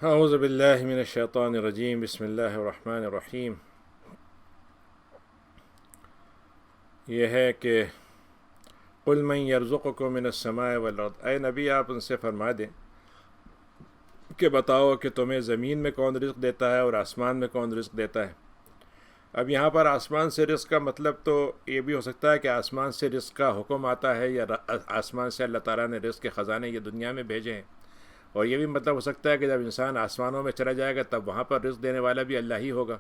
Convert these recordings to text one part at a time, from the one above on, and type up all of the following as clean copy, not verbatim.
اعوذ باللہ من الشیطان الرجیم، بسم اللہ الرحمن الرحیم۔ یہ ہے کہ قل من یرزقکم من السماء والارض، اے نبی آپ ان سے فرما دیں کہ بتاؤ کہ تمہیں زمین میں کون رزق دیتا ہے اور آسمان میں کون رزق دیتا ہے۔ اب یہاں پر آسمان سے رزق کا مطلب تو یہ بھی ہو سکتا ہے کہ آسمان سے رزق کا حکم آتا ہے، یا آسمان سے اللہ تعالیٰ نے رزق کے خزانے یہ دنیا میں بھیجے ہیں۔ اور یہ بھی مطلب ہو سکتا ہے کہ جب انسان آسمانوں میں چلا جائے گا تب وہاں پر رزق دینے والا بھی اللہ ہی ہوگا۔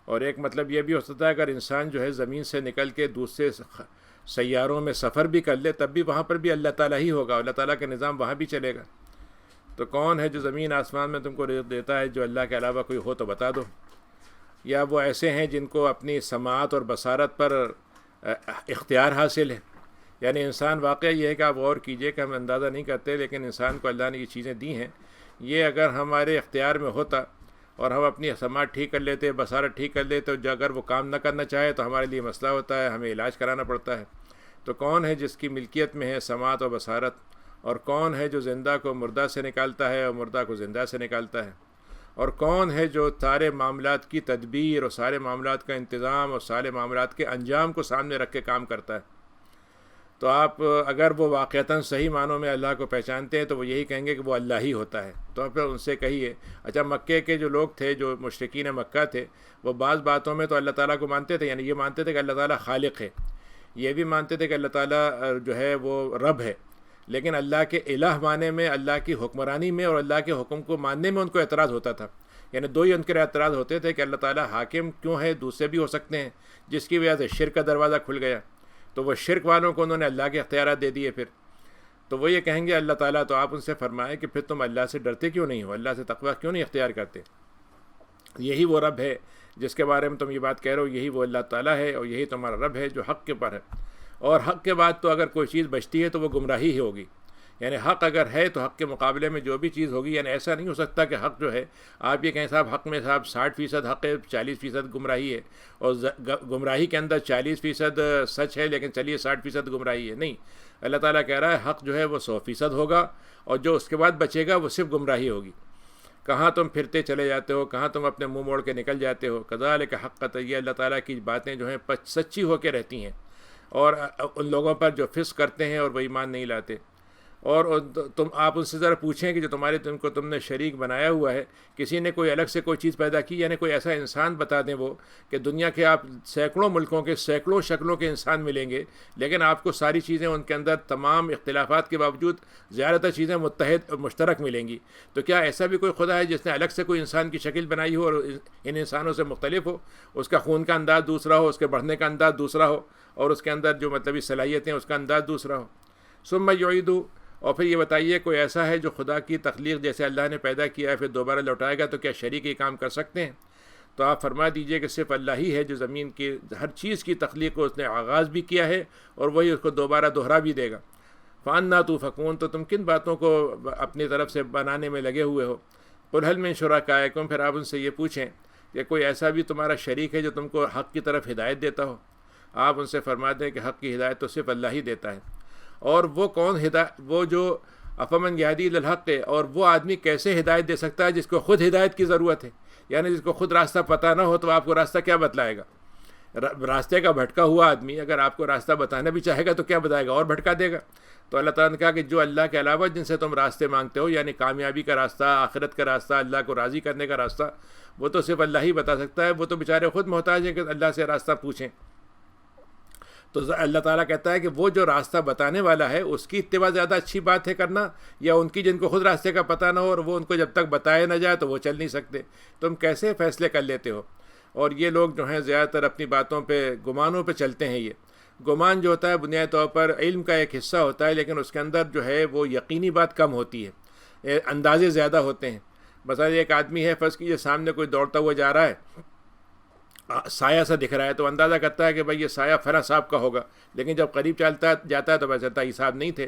اور ایک مطلب یہ بھی ہو سکتا ہے اگر انسان جو ہے زمین سے نکل کے دوسرے سیاروں میں سفر بھی کر لے تب بھی وہاں پر بھی اللہ تعالیٰ ہی ہوگا، اللہ تعالیٰ کا نظام وہاں بھی چلے گا۔ تو کون ہے جو زمین آسمان میں تم کو رزق دیتا ہے؟ جو اللہ کے علاوہ کوئی ہو تو بتا دو۔ یا وہ ایسے ہیں جن کو اپنی سماعت اور بصارت پر اختیار حاصل ہے؟ یعنی انسان واقعہ یہ ہے کہ آپ غور کیجئے کہ ہم اندازہ نہیں کرتے، لیکن انسان کو اللہ نے یہ چیزیں دی ہیں، یہ اگر ہمارے اختیار میں ہوتا اور ہم اپنی سماعت ٹھیک کر لیتے، بصارت ٹھیک کر لیتے، جو اگر وہ کام نہ کرنا چاہے تو ہمارے لیے مسئلہ ہوتا ہے، ہمیں علاج کرانا پڑتا ہے۔ تو کون ہے جس کی ملکیت میں ہے سماعت اور بصارت؟ اور کون ہے جو زندہ کو مردہ سے نکالتا ہے اور مردہ کو زندہ سے نکالتا ہے؟ اور کون ہے جو سارے معاملات کی تدبیر اور سارے معاملات کا انتظام اور سارے معاملات کے انجام کو سامنے رکھ کے کام کرتا ہے؟ تو آپ اگر وہ واقعتاً صحیح معنوں میں اللہ کو پہچانتے ہیں تو وہ یہی کہیں گے کہ وہ اللہ ہی ہوتا ہے۔ تو پھر ان سے کہیے، اچھا مکے کے جو لوگ تھے، جو مشرکین مکہ تھے، وہ بعض باتوں میں تو اللہ تعالیٰ کو مانتے تھے، یعنی یہ مانتے تھے کہ اللہ تعالیٰ خالق ہے، یہ بھی مانتے تھے کہ اللہ تعالیٰ جو ہے وہ رب ہے، لیکن اللہ کے الہ معنی میں، اللہ کی حکمرانی میں اور اللہ کے حکم کو ماننے میں ان کو اعتراض ہوتا تھا۔ یعنی دو ہی ان کے اعتراض ہوتے تھے کہ اللہ تعالیٰ حاکم کیوں ہے، دوسرے بھی ہو سکتے ہیں، جس کی وجہ سے شرک کا دروازہ کھل گیا۔ تو وہ شرک والوں کو انہوں نے اللہ کے اختیارات دے دیے۔ پھر تو وہ یہ کہیں گے اللہ تعالیٰ، تو آپ ان سے فرمائیں کہ پھر تم اللہ سے ڈرتے کیوں نہیں ہو، اللہ سے تقوی کیوں نہیں اختیار کرتے؟ یہی وہ رب ہے جس کے بارے میں تم یہ بات کہہ رہے ہو، یہی وہ اللہ تعالیٰ ہے اور یہی تمہارا رب ہے جو حق کے پر ہے۔ اور حق کے بعد تو اگر کوئی چیز بچتی ہے تو وہ گمراہی ہی ہوگی۔ یعنی حق اگر ہے تو حق کے مقابلے میں جو بھی چیز ہوگی، یعنی ایسا نہیں ہو سکتا کہ حق جو ہے آپ یہ کہیں صاحب حق میں صاحب 60% حق ہے، 40% گمراہی ہے، اور گمراہی کے اندر 40% سچ ہے لیکن چلیے 60% گمراہی ہے۔ نہیں، اللہ تعالیٰ کہہ رہا ہے حق جو ہے وہ 100% ہوگا، اور جو اس کے بعد بچے گا وہ صرف گمراہی ہوگی۔ کہاں تم پھرتے چلے جاتے ہو، کہاں تم اپنے منہ موڑ کے نکل جاتے ہو۔ کذالک حقت، یہ اللہ تعالیٰ کی باتیں جو ہیں سچی ہو کے رہتی ہیں، اور ان لوگوں پر جو فسق کرتے ہیں اور وہ ایمان نہیں لاتے۔ اور تم آپ ان سے ذرا پوچھیں کہ جو تم نے شریک بنایا ہوا ہے، کسی نے کوئی الگ سے کوئی چیز پیدا کی، یعنی کوئی ایسا انسان بتا دیں وہ کہ دنیا کے آپ سینکڑوں ملکوں کے سینکڑوں شکلوں کے انسان ملیں گے، لیکن آپ کو ساری چیزیں ان کے اندر تمام اختلافات کے باوجود زیادہ تر چیزیں متحد اور مشترک ملیں گی۔ تو کیا ایسا بھی کوئی خدا ہے جس نے الگ سے کوئی انسان کی شکل بنائی ہو اور ان انسانوں سے مختلف ہو، اس کا خون کا انداز دوسرا ہو، اس کے بڑھنے کا انداز دوسرا ہو، اور اس کے اندر جو مطلبی صلاحیتیں اس کا انداز دوسرا ہو؟ ثم یعیدو، اور پھر یہ بتائیے کوئی ایسا ہے جو خدا کی تخلیق جیسے اللہ نے پیدا کیا ہے پھر دوبارہ لوٹائے گا، تو کیا شریک یہ کام کر سکتے ہیں؟ تو آپ فرما دیجئے کہ صرف اللہ ہی ہے جو زمین کی ہر چیز کی تخلیق کو اس نے آغاز بھی کیا ہے اور وہی اس کو دوبارہ دوہرا بھی دے گا۔ فَأَنَّىٰ تُؤْفَكُونَ، تو تم کن باتوں کو اپنی طرف سے بنانے میں لگے ہوئے ہو؟ قُلْ هَلْ مِن شُرَكَائِكُمْ، پھر آپ ان سے یہ پوچھیں کہ کوئی ایسا بھی تمہارا شریک ہے جو تم کو حق کی طرف ہدایت دیتا ہو؟ آپ ان سے فرما دیں کہ حق کی ہدایت تو صرف اللہ ہی دیتا ہے۔ اور وہ کون وہ جو افمن یہدی الی الحق ہے، اور وہ آدمی کیسے ہدایت دے سکتا ہے جس کو خود ہدایت کی ضرورت ہے؟ یعنی جس کو خود راستہ پتہ نہ ہو تو آپ کو راستہ کیا بتلائے گا؟ راستے کا بھٹکا ہوا آدمی اگر آپ کو راستہ بتانا بھی چاہے گا تو کیا بتائے گا؟ اور بھٹکا دے گا۔ تو اللہ تعالیٰ نے کہا کہ جو اللہ کے علاوہ جن سے تم راستے مانگتے ہو، یعنی کامیابی کا راستہ، آخرت کا راستہ، اللہ کو راضی کرنے کا راستہ، وہ تو صرف اللہ ہی بتا سکتا ہے۔ وہ تو بیچارے خود محتاج ہیں کہ اللہ سے راستہ پوچھیں۔ تو اللہ تعالیٰ کہتا ہے کہ وہ جو راستہ بتانے والا ہے اس کی اتباع زیادہ اچھی بات ہے کرنا، یا ان کی جن کو خود راستے کا پتہ نہ ہو اور وہ ان کو جب تک بتایا نہ جائے تو وہ چل نہیں سکتے؟ تم کیسے فیصلے کر لیتے ہو؟ اور یہ لوگ جو ہیں زیادہ تر اپنی باتوں پہ گمانوں پہ چلتے ہیں۔ یہ گمان جو ہوتا ہے بنیادی طور پر علم کا ایک حصہ ہوتا ہے، لیکن اس کے اندر جو ہے وہ یقینی بات کم ہوتی ہے، اندازے زیادہ ہوتے ہیں۔ مثلا ایک آدمی ہے، فرض کیجیے سامنے کوئی دوڑتا ہوا جا رہا ہے، سایہ سا دکھ رہا ہے، تو اندازہ کرتا ہے کہ بھائی یہ سایہ فلاں صاحب کا ہوگا، لیکن جب قریب چلتا جاتا ہے تو پتہ چلتا ہے یہ صاحب نہیں تھے۔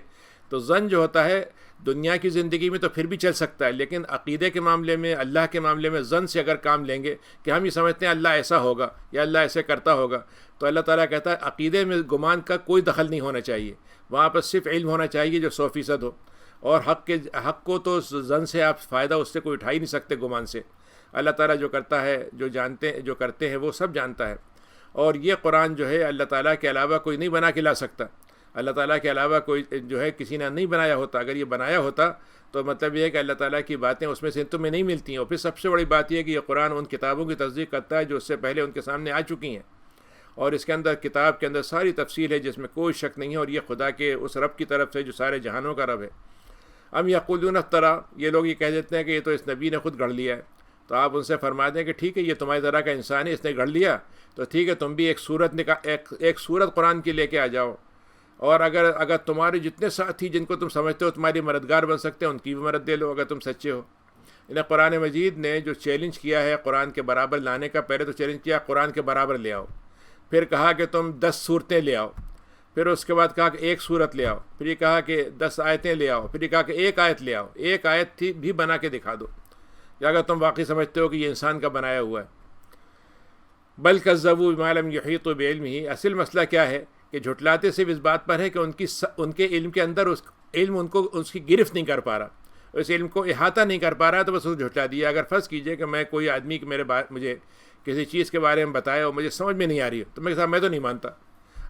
تو ظن جو ہوتا ہے دنیا کی زندگی میں تو پھر بھی چل سکتا ہے، لیکن عقیدے کے معاملے میں، اللہ کے معاملے میں ظن سے اگر کام لیں گے کہ ہم یہ سمجھتے ہیں اللہ ایسا ہوگا یا اللہ ایسے کرتا ہوگا، تو اللہ تعالیٰ کہتا ہے عقیدے میں گمان کا کوئی دخل نہیں ہونا چاہیے، وہاں پر صرف علم ہونا چاہیے جو 100% ہو۔ اور حق کو تو زن سے آپ فائدہ اس سے کوئی اٹھا ہی نہیں سکتے گمان سے. اللہ تعالیٰ جو کرتا ہے، جو کرتے ہیں وہ سب جانتا ہے. اور یہ قرآن جو ہے اللہ تعالیٰ کے علاوہ کوئی نہیں بنا کے لا سکتا. اللہ تعالیٰ کے علاوہ کوئی جو ہے کسی نے نہیں بنایا ہوتا. اگر یہ بنایا ہوتا تو مطلب یہ ہے کہ اللہ تعالیٰ کی باتیں اس میں سے تمہیں نہیں ملتی ہیں. اور پھر سب سے بڑی بات یہ ہے کہ یہ قرآن ان کتابوں کی تصدیق کرتا ہے جو اس سے پہلے ان کے سامنے آ چکی ہیں، اور اس کے اندر کتاب کے اندر ساری تفصیل ہے جس میں کوئی شک نہیں ہے، اور یہ خدا کے اس رب کی طرف سے جو سارے جہانوں کا رب ہے. ام یقولون افترا، یہ لوگ یہ کہہ دیتے ہیں کہ یہ تو اس نبی نے خود گڑھ لیا ہے. تو آپ ان سے فرما دیں کہ ٹھیک ہے، یہ تمہاری طرح کا انسان ہے، اس نے گڑھ لیا تو ٹھیک ہے، تم بھی ایک سورت قرآن کی لے کے آ جاؤ. اور اگر تمہارے جتنے ساتھی جن کو تم سمجھتے ہو تمہاری مددگار بن سکتے ہیں ان کی بھی مدد دے لو اگر تم سچے ہو. انہیں قرآن مجید نے جو چیلنج کیا ہے قرآن کے برابر لانے کا، پہلے تو چیلنج کیا قرآن کے برابر لے آؤ، پھر کہا کہ تم 10 صورتیں لے آؤ، پھر اس کے بعد کہا کہ 1 صورت لے آؤ، پھر یہ کہا کہ 10 آیتیں لے آؤ، پھر یہ کہا کہ 1 آیت لے آؤ، 1 آیت بھی بنا کے دکھا دو کہ اگر تم واقعی سمجھتے ہو کہ یہ انسان کا بنایا ہوا ہے. بل کذبوا بما لم یحیطوا بعلمہ، اصل مسئلہ کیا ہے کہ جھٹلاتے صرف اس بات پر ہے کہ ان کے علم کے اندر علم اس کی گرفت نہیں کر پا رہا، اس علم کو احاطہ نہیں کر پا رہا، تو بس اس کو جھٹلا دیا. اگر فرض کیجئے کہ میں کوئی آدمی کہ مجھے کسی چیز کے بارے میں بتایا اور مجھے سمجھ میں نہیں آ رہی ہے تو میں تو نہیں مانتا.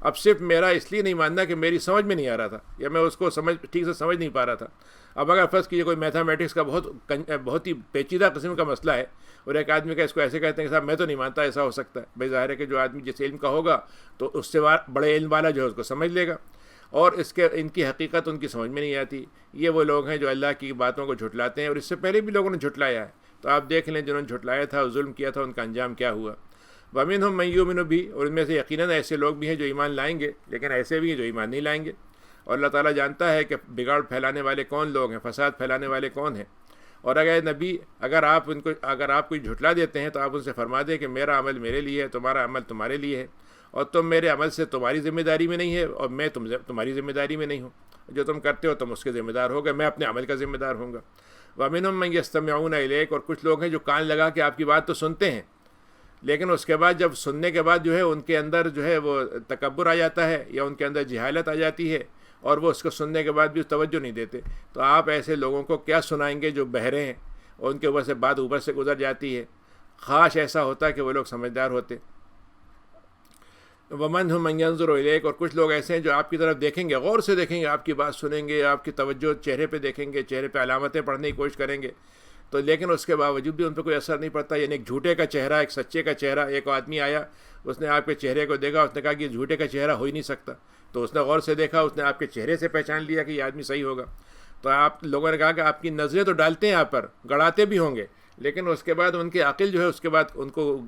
اب صرف میرا اس لیے نہیں ماننا کہ میری سمجھ میں نہیں آ رہا تھا یا میں اس کو ٹھیک سے سمجھ نہیں پا رہا تھا. اب اگر فرض کیجیے کوئی میتھمیٹکس کا بہت ہی پیچیدہ قسم کا مسئلہ ہے اور ایک آدمی کا اس کو ایسے کہتے ہیں کہ صاحب میں تو نہیں مانتا ایسا ہو سکتا ہے، بھائی ظاہر ہے کہ جو آدمی جس علم کا ہوگا تو اس سے بڑے علم والا جو ہے اس کو سمجھ لے گا، اور ان کی حقیقت ان کی سمجھ میں نہیں آتی. یہ وہ لوگ ہیں جو اللہ کی باتوں کو جھٹلاتے ہیں، اور اس سے پہلے بھی لوگوں نے جھٹلایا ہے. تو آپ دیکھ لیں جنہوں نے جھٹلایا تھا اور ظلم کیا تھا ان کا انجام کیا ہوا. وَمِنْهُمْ مَن يُؤْمِنُ بِهِ، اور ان میں سے یقیناً ایسے لوگ بھی ہیں جو ایمان لائیں گے، لیکن ایسے بھی ہیں جو ایمان نہیں لائیں گے. اور اللہ تعالیٰ جانتا ہے کہ بگاڑ پھیلانے والے کون لوگ ہیں، فساد پھیلانے والے کون ہیں. اور اگر آپ کوئی جھٹلا دیتے ہیں تو آپ ان سے فرما دیں کہ میرا عمل میرے لیے ہے، تمہارا عمل تمہارے لیے ہے، اور تم میرے عمل سے تمہاری ذمہ داری میں نہیں ہے اور میں تمہاری ذمہ داری میں نہیں ہوں. جو تم کرتے ہو تم اس کے ذمہ دار ہوگے، میں اپنے عمل کا ذمہ دار ہوں گا. وَمِنْهُمْ مَن يَسْتَمِعُونَ إِلَيْكَ، اور کچھ لوگ ہیں جو کان لگا کے آپ کی بات تو سنتے ہیں، لیکن اس کے بعد جب سننے کے بعد جو ہے ان کے اندر جو ہے وہ تکبر آ جاتا ہے یا ان کے اندر جہالت آ جاتی ہے اور وہ اس کو سننے کے بعد بھی توجہ نہیں دیتے. تو آپ ایسے لوگوں کو کیا سنائیں گے جو بہرے ہیں اور ان کے اوپر سے بات اوپر سے گزر جاتی ہے. خاص ایسا ہوتا کہ وہ لوگ سمجھدار ہوتے. وَمَنْهُمْ مَن يَنظُرُ إِلَيْكَ، اور کچھ لوگ ایسے ہیں جو آپ کی طرف دیکھیں گے، غور سے دیکھیں گے، آپ کی بات سنیں گے، آپ کی توجہ چہرے پہ دیکھیں گے، چہرے پہ علامتیں پڑھنے کی کوشش کریں گے، تو لیکن اس کے باوجود بھی ان پہ کوئی اثر نہیں پڑتا. یعنی ایک جھوٹے کا چہرہ، ایک سچے کا چہرہ. ایک آدمی آیا، اس نے آپ کے چہرے کو دیکھا، اس نے کہا کہ یہ جھوٹے کا چہرہ ہو ہی نہیں سکتا. تو اس نے غور سے دیکھا، اس نے آپ کے چہرے سے پہچان لیا کہ یہ آدمی صحیح ہوگا. تو آپ لوگوں نے کہا کہ آپ کی نظریں تو ڈالتے ہیں آپ پر، گڑاتے بھی ہوں گے، لیکن اس کے بعد ان کی عقل جو ہے اس کے بعد ان کو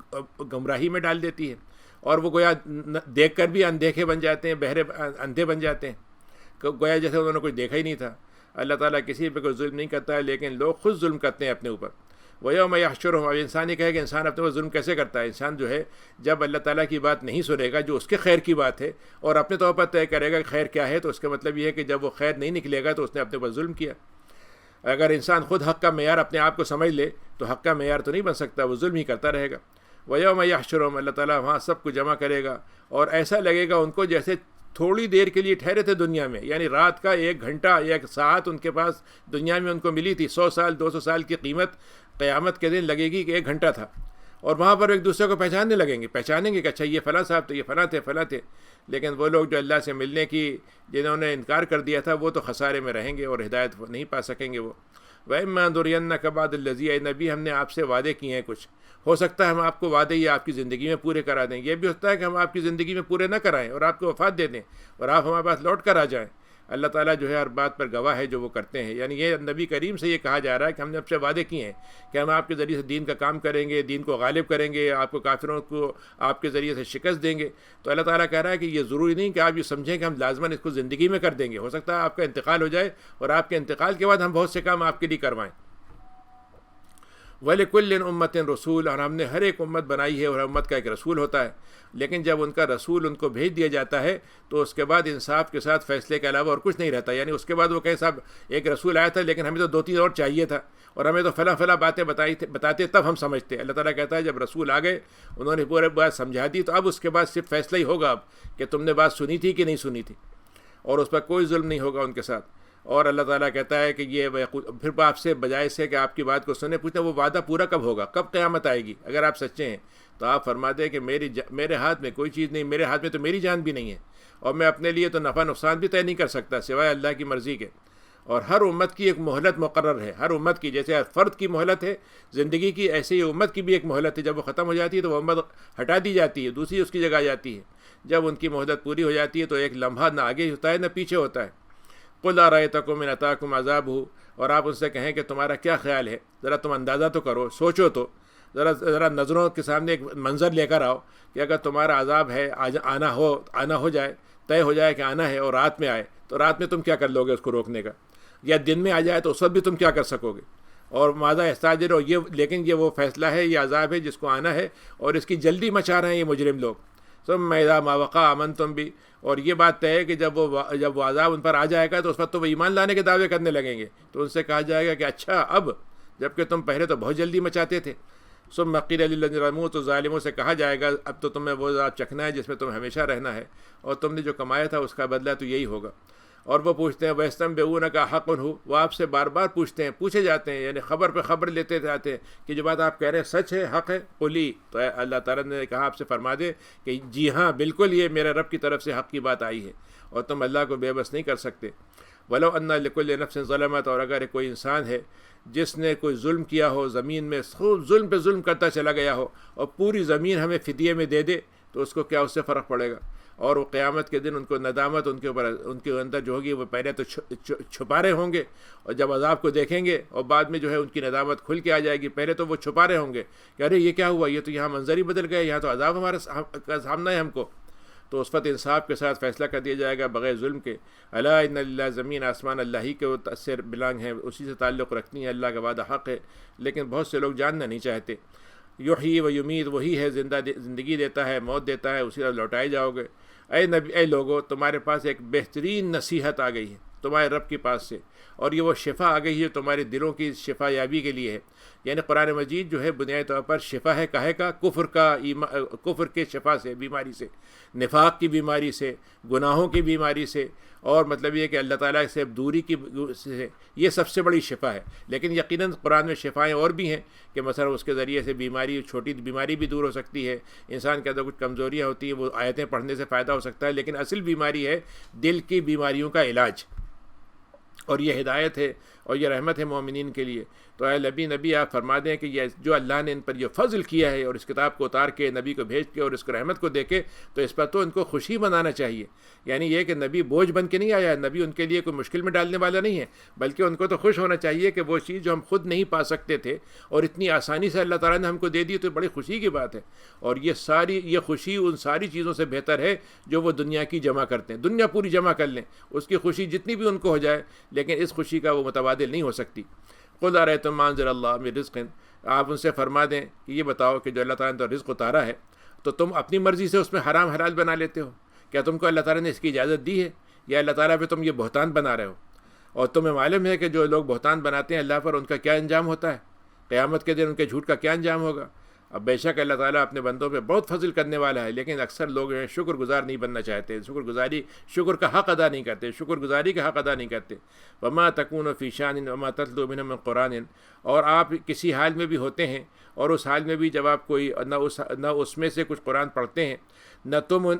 گمراہی میں ڈال دیتی ہے، اور وہ گویا دیکھ کر بھی اندیکھے بن جاتے ہیں، بہرے اندھے بن جاتے ہیں، گویا جیسے انہوں نے کچھ دیکھا ہی نہیں تھا. اللہ تعالیٰ کسی پہ کوئی ظلم نہیں کرتا ہے، لیکن لوگ خود ظلم کرتے ہیں اپنے اوپر. وَيَوْمَ يَحْشُرُهُمْ، اب انسان یہ کہے کہ انسان اپنے اوپر ظلم کیسے کرتا ہے. انسان جو ہے جب اللہ تعالیٰ کی بات نہیں سنے گا جو اس کے خیر کی بات ہے اور اپنے طور پر طے کرے گا کہ خیر کیا ہے، تو اس کا مطلب یہ ہے کہ جب وہ خیر نہیں نکلے گا تو اس نے اپنے اوپر ظلم کیا. اگر انسان خود حق کا معیار اپنے آپ کو سمجھ لے تو حق کا معیار تو نہیں بن سکتا، وہ ظلم ہی کرتا رہے گا. وَيَوْمَ يَحْشُرُهُمْ، اللہ تعالیٰ وہاں سب کو جمع کرے گا اور ایسا لگے گا ان کو جیسے تھوڑی دیر کے لیے ٹھہرے تھے دنیا میں. یعنی رات کا 1 گھنٹہ یا 1 ساعت ان کے پاس دنیا میں ان کو ملی تھی. 100 سال 200 سال کی قیمت قیامت کے دن لگے گی کہ 1 گھنٹہ تھا. اور وہاں پر ایک دوسرے کو پہچانیں گے کہ اچھا یہ فلاں صاحب تو یہ فلاں تھے. لیکن وہ لوگ جو اللہ سے ملنے کی جنہوں نے انکار کر دیا تھا وہ تو خسارے میں رہیں گے اور ہدایت نہیں پا سکیں گے. وہ وَإِمَّا نُرِيَنَّكَ بَعْضَ الَّذِي، اے نبی ہم نے آپ سے وعدے کیے ہیں کچھ، ہو سکتا ہے ہم آپ کو وعدے یہ آپ کی زندگی میں پورے کرا دیں. یہ بھی ہوتا ہے کہ ہم آپ کی زندگی میں پورے نہ کرائیں اور آپ کو وفات دے دیں اور آپ ہمارے پاس لوٹ کر آ جائیں. اللہ تعالیٰ جو ہے ہر بات پر گواہ ہے جو وہ کرتے ہیں. یعنی یہ نبی کریم سے یہ کہا جا رہا ہے کہ ہم نے آپ سے وعدے کیے ہیں کہ ہم آپ کے ذریعے سے دین کا کام کریں گے، دین کو غالب کریں گے، آپ کو کافروں کو آپ کے ذریعے سے شکست دیں گے. تو اللہ تعالیٰ کہہ رہا ہے کہ یہ ضروری نہیں کہ آپ یہ سمجھیں کہ ہم لازماً اس کو زندگی میں کر دیں گے. ہو سکتا ہے آپ کا انتقال ہو جائے اور آپ کے انتقال کے بعد ہم بہت سے کام آپ کے لیے کروائیں. وَلِكُلٍّ أُمَّةٍ رَسُولٌ، اور ہم نے ہر ایک امت بنائی ہے اور ہر امت کا ایک رسول ہوتا ہے. لیکن جب ان کا رسول ان کو بھیج دیا جاتا ہے تو اس کے بعد انصاف کے ساتھ فیصلے کے علاوہ اور کچھ نہیں رہتا. یعنی اس کے بعد وہ کہیں صاحب ایک رسول آیا تھا لیکن ہمیں تو 2-3 اور چاہیے تھا اور ہمیں تو فلاں باتیں بتاتے تب ہم سمجھتے. اللہ تعالیٰ کہتا ہے جب رسول آ گئے انہوں نے پورے بات سمجھا دی تو اب اس کے بعد صرف فیصلہ ہی ہوگا اب کہ تم نے بات سنی تھی کہ نہیں سنی تھی، اور اس پر کوئی ظلم نہیں ہوگا ان کے ساتھ. اور اللہ تعالیٰ کہتا ہے کہ یہ پھر آپ سے بجائے سے کہ آپ کی بات کو سنے پوچھنا وہ وعدہ پورا کب ہوگا، کب قیامت آئے گی؟ اگر آپ سچے ہیں تو آپ فرما دیں کہ میرے ہاتھ میں کوئی چیز نہیں، میرے ہاتھ میں تو میری جان بھی نہیں ہے، اور میں اپنے لیے تو نفع نقصان بھی طے نہیں کر سکتا سوائے اللہ کی مرضی کے۔ اور ہر امت کی ایک مہلت مقرر ہے، ہر امت کی، جیسے ہر فرد کی مہلت ہے زندگی کی، ایسے ہی امت کی بھی ایک مہلت ہے۔ جب وہ ختم ہو جاتی ہے تو وہ امت ہٹا دی جاتی ہے، دوسری اس کی جگہ آ جاتی ہے۔ جب ان کی مہلت پوری ہو جاتی ہے تو ایک لمحہ نہ آگے ہوتا ہے نہ پیچھے ہوتا ہے۔ قُلْ أَرَأَيْتَكُمْ إِنْ أَتَاكُمْ عَذَابُهُ، اور آپ ان سے کہیں کہ تمہارا کیا خیال ہے، ذرا تم اندازہ تو کرو، سوچو تو، ذرا نظروں کے سامنے ایک منظر لے کر آؤ کہ اگر تمہارا عذاب ہے آنا ہو جائے، طے ہو جائے کہ آنا ہے، اور رات میں آئے تو رات میں تم کیا کر لو گے اس کو روکنے کا، یا دن میں آ جائے تو اس وقت بھی تم کیا کر سکو گے؟ اور ماذا یستعجلون، لیکن یہ وہ فیصلہ ہے، یہ عذاب ہے جس کو آنا ہے، اور اس کی جلدی مچا رہے ہیں یہ مجرم لوگ۔ ثم اذا ما وقع آمنتم بھی، اور یہ بات طے ہے کہ جب وہ عذاب ان پر آ جائے گا تو اس وقت تو وہ ایمان لانے کے دعوے کرنے لگیں گے، تو ان سے کہا جائے گا کہ اچھا اب، جبکہ تم پہلے تو بہت جلدی مچاتے تھے۔ ثم قیل للذین ظلموا، تو ظالموں سے کہا جائے گا اب تو تمہیں وہ عذاب چکھنا ہے جس میں تمہیں ہمیشہ رہنا ہے، اور تم نے جو کمایا تھا اس کا بدلہ تو یہی ہوگا۔ اور وہ پوچھتے ہیں وَيَسْتَنبِئُونَكَ حَقٌ هُوَ، وہ آپ سے بار بار پوچھے جاتے ہیں، یعنی خبر پہ خبر لیتے جاتے ہیں کہ جو بات آپ کہہ رہے ہیں سچ ہے، حق ہے، قُلِ، تو اللہ تعالیٰ نے کہا آپ سے فرما دے کہ جی ہاں بالکل یہ میرے رب کی طرف سے حق کی بات آئی ہے، اور تم اللہ کو بے بس نہیں کر سکتے۔ وَلَوْ أَنَّ لِكُلِّ نَفْسٍ ظَلَمَتْ، اور اگر کوئی انسان ہے جس نے کوئی ظلم کیا ہو، زمین میں خوب ظلم پہ ظلم کرتا چلا گیا ہو، اور پوری زمین ہمیں فدیے میں دے دے تو اس کو کیا اس سے فرق پڑے گا؟ اور وہ قیامت کے دن ان کو ندامت ان کے اندر جو ہوگی، وہ پہلے تو چھپا رہے ہوں گے، اور جب عذاب کو دیکھیں گے اور بعد میں جو ہے ان کی ندامت کھل کے آ جائے گی۔ پہلے تو وہ چھپا رہے ہوں گے کہ ارے یہ کیا ہوا، یہ تو یہاں منظر ہی بدل گیا، یہاں تو عذاب ہمارے سامنا ہے ہم کو۔ تو اس وقت انصاف کے ساتھ فیصلہ کر دیا جائے گا بغیر ظلم کے۔ الا ان اللہ، زمین آسمان اللہ ہی کے سے بلانگ ہیں، اسی سے تعلق رکھنی ہے، اللہ کا وعدہ حق ہے، لیکن بہت سے لوگ جاننا نہیں چاہتے۔ یحیی و یمیت، وہی ہے زندگی دیتا ہے، موت دیتا ہے، اسی طرح لوٹائے جاؤ گے۔ اے لوگو، تمہارے پاس ایک بہترین نصیحت آ گئی ہے تمہارے رب کے پاس سے، اور یہ وہ شفا آ گئی ہے تمہارے دلوں کی شفا یابی کے لیے ہے۔ یعنی قرآن مجید جو ہے بنیادی طور پر شفا ہے کاہے کا، کفر کے شفا سے، بیماری سے، نفاق کی بیماری سے، گناہوں کی بیماری سے، اور مطلب یہ کہ اللہ تعالیٰ سے دوری کی سے، یہ سب سے بڑی شفا ہے۔ لیکن یقیناً قرآن میں شفائیں اور بھی ہیں کہ مثلا اس کے ذریعے سے بیماری، چھوٹی بیماری بھی دور ہو سکتی ہے، انسان کے اندر کچھ کمزوریاں ہوتی ہیں وہ آیتیں پڑھنے سے فائدہ ہو سکتا ہے، لیکن اصل بیماری ہے دل کی بیماریوں کا علاج، اور یہ ہدایت ہے اور یہ رحمت ہے مومنین کے لیے۔ تو اے نبی آپ فرما دیں کہ یہ جو اللہ نے ان پر یہ فضل کیا ہے، اور اس کتاب کو اتار کے نبی کو بھیج کے اور اس کو رحمت کو دے کے، تو اس پر تو ان کو خوشی منانا چاہیے۔ یعنی یہ کہ نبی بوجھ بن کے نہیں آیا، نبی ان کے لیے کوئی مشکل میں ڈالنے والا نہیں ہے، بلکہ ان کو تو خوش ہونا چاہیے کہ وہ چیز جو ہم خود نہیں پا سکتے تھے اور اتنی آسانی سے اللہ تعالیٰ نے ہم کو دے دی، تو بڑی خوشی کی بات ہے۔ اور یہ خوشی ان ساری چیزوں سے بہتر ہے جو وہ دنیا کی جمع کرتے ہیں، دنیا پوری جمع کر لیں، اس کی خوشی جتنی بھی ان کو ہو جائے، لیکن اس خوشی کا وہ متبادل نہیں ہو سکتی۔ قُلْ أَرَأَيْتُم مَا أَنزَلَ اللَّهُ مِن رِزْقٍ، آپ ان سے فرما دیں کہ یہ بتاؤ کہ جو اللہ تعالیٰ نے تو رزق اتارا ہے، تو تم اپنی مرضی سے اس میں حرام حلال بنا لیتے ہو؟ کیا تم کو اللہ تعالیٰ نے اس کی اجازت دی ہے، یا اللہ تعالیٰ پہ تم یہ بہتان بنا رہے ہو؟ اور تمہیں معلوم ہے کہ جو لوگ بہتان بناتے ہیں اللہ پر، ان کا کیا انجام ہوتا ہے، قیامت کے دن ان کے جھوٹ کا کیا انجام ہوگا۔ اب بے شک اللہ تعالیٰ اپنے بندوں پہ بہت فضل کرنے والا ہے، لیکن اکثر لوگ شکر گزار نہیں بننا چاہتے، شکر کا حق ادا نہیں کرتے، شکر گزاری کا حق ادا نہیں کرتے۔ وما تکون فی شان وما تتلو منہ من قرآن، اور آپ کسی حال میں بھی ہوتے ہیں، اور اس حال میں بھی جب آپ کوئی نہ اس میں سے کچھ قرآن پڑھتے ہیں، نہ تم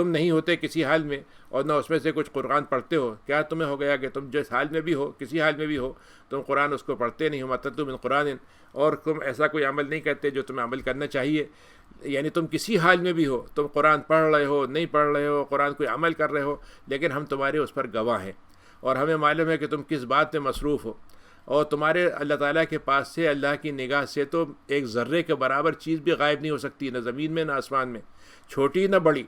نہیں ہوتے کسی حال میں، اور نہ اس میں سے کچھ قرآن پڑھتے ہو، کیا تمہیں ہو گیا کہ تم جس حال میں بھی ہو، کسی حال میں بھی ہو، تم قرآن اس کو پڑھتے نہیں ہو، مَتَتْلُو مِنْ قرآن، اور تم ایسا کوئی عمل نہیں کرتے جو تمہیں عمل کرنا چاہیے۔ یعنی تم کسی حال میں بھی ہو، تم قرآن پڑھ رہے ہو، نہیں پڑھ رہے ہو، قرآن کوئی عمل کر رہے ہو، لیکن ہم تمہارے اس پر گواہ ہیں، اور ہمیں معلوم ہے کہ تم کس بات میں مصروف ہو، اور تمہارے اللہ تعالیٰ کے پاس سے، اللہ کی نگاہ سے تو ایک ذرے کے برابر چیز بھی غائب نہیں ہو سکتی، نہ زمین میں نہ آسمان میں، چھوٹی نہ بڑی۔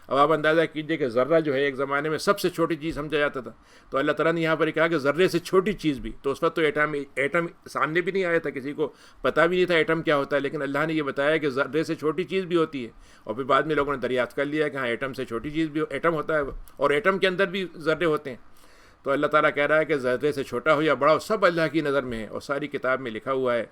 اب آپ اندازہ کیجئے کہ ذرہ جو ہے ایک زمانے میں سب سے چھوٹی چیز سمجھا جاتا تھا، تو اللہ تعالیٰ نے یہاں پر کہا کہ ذرے سے چھوٹی چیز بھی، تو اس وقت تو ایٹم سامنے بھی نہیں آیا تھا، کسی کو پتہ بھی نہیں تھا ایٹم کیا ہوتا ہے، لیکن اللہ نے یہ بتایا کہ ذرے سے چھوٹی چیز بھی ہوتی ہے، اور پھر بعد میں لوگوں نے دریافت کر لیا کہ ہاں ایٹم سے چھوٹی چیز بھی ایٹم ہوتا ہے، اور ایٹم کے اندر بھی ذرے ہوتے ہیں۔ تو اللہ تعالیٰ کہہ رہا ہے کہ ذرے سے چھوٹا ہو یا بڑا ہو، سب اللہ کی نظر میں ہے، اور ساری کتاب میں لکھا ہوا ہے۔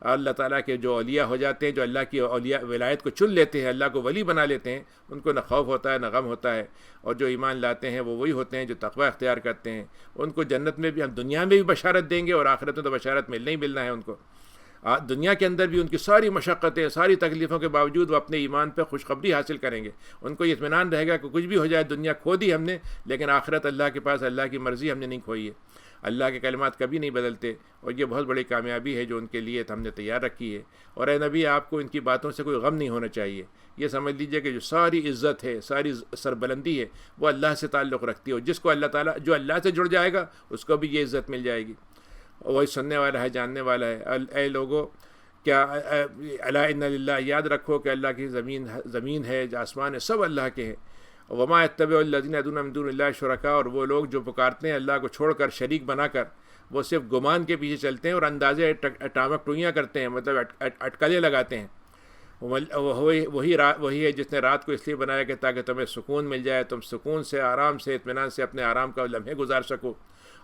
اللہ تعالیٰ کے جو اولیاء ہو جاتے ہیں، جو اللہ کی اولیاء ولایت کو چن لیتے ہیں، اللہ کو ولی بنا لیتے ہیں، ان کو نہ خوف ہوتا ہے نہ غم ہوتا ہے، اور جو ایمان لاتے ہیں وہ وہی ہوتے ہیں جو تقوی اختیار کرتے ہیں۔ ان کو جنت میں بھی، ہم دنیا میں بھی بشارت دیں گے، اور آخرت میں تو بشارت ملنا ہی ملنا ہے ان کو۔ دنیا کے اندر بھی ان کی ساری مشقتیں، ساری تکلیفوں کے باوجود وہ اپنے ایمان پہ خوشخبری حاصل کریں گے۔ ان کو یہ اطمینان رہے گا کہ کچھ بھی ہو جائے، دنیا کھو دی ہم نے، لیکن آخرت اللہ کے پاس، اللہ کی مرضی ہم نے نہیں کھوئی ہے۔ اللہ کے کلمات کبھی نہیں بدلتے، اور یہ بہت بڑی کامیابی ہے جو ان کے لیے ہم نے تیار رکھی ہے۔ اور اے نبی، آپ کو ان کی باتوں سے کوئی غم نہیں ہونا چاہیے۔ یہ سمجھ لیجئے کہ جو ساری عزت ہے، ساری سربلندی ہے، وہ اللہ سے تعلق رکھتی ہے، اور جس کو اللہ تعالیٰ، جو اللہ سے جڑ جائے گا اس کو بھی یہ عزت مل جائے گی، اور وہی سننے والا ہے، جاننے والا ہے۔ اے لوگوں، کیا الا ان للہ، یاد رکھو کہ اللہ کی زمین ہے، آسمان ہے، سب اللہ کے ہیں۔ وما یتبع الذین یدعون من دون اللہ شرکاء، اور وہ لوگ جو پکارتے ہیں اللہ کو چھوڑ کر، شریک بنا کر، وہ صرف گمان کے پیچھے چلتے ہیں اور اندازے ٹامک ٹوئیاں کرتے ہیں، مطلب اٹکلیں لگاتے ہیں۔ وہی ہے جس نے رات کو اس لیے بنایا کہ تاکہ تمہیں سکون مل جائے، تم سکون سے، آرام سے، اطمینان سے اپنے آرام کا لمحے گزار سکو،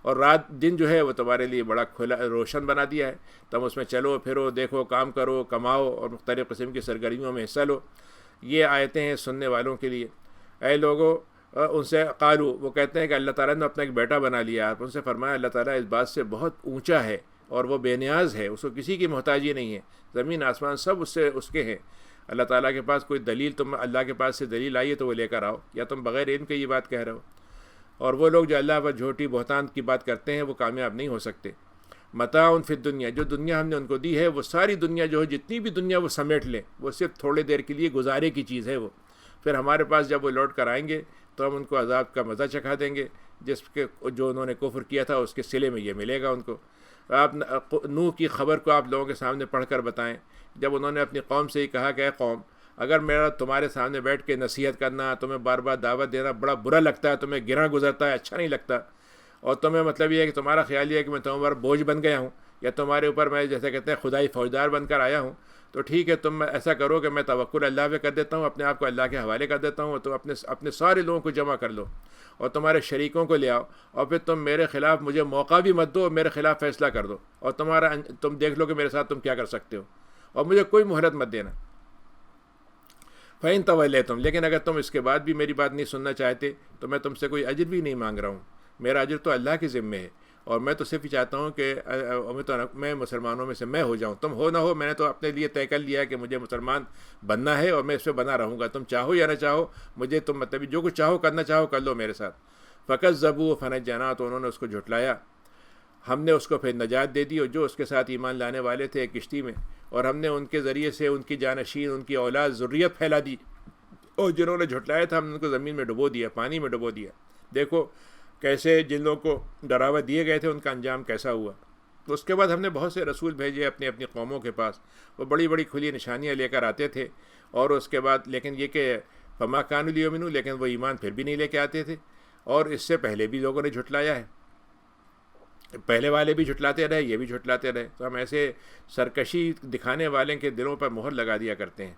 اور دن جو ہے وہ تمہارے لیے بڑا کھلا روشن بنا دیا ہے، تم اس میں چلو پھرو، دیکھو، کام کرو، کماؤ، اور مختلف قسم کی سرگرمیوں میں حصہ لو۔ یہ آیتیں ہیں سننے والوں کے لیے۔ اے لوگوں، ان سے قالو، وہ کہتے ہیں کہ اللہ تعالیٰ نے اپنا ایک بیٹا بنا لیا۔ آپ ان سے فرمایا اللہ تعالیٰ اس بات سے بہت اونچا ہے، اور وہ بے نیاز ہے، اس کو کسی کی محتاجی نہیں ہے، زمین آسمان سب اس کے ہیں۔ اللہ تعالیٰ کے پاس کوئی دلیل، تم اللہ کے پاس سے دلیل آئیے تو وہ لے کر آؤ، یا تم بغیر علم کے یہ بات کہہ رہے ہو۔ اور وہ لوگ جو اللہ پر جھوٹی بہتان کی بات کرتے ہیں وہ کامیاب نہیں ہو سکتے۔ متاع فی الدنیا، جو دنیا ہم نے ان کو دی ہے، وہ ساری دنیا جو ہے، جتنی بھی دنیا وہ سمیٹ لیں، وہ صرف تھوڑے دیر کے لیے گزارے کی چیز ہے وہ۔ پھر ہمارے پاس جب وہ لوٹ کر آئیں گے تو ہم ان کو عذاب کا مزہ چکھا دیں گے، جو انہوں نے کفر کیا تھا اس کے صلے میں یہ ملے گا ان کو۔ آپ نوح کی خبر کو آپ لوگوں کے سامنے پڑھ کر بتائیں، جب انہوں نے اپنی قوم سے ہی کہا کہ اے قوم، اگر میرا تمہارے سامنے بیٹھ کے نصیحت کرنا، تمہیں بار بار دعوت دینا بڑا برا لگتا ہے، تمہیں گراں گزرتا ہے، اچھا نہیں لگتا، اور تمہیں مطلب یہ ہے کہ تمہارا خیال یہ ہے کہ میں تمہارے اوپر بوجھ بن گیا ہوں، یا تمہارے اوپر میں جیسے کہتے ہیں خدائی فوجدار بن کر آیا ہوں، تو ٹھیک ہے، تم ایسا کرو کہ میں توکل اللہ پہ کر دیتا ہوں، اپنے آپ کو اللہ کے حوالے کر دیتا ہوں، اور تم اپنے سارے لوگوں کو جمع کر لو، اور تمہارے شریکوں کو لے آؤ، اور پھر تم میرے خلاف مجھے موقع بھی مت دو، اور میرے خلاف فیصلہ کر دو، اور تم دیکھ لو کہ میرے ساتھ تم کیا کر سکتے ہو، اور مجھے کوئی مہلت مت دینا۔ فَإِن تَوَلَّيْتُمْ، لیکن اگر تم اس کے بعد بھی میری بات نہیں سننا چاہتے تو میں تم سے کوئی اجر بھی نہیں مانگ رہا ہوں، میرا اجر تو اللہ کے ذمے ہے، اور میں تو صرف ہی چاہتا ہوں کہ میں مسلمانوں میں سے میں ہو جاؤں، تم ہو نہ ہو، میں نے تو اپنے لیے طے کر لیا ہے کہ مجھے مسلمان بننا ہے، اور میں اس پہ بنا رہوں گا، تم چاہو یا نہ چاہو، مجھے تم مطلب جو کچھ چاہو کرنا چاہو کر لو میرے ساتھ۔ فَكَذَّبُوهُ فَنَجَّيْنَاهُ، تو انہوں نے اس کو جھٹلایا، ہم نے اس کو پھر نجات دے دی، اور جو اس کے ساتھ ایمان لانے والے تھے ایک کشتی میں، اور ہم نے ان کے ذریعے سے ان کی جانشین، ان کی اولاد، ذریت پھیلا دی، اور جنہوں نے جھٹلایا تھا ہم نے ان کو زمین میں ڈبو دیا، پانی میں ڈبو دیا۔ دیکھو کیسے جن لوگوں کو ڈراوا دیے گئے تھے ان کا انجام کیسا ہوا۔ تو اس کے بعد ہم نے بہت سے رسول بھیجے اپنی اپنی قوموں کے پاس، وہ بڑی بڑی کھلی نشانیاں لے کر آتے تھے، اور اس کے بعد لیکن یہ کہ فما کانوا لیؤمنوا، لیکن وہ ایمان پھر بھی نہیں لے کے آتے تھے، اور اس سے پہلے بھی لوگوں نے جھٹلایا ہے، پہلے والے بھی جھٹلاتے رہے، یہ بھی جھٹلاتے رہے، تو ہم ایسے سرکشی دکھانے والے کے دلوں پر مہر لگا دیا کرتے ہیں۔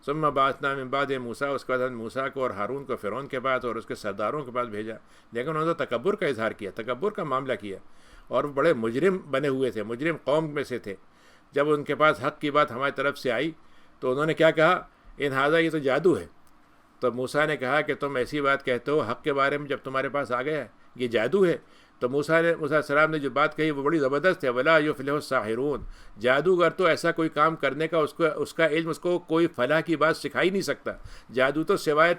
ثم بعثنا من بعد موسیٰ، اس کے بعد ہم موسیٰ کو اور ہارون کو فرعون کے پاس اور اس کے سرداروں کے پاس بھیجا، لیکن انہوں نے تکبر کا اظہار کیا، تکبر کا معاملہ کیا، اور بڑے مجرم بنے ہوئے تھے، مجرم قوم میں سے تھے۔ جب ان کے پاس حق کی بات ہماری طرف سے آئی تو انہوں نے کیا کہا، ان ھذا، یہ تو جادو ہے۔ تو موسیٰ نے کہا کہ تم ایسی بات کہتے ہو حق کے بارے میں جب تمہارے پاس آ گیا ہے، یہ جادو ہے۔ تو موسیٰ علیہ السلام نے جو بات کہی وہ بڑی زبردست ہے، ولا یفلح الساحرون، جادوگر تو ایسا کوئی کام کرنے کا اس کا علم اس کو کوئی فلاح کی بات سکھا ہی نہیں سکتا۔ جادو تو سوائے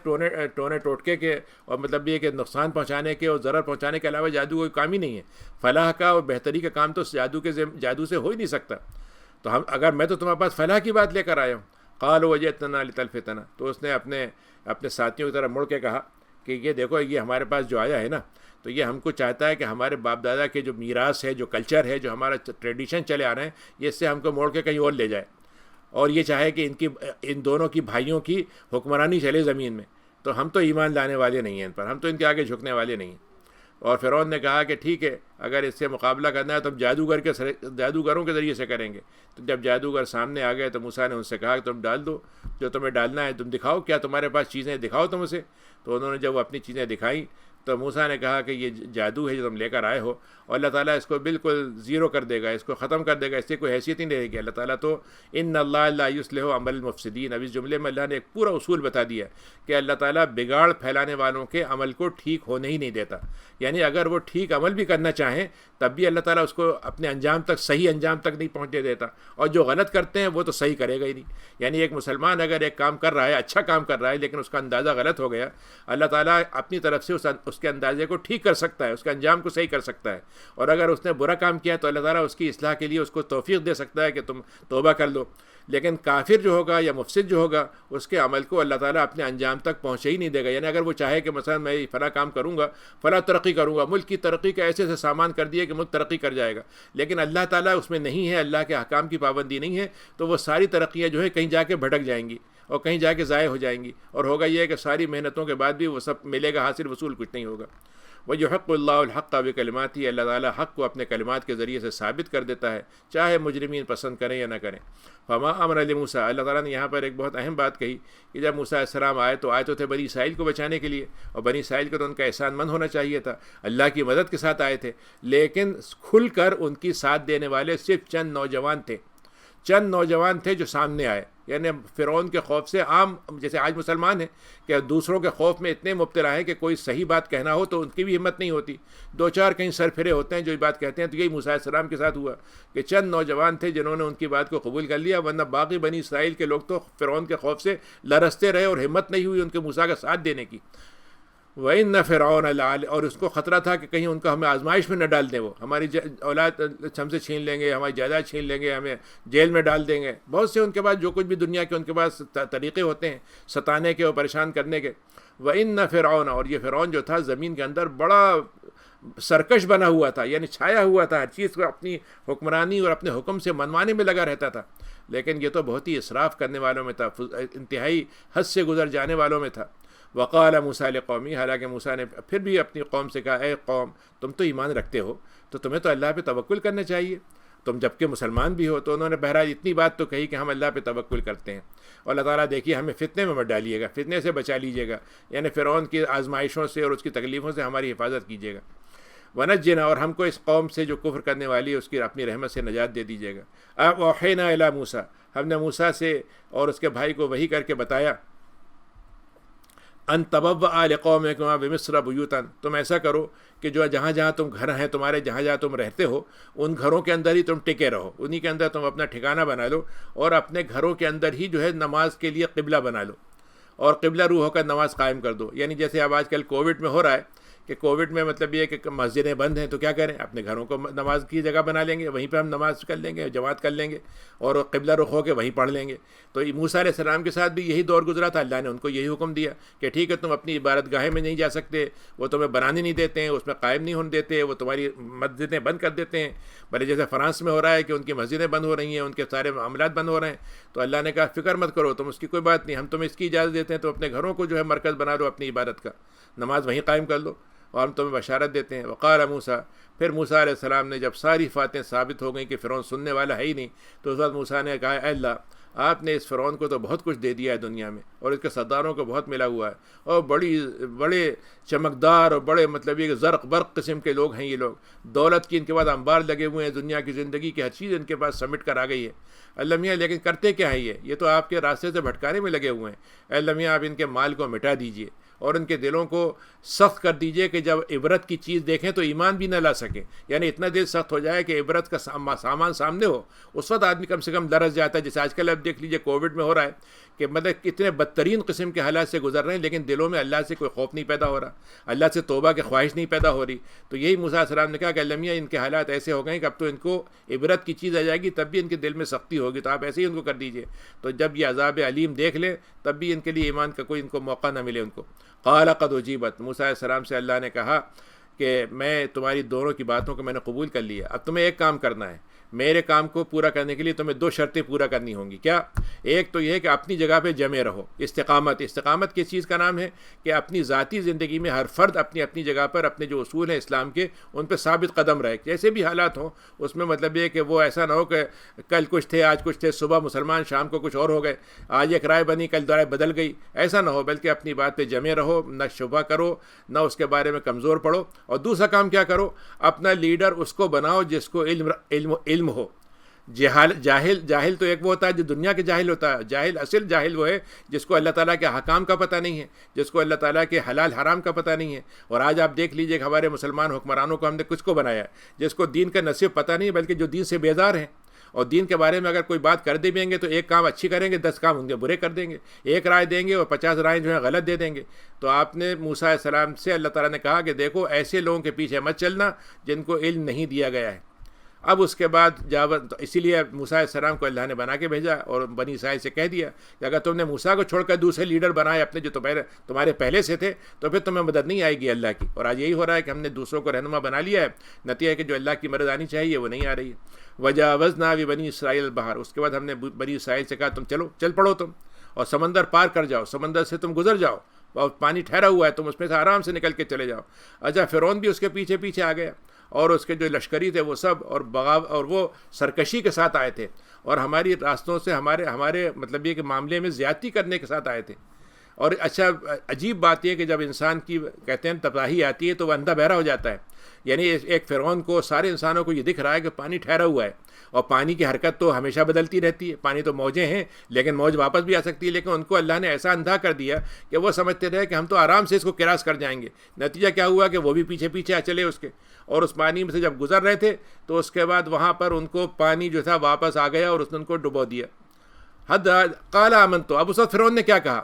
ٹونے ٹوٹکے کے اور مطلب یہ کہ نقصان پہنچانے کے اور ضرر پہنچانے کے علاوہ جادو کوئی کام ہی نہیں ہے۔ فلاح کا اور بہتری کا کام تو جادو سے ہو ہی نہیں سکتا۔ تو اگر میں تو تمہارے پاس فلاح کی بات لے کر آیا ہوں، قالوا وجئتنا لتلفتنا، تو اس نے اپنے ساتھیوں کی طرف مڑ کے کہا کہ یہ دیکھو، یہ ہمارے پاس جو آیا ہے نا، تو یہ ہم کو چاہتا ہے کہ ہمارے باپ دادا کے جو میراث ہے، جو کلچر ہے، جو ہمارا ٹریڈیشن چلے آ رہے ہیں، یہ اس سے ہم کو موڑ کے کہیں اور لے جائے، اور یہ چاہے کہ ان دونوں کی بھائیوں کی حکمرانی چلے زمین میں۔ تو ہم تو ایمان لانے والے نہیں ہیں ان پر، ہم تو ان کے آگے جھکنے والے نہیں ہیں۔ اور فرعون نے کہا کہ ٹھیک ہے، اگر اس سے مقابلہ کرنا ہے تو ہم جادوگروں کے ذریعے سے کریں گے۔ تو جب جادوگر سامنے آ گئے تو موسیٰ نے ان سے کہا کہ تم ڈال دو جو تمہیں ڈالنا ہے، تم دکھاؤ کیا تمہارے پاس چیزیں، دکھاؤ تم اسے۔ تو انہوں نے جب وہ اپنی چیزیں دکھائیں تو موسیٰ نے کہا کہ یہ جادو ہے جو تم لے کر آئے ہو، اور اللہ تعالیٰ اس کو بالکل زیرو کر دے گا، اس کو ختم کر دے گا، اس سے کوئی حیثیت ہی نہیں رہے گی۔ اللہ تعالیٰ تو ان اللہ لا یصلح عمل المفسدین، اب اس جملے میں اللہ نے ایک پورا اصول بتا دیا کہ اللہ تعالیٰ بگاڑ پھیلانے والوں کے عمل کو ٹھیک ہونے ہی نہیں دیتا، یعنی اگر وہ ٹھیک عمل بھی کرنا چاہیں تب بھی اللہ تعالیٰ اس کو اپنے انجام تک، صحیح انجام تک نہیں پہنچنے دیتا، اور جو غلط کرتے ہیں وہ تو صحیح کرے گا ہی نہیں۔ یعنی ایک مسلمان اگر ایک کام کر رہا ہے، اچھا کام کر رہا ہے، لیکن اس کا اندازہ غلط ہو گیا، اللہ تعالیٰ اپنی طرف سے اس کے اندازے کو ٹھیک کر سکتا ہے، اس کے انجام کو صحیح کر سکتا ہے، اور اگر اس نے برا کام کیا تو اللہ تعالیٰ اس کی اصلاح کے لیے اس کو توفیق دے سکتا ہے کہ تم توبہ کر لو۔ لیکن کافر جو ہوگا یا مفسد جو ہوگا، اس کے عمل کو اللہ تعالیٰ اپنے انجام تک پہنچے ہی نہیں دے گا۔ یعنی اگر وہ چاہے کہ مثلا میں فلاں کام کروں گا، فلاں ترقی کروں گا، ملک کی ترقی کا ایسے سامان کر دیے کہ ملک ترقی کر جائے گا، لیکن اللہ تعالیٰ اس میں نہیں ہے، اللہ کے احکام کی پابندی نہیں ہے، تو وہ ساری ترقیاں جو ہے کہیں جا کے بھٹک جائیں گی اور کہیں جا کے ضائع ہو جائیں گی، اور ہوگا یہ کہ ساری محنتوں کے بعد بھی وہ سب ملے گا، حاصل وصول کچھ نہیں ہوگا۔ وَيُحِقُّ اللَّهُ الْحَقَّ بِكَلِمَاتِهِ، اللہ تعالیٰ حق کو اپنے کلمات کے ذریعے سے ثابت کر دیتا ہے، چاہے مجرمین پسند کریں یا نہ کریں۔ فما امر لموسیٰ، اللہ تعالیٰ نے یہاں پر ایک بہت اہم بات کہی کہ جب موسیٰ علیہ السلام آئے تو تھے بنی اسرائیل کو بچانے کے لیے، اور بنی اسرائیل کو تو ان کا احسان مند ہونا چاہیے تھا، اللہ کی مدد کے ساتھ آئے تھے، لیکن کھل کر ان کی ساتھ دینے والے صرف چند نوجوان تھے، چند نوجوان تھے جو سامنے آئے۔ یعنی فرعون کے خوف سے، عام جیسے آج مسلمان ہیں کہ دوسروں کے خوف میں اتنے مبتلا ہیں کہ کوئی صحیح بات کہنا ہو تو ان کی بھی ہمت نہیں ہوتی، دو چار کہیں سر پھرے ہوتے ہیں جو یہ بات کہتے ہیں۔ تو یہی موسیٰ علیہ السلام کے ساتھ ہوا کہ چند نوجوان تھے جنہوں نے ان کی بات کو قبول کر لیا، ورنہ باقی بنی اسرائیل کے لوگ تو فرعون کے خوف سے لرزتے رہے اور ہمت نہیں ہوئی ان کے موسیٰ کا ساتھ دینے کی۔ وَإِنَّ فِرْعَوْنَ لَعَالٍ، اور اس کو خطرہ تھا کہ کہیں ان کو ہمیں آزمائش میں نہ ڈال دیں، وہ ہماری اولاد ہم سے چھین لیں گے، ہماری جائیداد چھین لیں گے، ہمیں جیل میں ڈال دیں گے۔ بہت سے ان کے پاس جو کچھ بھی دنیا کے ان کے پاس طریقے ہوتے ہیں ستانے کے اور پریشان کرنے کے۔ وَإِنَّ فِرْعَوْنَ، اور یہ فرعون جو تھا زمین کے اندر بڑا سرکش بنا ہوا تھا، یعنی چھایا ہوا تھا، ہر چیز کو اپنی حکمرانی اور اپنے حکم سے منوانے میں لگا رہتا تھا، لیکن یہ تو بہت ہی اسراف کرنے والوں میں تھا، انتہائی حد سے گزر جانے والوں میں تھا۔ وقال موسیٰ لقومی، حالانکہ موسیٰ نے پھر بھی اپنی قوم سے کہا، اے قوم تم تو ایمان رکھتے ہو تو تمہیں تو اللہ پہ توکل کرنا چاہیے، تم جبکہ مسلمان بھی ہو۔ تو انہوں نے بہرحال اتنی بات تو کہی کہ ہم اللہ پہ توکل کرتے ہیں، اور اللہ تعالیٰ دیکھیے ہمیں فتنے میں مت ڈالیے گا، فتنے سے بچا لیجیے گا، یعنی فرعون کی آزمائشوں سے اور اس کی تکلیفوں سے ہماری حفاظت کیجیے گا۔ ونجنا، اور ہم کو اس قوم سے جو کفر کرنے والی ہے اس کی اپنی رحمت سے نجات دے دیجیے گا۔ اب اوحینا الی موسیٰ، ہم نے موسیٰ سے اور اس کے بھائی کو وحی کر کے بتایا، ان تبوأ لقومکم بمصر بیوتا، تم ایسا کرو کہ جو جہاں جہاں تم گھر ہیں تمہارے، جہاں جہاں تم رہتے ہو ان گھروں کے اندر ہی تم ٹکے رہو، انہی کے اندر تم اپنا ٹھکانہ بنا لو، اور اپنے گھروں کے اندر ہی جو ہے نماز کے لیے قبلہ بنا لو، اور قبلہ رو ہو کر نماز قائم کر دو۔ یعنی جیسے اب آج کل کووڈ میں ہو رہا ہے کہ کووڈ میں مطلب یہ ہے کہ مسجدیں بند ہیں تو کیا کریں، اپنے گھروں کو نماز کی جگہ بنا لیں گے، وہیں پہ ہم نماز کر لیں گے، جماعت کر لیں گے، اور قبلہ رخ ہو کے وہیں پڑھ لیں گے۔ تو موسیٰ علیہ السلام کے ساتھ بھی یہی دور گزرا تھا، اللہ نے ان کو یہی حکم دیا کہ ٹھیک ہے تم اپنی عبادت گاہیں میں نہیں جا سکتے، وہ تمہیں بنانے نہیں دیتے ہیں، اس میں قائم نہیں ہونے دیتے، وہ تمہاری مسجدیں بند کر دیتے ہیں، بھلے جیسے فرانس میں ہو رہا ہے کہ ان کی مسجدیں بند ہو رہی ہیں، ان کے سارے معاملات بند ہو رہے ہیں۔ تو اللہ نے کہا فکر مت کرو تم، اس کی کوئی بات نہیں، ہم تمہیں اس کی اجازت دیتے ہیں، تو اپنے گھروں کو جو ہے مرکز بنا لو اپنی عبادت کا، نماز وہیں قائم کر لو، اور ہم تمہیں بشارت دیتے ہیں۔ وقال موسیٰ، پھر موسیٰ علیہ السلام نے جب ساری باتیں ثابت ہو گئیں کہ فرعون سننے والا ہے ہی نہیں، تو اس وقت موسیٰ نے کہا، اے اللہ آپ نے اس فرعون کو تو بہت کچھ دے دیا ہے دنیا میں، اور اس کے سرداروں کو بہت ملا ہوا ہے، اور بڑے چمکدار اور بڑے مطلب یہ زرق برق قسم کے لوگ ہیں، یہ لوگ دولت کی ان کے پاس انبار لگے ہوئے ہیں، دنیا کی زندگی کی ہر چیز ان کے پاس سمیٹ کر آ گئی ہے۔ اللہ میاں لیکن کرتے کیا ہیں یہ تو آپ کے راستے سے بھٹکانے میں لگے ہوئے ہیں، اللہ میاں آپ ان کے مال کو مٹا دیجئے، اور ان کے دلوں کو سخت کر دیجئے کہ جب عبرت کی چیز دیکھیں تو ایمان بھی نہ لا سکیں، یعنی اتنا دل سخت ہو جائے کہ عبرت کا سامان سامنے ہو، اس وقت آدمی کم سے کم لرز جاتا ہے۔ جیسے آج کل اب دیکھ لیجئے کووڈ میں ہو رہا ہے کہ مطلب اتنے بدترین قسم کے حالات سے گزر رہے ہیں، لیکن دلوں میں اللہ سے کوئی خوف نہیں پیدا ہو رہا، اللہ سے توبہ کی خواہش نہیں پیدا ہو رہی۔ تو یہی موسیٰ علیہ السلام نے کہا کہ اللہ میاں ان کے حالات ایسے ہو گئے کہ اب تو ان کو عبرت کی چیز آ جائے گی تب بھی ان کے دل میں سختی ہوگی، تو آپ ایسے ہی ان کو کر دیجئے، تو جب یہ عذاب علیم دیکھ لیں تب بھی ان کے لیے ایمان کا کوئی ان کو موقع نہ ملے ان کو۔ قال قد اجیبت، موسیٰ علیہ السلام سے اللہ نے کہا کہ میں تمہاری دونوں کی باتوں کو میں نے قبول کر لیا، اب تمہیں ایک کام کرنا ہے، میرے کام کو پورا کرنے کے لیے تمہیں 2 شرطیں پورا کرنی ہوں گی. کیا؟ ایک تو یہ ہے کہ اپنی جگہ پہ جمے رہو. استقامت کس چیز کا نام ہے؟ کہ اپنی ذاتی زندگی میں ہر فرد اپنی اپنی جگہ پر اپنے جو اصول ہیں اسلام کے ان پہ ثابت قدم رہے. جیسے بھی حالات ہوں اس میں مطلب یہ کہ وہ ایسا نہ ہو کہ کل کچھ تھے آج کچھ تھے، صبح مسلمان شام کو کچھ اور ہو گئے، آج ایک رائے بنی کل رائے بدل گئی. ایسا نہ ہو، بلکہ اپنی بات پہ جمے رہو، نہ شبہ کرو، نہ اس کے بارے میں کمزور پڑو. اور دوسرا کام کیا کرو؟ اپنا لیڈر اس کو بناؤ جس کو علم ہو. جاہل تو ایک وہ ہوتا ہے جو دنیا کے جاہل ہوتا ہے. اصل جاہل وہ ہے جس کو اللہ تعالیٰ کے حکام کا پتہ نہیں ہے، جس کو اللہ تعالیٰ کے حلال حرام کا پتہ نہیں ہے. اور آج آپ دیکھ لیجئے کہ ہمارے مسلمان حکمرانوں کو ہم نے کچھ کو بنایا ہے جس کو دین کا نہ صرف پتہ نہیں بلکہ جو دین سے بیزار ہیں، اور دین کے بارے میں اگر کوئی بات کر دے بھی گے تو ایک کام اچھی کریں گے، 10 کام ان کے برے کر دیں گے. ایک رائے دیں گے اور 50 رائے جو ہیں غلط دے دیں گے. تو آپ نے موسیٰ علیہ السلام سے اللہ تعالیٰ نے کہا کہ دیکھو ایسے لوگوں کے پیچھے مت چلنا جن کو علم نہیں دیا گیا ہے. اب اس کے بعد اسی لیے موسیٰ علیہ السلام کو اللہ نے بنا کے بھیجا اور بنی اسرائیل سے کہہ دیا کہ اگر تم نے موسیٰ کو چھوڑ کر دوسرے لیڈر بنائے اپنے جو تمہارے پہلے سے تھے تو پھر تمہیں مدد نہیں آئے گی اللہ کی. اور آج یہی ہو رہا ہے کہ ہم نے دوسروں کو رہنما بنا لیا ہے، نتیجہ ہے کہ جو اللہ کی مدد آنی چاہیے وہ نہیں آ رہی ہے. وجاوزنا ببنی اسرائیل البحر، اس کے بعد ہم نے بنی اسرائیل سے کہا تم چل پڑو تم اور سمندر پار کر جاؤ، سمندر سے تم گزر جاؤ، اور پانی ٹھہرا ہوا ہے تم اس میں سے آرام سے نکل کے چلے جاؤ. اچھا فرعون بھی اس کے پیچھے پیچھے آ گیا اور اس کے جو لشکری تھے وہ سب اور وہ سرکشی کے ساتھ آئے تھے اور ہماری راستوں سے ہمارے مطلب یہ کہ معاملے میں زیادتی کرنے کے ساتھ آئے تھے. اور اچھا عجیب بات یہ کہ جب انسان کی کہتے ہیں تباہی آتی ہے تو وہ اندھا بہرا ہو جاتا ہے. یعنی ایک فرعون کو سارے انسانوں کو یہ دکھ رہا ہے کہ پانی ٹھہرا ہوا ہے اور پانی کی حرکت تو ہمیشہ بدلتی رہتی ہے، پانی تو موجیں ہیں لیکن موج واپس بھی آ سکتی ہے. لیکن ان کو اللہ نے ایسا اندھا کر دیا کہ وہ سمجھتے رہے کہ ہم تو آرام سے اس کو کراس کر جائیں گے. نتیجہ کیا ہوا کہ وہ بھی پیچھے پیچھے چلے اس کے، اور اس پانی میں سے جب گزر رہے تھے تو اس کے بعد وہاں پر ان کو پانی جو تھا واپس آ گیا اور اس نے ان کو ڈبو دیا. قال آمنت، اب اس وقت فرعون نے کیا کہا؟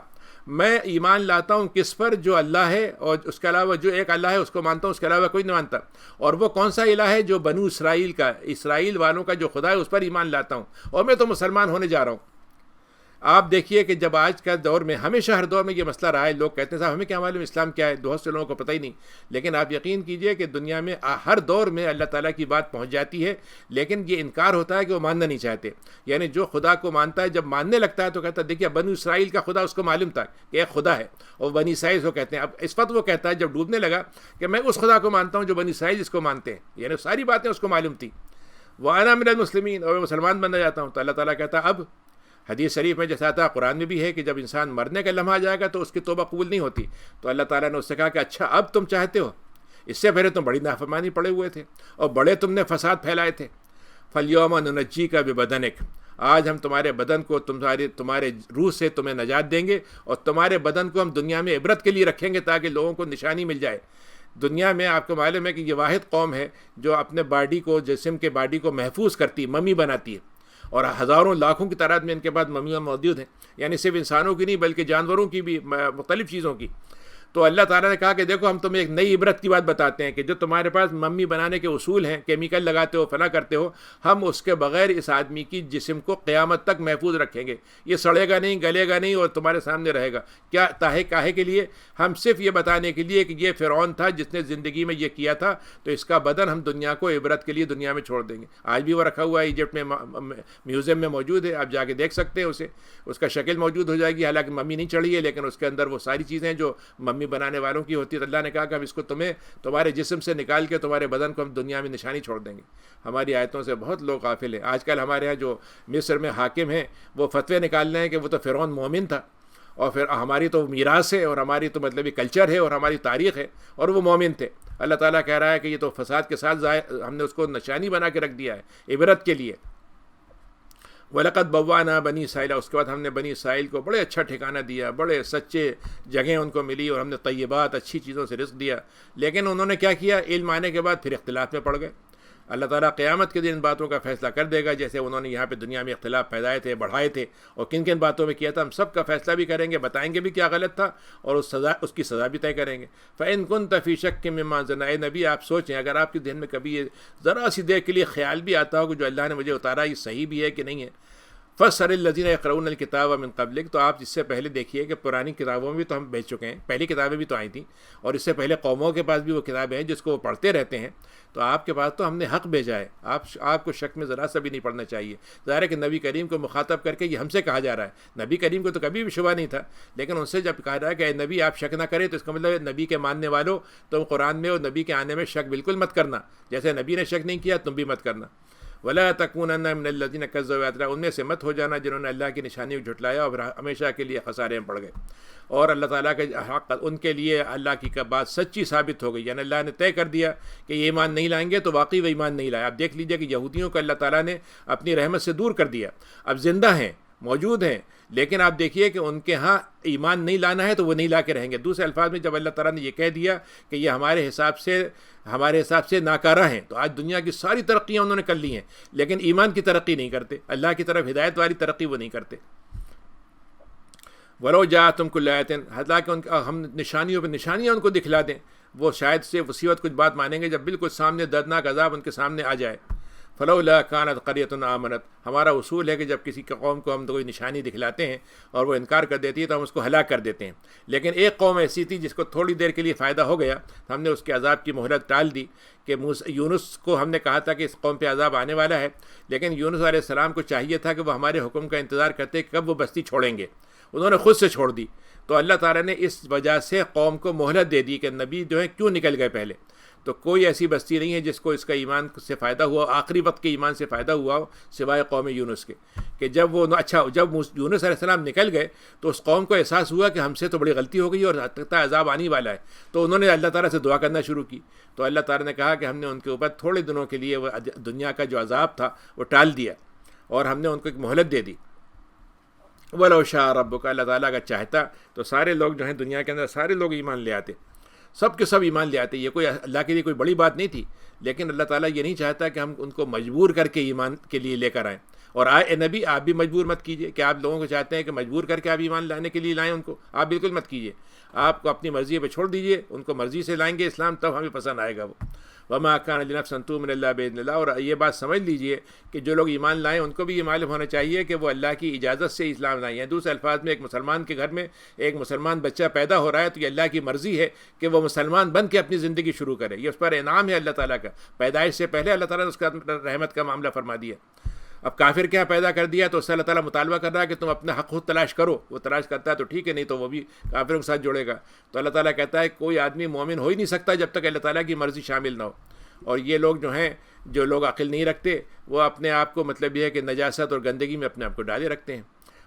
میں ایمان لاتا ہوں کس پر؟ جو اللہ ہے اور اس کے علاوہ جو ایک اللہ ہے اس کو مانتا ہوں، اس کے علاوہ کوئی نہیں مانتا. اور وہ کون سا الہ ہے؟ جو بنو اسرائیل کا، اسرائیل والوں کا جو خدا ہے اس پر ایمان لاتا ہوں، اور میں تو مسلمان ہونے جا رہا ہوں. آپ دیکھیے کہ جب آج کا دور میں ہمیشہ ہر دور میں یہ مسئلہ رہا ہے، لوگ کہتے ہیں صاحب ہمیں کیا معلوم اسلام کیا ہے، بہت سے لوگوں کو پتہ ہی نہیں. لیکن آپ یقین کیجئے کہ دنیا میں ہر دور میں اللہ تعالیٰ کی بات پہنچ جاتی ہے، لیکن یہ انکار ہوتا ہے کہ وہ ماننا نہیں چاہتے. یعنی جو خدا کو مانتا ہے جب ماننے لگتا ہے تو کہتا ہے دیکھیے بنو اسرائیل کا خدا اس کو معلوم تھا کہ ایک خدا ہے اور بنی اسرائیل کو کہتے ہیں. اب اس وقت وہ کہتا ہے جب ڈوبنے لگا کہ میں اس خدا کو مانتا ہوں جو بنی اسرائیل جس کو مانتے ہیں، یعنی ساری باتیں اس کو معلوم تھی. وَأَنَا مِنَ الْمُسْلِمِينَ، اور مسلمان بننا چاہتا ہوں. تو اللہ تعالیٰ کہتا ہے اب حدیث شریف میں جیسا آتا ہے، قرآن میں بھی ہے کہ جب انسان مرنے کا لمحہ جائے گا تو اس کی توبہ قبول نہیں ہوتی. تو اللہ تعالیٰ نے اس سے کہا کہ اچھا اب تم چاہتے ہو، اس سے پہلے تم بڑی نافرمانی پڑے ہوئے تھے اور بڑے تم نے فساد پھیلائے تھے. فَالْيَوْمَ نُنَجِّيكَ بِبَدَنِكَ، آج ہم تمہارے بدن کو تمہارے روح سے تمہیں نجات دیں گے اور تمہارے بدن کو ہم دنیا میں عبرت کے لیے رکھیں گے تاکہ لوگوں کو نشانی مل جائے. دنیا میں آپ کو معلوم ہے کہ یہ واحد قوم ہے جو اپنے باڈی کو، جسم کے باڈی کو محفوظ کرتی ہے، ممی بناتی ہے، اور ہزاروں لاکھوں کی تعداد میں ان کے پاس ممیاں موجود ہیں. یعنی صرف انسانوں کی نہیں بلکہ جانوروں کی بھی، مختلف چیزوں کی. تو اللہ تعالیٰ نے کہا کہ دیکھو ہم تمہیں ایک نئی عبرت کی بات بتاتے ہیں کہ جو تمہارے پاس ممی بنانے کے اصول ہیں، کیمیکل لگاتے ہو، فنا کرتے ہو، ہم اس کے بغیر اس آدمی کی جسم کو قیامت تک محفوظ رکھیں گے. یہ سڑے گا نہیں، گلے گا نہیں اور تمہارے سامنے رہے گا. کیا کاہے کے لیے؟ ہم صرف یہ بتانے کے لیے کہ یہ فرعون تھا جس نے زندگی میں یہ کیا تھا، تو اس کا بدن ہم دنیا کو عبرت کے لیے دنیا میں چھوڑ دیں گے. آج بھی وہ رکھا ہوا ہے ایجپٹ میں، میوزیم میں موجود ہے، آپ جا کے دیکھ سکتے ہیں اسے. اس کا شکل موجود ہو جائے گی، حالانکہ ممی نہیں چڑھی ہے لیکن اس کے اندر وہ ساری چیزیں جو ممی بنانے والوں کی ہوتی ہے. اللہ نے کہا کہ ہم اس کو تمہارے جسم سے نکال کے تمہارے بدن کو ہم دنیا میں نشانی چھوڑ دیں گے. ہماری آیتوں سے بہت لوگ غافل ہیں. آج کل ہمارے ہاں جو مصر میں حاکم ہیں وہ فتوے نکال رہے ہیں کہ وہ تو فرعون مومن تھا اور پھر ہماری تو میراث ہے اور ہماری تو مطلب کلچر ہے اور ہماری تاریخ ہے اور وہ مومن تھے. اللہ تعالیٰ کہہ رہا ہے کہ یہ تو فساد کے ساتھ ہم نے اس کو نشانی بنا کے رکھ دیا ہے عبرت کے لیے. وَلَقَدْ بَوَّأْنَا بَنِي إِسْرَائِيلَ، اس کے بعد ہم نے بنی اسرائیل کو بڑے اچھا ٹھکانہ دیا، بڑے سچے جگہیں ان کو ملی اور ہم نے طیبات اچھی چیزوں سے رزق دیا. لیکن انہوں نے کیا کیا؟ علم آنے کے بعد پھر اختلاف میں پڑ گئے. اللہ تعالیٰ قیامت کے دن ان باتوں کا فیصلہ کر دے گا، جیسے انہوں نے یہاں پہ دنیا میں اختلاف پیدائے تھے، بڑھائے تھے اور کن کن باتوں میں کیا تھا، ہم سب کا فیصلہ بھی کریں گے، بتائیں گے بھی کیا غلط تھا اور اس کی سزا بھی طے کریں گے. فَإِن كُنتَ فِي شَكٍّ مِّمَّا أَنزَلْنَا، اے نبی آپ سوچیں اگر آپ کے ذہن میں کبھی یہ ذرا سی دیر کے لیے خیال بھی آتا ہو کہ جو اللہ نے مجھے اتارا یہ صحیح بھی ہے کہ نہیں ہے، فَسَرِ الَّذِينَ يَقْرَؤُونَ الْكِتَابَ مِن قَبْلِكَ، تو آپ اس سے پہلے دیکھیے کہ پرانی کتابوں میں بھی تو ہم بھیج چکے ہیں، پہلی کتابیں بھی تو آئی تھیں، اور اس سے پہلے قوموں کے پاس بھی وہ کتابیں ہیں جس کو وہ پڑھتے رہتے ہیں، تو آپ کے پاس تو ہم نے حق بھیجا ہے، آپ کو شک میں ذرا سا بھی نہیں پڑنا چاہیے۔ ظاہر ہے کہ نبی کریم کو مخاطب کر کے یہ ہم سے کہا جا رہا ہے، نبی کریم کو تو کبھی بھی شبہ نہیں تھا، لیکن ان سے جب کہا رہا ہے کہ اے نبی آپ شک نہ کریں، تو اس کا مطلب ہے نبی کے ماننے والوں تم قرآن میں اور نبی کے آنے میں شک بالکل مت کرنا، جیسے نبی نے شک نہیں کیا تم بھی مت کرنا۔ وَلَا تَكُونَنَّ مِنَ الَّذِينَ كَذَّبُوا بِآيَاتِ اللَّهِ، ان میں سے مت ہو جانا جنہوں نے اللہ کی نشانیوں کو جھٹلایا اور ہمیشہ کے لیے خسارے میں پڑ گئے، اور اللہ تعالیٰ کے حق ان کے لیے اللہ کی بات سچی ثابت ہو گئی، یعنی اللہ نے طے کر دیا کہ یہ ایمان نہیں لائیں گے تو واقعی وہ ایمان نہیں لائے۔ آپ دیکھ لیجئے کہ یہودیوں کو اللہ تعالیٰ نے اپنی رحمت سے دور کر دیا، اب زندہ ہیں، موجود ہیں، لیکن آپ دیکھیے کہ ان کے ہاں ایمان نہیں لانا ہے تو وہ نہیں لا کے رہیں گے۔ دوسرے الفاظ میں جب اللہ تعالیٰ نے یہ کہہ دیا کہ یہ ہمارے حساب سے ناکارہ ہیں، تو آج دنیا کی ساری ترقیاں انہوں نے کر لی ہیں، لیکن ایمان کی ترقی نہیں کرتے، اللہ کی طرف ہدایت والی ترقی وہ نہیں کرتے۔ وَلَوْ جَاءَتْهُمْ كُلُّ آیَةٍ، حالانکہ ہم نشانیوں پہ نشانیاں ان کو دکھلا دیں، وہ شاید سے وسیعت کچھ بات مانیں گے جب بالکل سامنے دردناک عذاب ان کے سامنے آ جائے۔ فَلَوْلَا كَانَتْ قَرْيَةٌ آمَنَتْ، ہمارا اصول ہے کہ جب کسی قوم کو ہم کوئی نشانی دکھلاتے ہیں اور وہ انکار کر دیتی ہے تو ہم اس کو ہلاک کر دیتے ہیں، لیکن ایک قوم ایسی تھی جس کو تھوڑی دیر کے لیے فائدہ ہو گیا، ہم نے اس کے عذاب کی مہلت ٹال دی، کہ یونس کو ہم نے کہا تھا کہ اس قوم پہ عذاب آنے والا ہے، لیکن یونس علیہ السلام کو چاہیے تھا کہ وہ ہمارے حکم کا انتظار کرتے کہ کب وہ بستی چھوڑیں گے، انہوں نے خود سے چھوڑ دی، تو اللہ تعالیٰ نے اس وجہ سے قوم کو مہلت دے دی کہ نبی جو ہے کیوں نکل گئے پہلے۔ تو کوئی ایسی بستی نہیں ہے جس کو اس کا ایمان سے فائدہ ہوا، آخری وقت کے ایمان سے فائدہ ہوا ہو، سوائے قوم یونس کے، کہ جب یونس علیہ السلام نکل گئے تو اس قوم کو احساس ہوا کہ ہم سے تو بڑی غلطی ہو گئی اور لگتا ہے عذاب آنے والا ہے، تو انہوں نے اللہ تعالیٰ سے دعا کرنا شروع کی، تو اللہ تعالیٰ نے کہا کہ ہم نے ان کے اوپر تھوڑے دنوں کے لیے وہ دنیا کا جو عذاب تھا وہ ٹال دیا، اور ہم نے ان کو ایک مہلت دے دی۔ وَلَوْ شَاءَ رَبُّكَ، اللہ تعالیٰ کا چاہتا تو سارے لوگ جو ہیں دنیا کے اندر سارے لوگ ایمان لے آتے، سب کے سب ایمان لے آتے، یہ کوئی اللہ کے لیے کوئی بڑی بات نہیں تھی، لیکن اللہ تعالیٰ یہ نہیں چاہتا کہ ہم ان کو مجبور کر کے ایمان کے لیے لے کر آئیں، اور اے نبی آپ بھی مجبور مت کیجئے کہ آپ لوگوں کو چاہتے ہیں کہ مجبور کر کے آپ ایمان لانے کے لیے لائیں ان کو، آپ بالکل مت کیجئے، آپ کو اپنی مرضی پہ چھوڑ دیجئے، ان کو مرضی سے لائیں گے اسلام تب ہمیں پسند آئے گا وہ۔ وَمَا كَانَ لِنَفْسٍ أَن تُؤْمِنَ إِلَّا بِإِذْنِ اللَّهِ، اور یہ بات سمجھ لیجئے کہ جو لوگ ایمان لائیں ان کو بھی یہ معلوم ہونا چاہیے کہ وہ اللہ کی اجازت سے اسلام لائیں ہیں۔ دوسرے الفاظ میں ایک مسلمان کے گھر میں ایک مسلمان بچہ پیدا ہو رہا ہے تو یہ اللہ کی مرضی ہے کہ وہ مسلمان بن کے اپنی زندگی شروع کرے، یہ اس پر انعام ہے اللہ تعالیٰ کا، پیدائش سے پہلے اللہ تعالیٰ نے اس کا رحمت کا معاملہ فرما دیا۔ اب کافر کیا پیدا کر دیا تو اس سے اللہ تعالیٰ مطالبہ کر رہا ہے کہ تم اپنا حق خود تلاش کرو، وہ تلاش کرتا ہے تو ٹھیک ہے، نہیں تو وہ بھی کافروں کے ساتھ جوڑے گا، تو اللہ تعالیٰ کہتا ہے کوئی آدمی مومن ہو ہی نہیں سکتا جب تک اللہ تعالیٰ کی مرضی شامل نہ ہو، اور یہ لوگ جو ہیں جو لوگ عقل نہیں رکھتے وہ اپنے آپ کو مطلب یہ ہے کہ نجاست اور گندگی میں اپنے آپ کو ڈالے رکھتے ہیں۔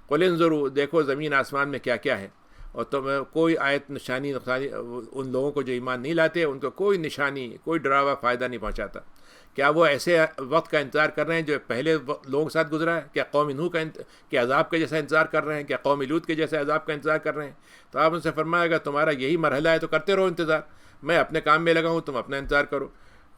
قُلِ انظُرُوا، دیکھو زمین آسمان میں کیا کیا ہے، اور تم کوئی آیت نشانی ان لوگوں کو جو ایمان نہیں لاتے ان کو کوئی نشانی کوئی ڈراوا فائدہ نہیں پہنچاتا۔ کیا وہ ایسے وقت کا انتظار کر رہے ہیں جو پہلے لوگوں کے ساتھ گزرا ہے؟ کیا قوم نوح کے عذاب کے جیسا انتظار کر رہے ہیں؟ کیا قوم لوط کے جیسے عذاب کا انتظار کر رہے ہیں؟ تو آپ ان سے فرمائے گا تمہارا یہی مرحلہ ہے تو کرتے رہو انتظار، میں اپنے کام میں لگا ہوں، تم اپنا انتظار کرو۔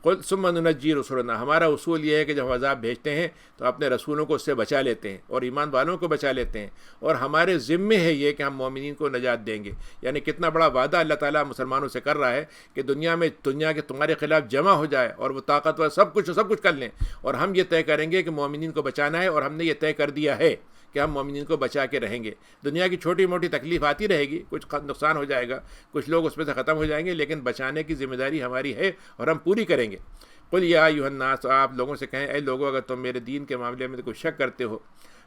قُلْ ثُمَّ نُنَجِّي رُسُلَنَا، ہمارا اصول یہ ہے کہ جب ہم عذاب بھیجتے ہیں تو اپنے رسولوں کو اس سے بچا لیتے ہیں اور ایمان والوں کو بچا لیتے ہیں، اور ہمارے ذمے ہے یہ کہ ہم مومنین کو نجات دیں گے۔ یعنی کتنا بڑا وعدہ اللہ تعالیٰ مسلمانوں سے کر رہا ہے کہ دنیا کے تمہارے خلاف جمع ہو جائے اور وہ طاقتور سب کچھ کر لیں، اور ہم یہ طے کریں گے کہ مومنین کو بچانا ہے، اور ہم نے یہ طے کر دیا ہے کہ ہم مومنین کو بچا کے رہیں گے۔ دنیا کی چھوٹی موٹی تکلیف آتی رہے گی، کچھ نقصان ہو جائے گا، کچھ لوگ اس میں سے ختم ہو جائیں گے، لیکن بچانے کی ذمہ داری ہماری ہے اور ہم پوری کریں گے۔ قُلْ يَا أَيُّهَا النَّاسُ، آپ لوگوں سے کہیں اے لوگوں اگر تم میرے دین کے معاملے میں کوئی شک کرتے ہو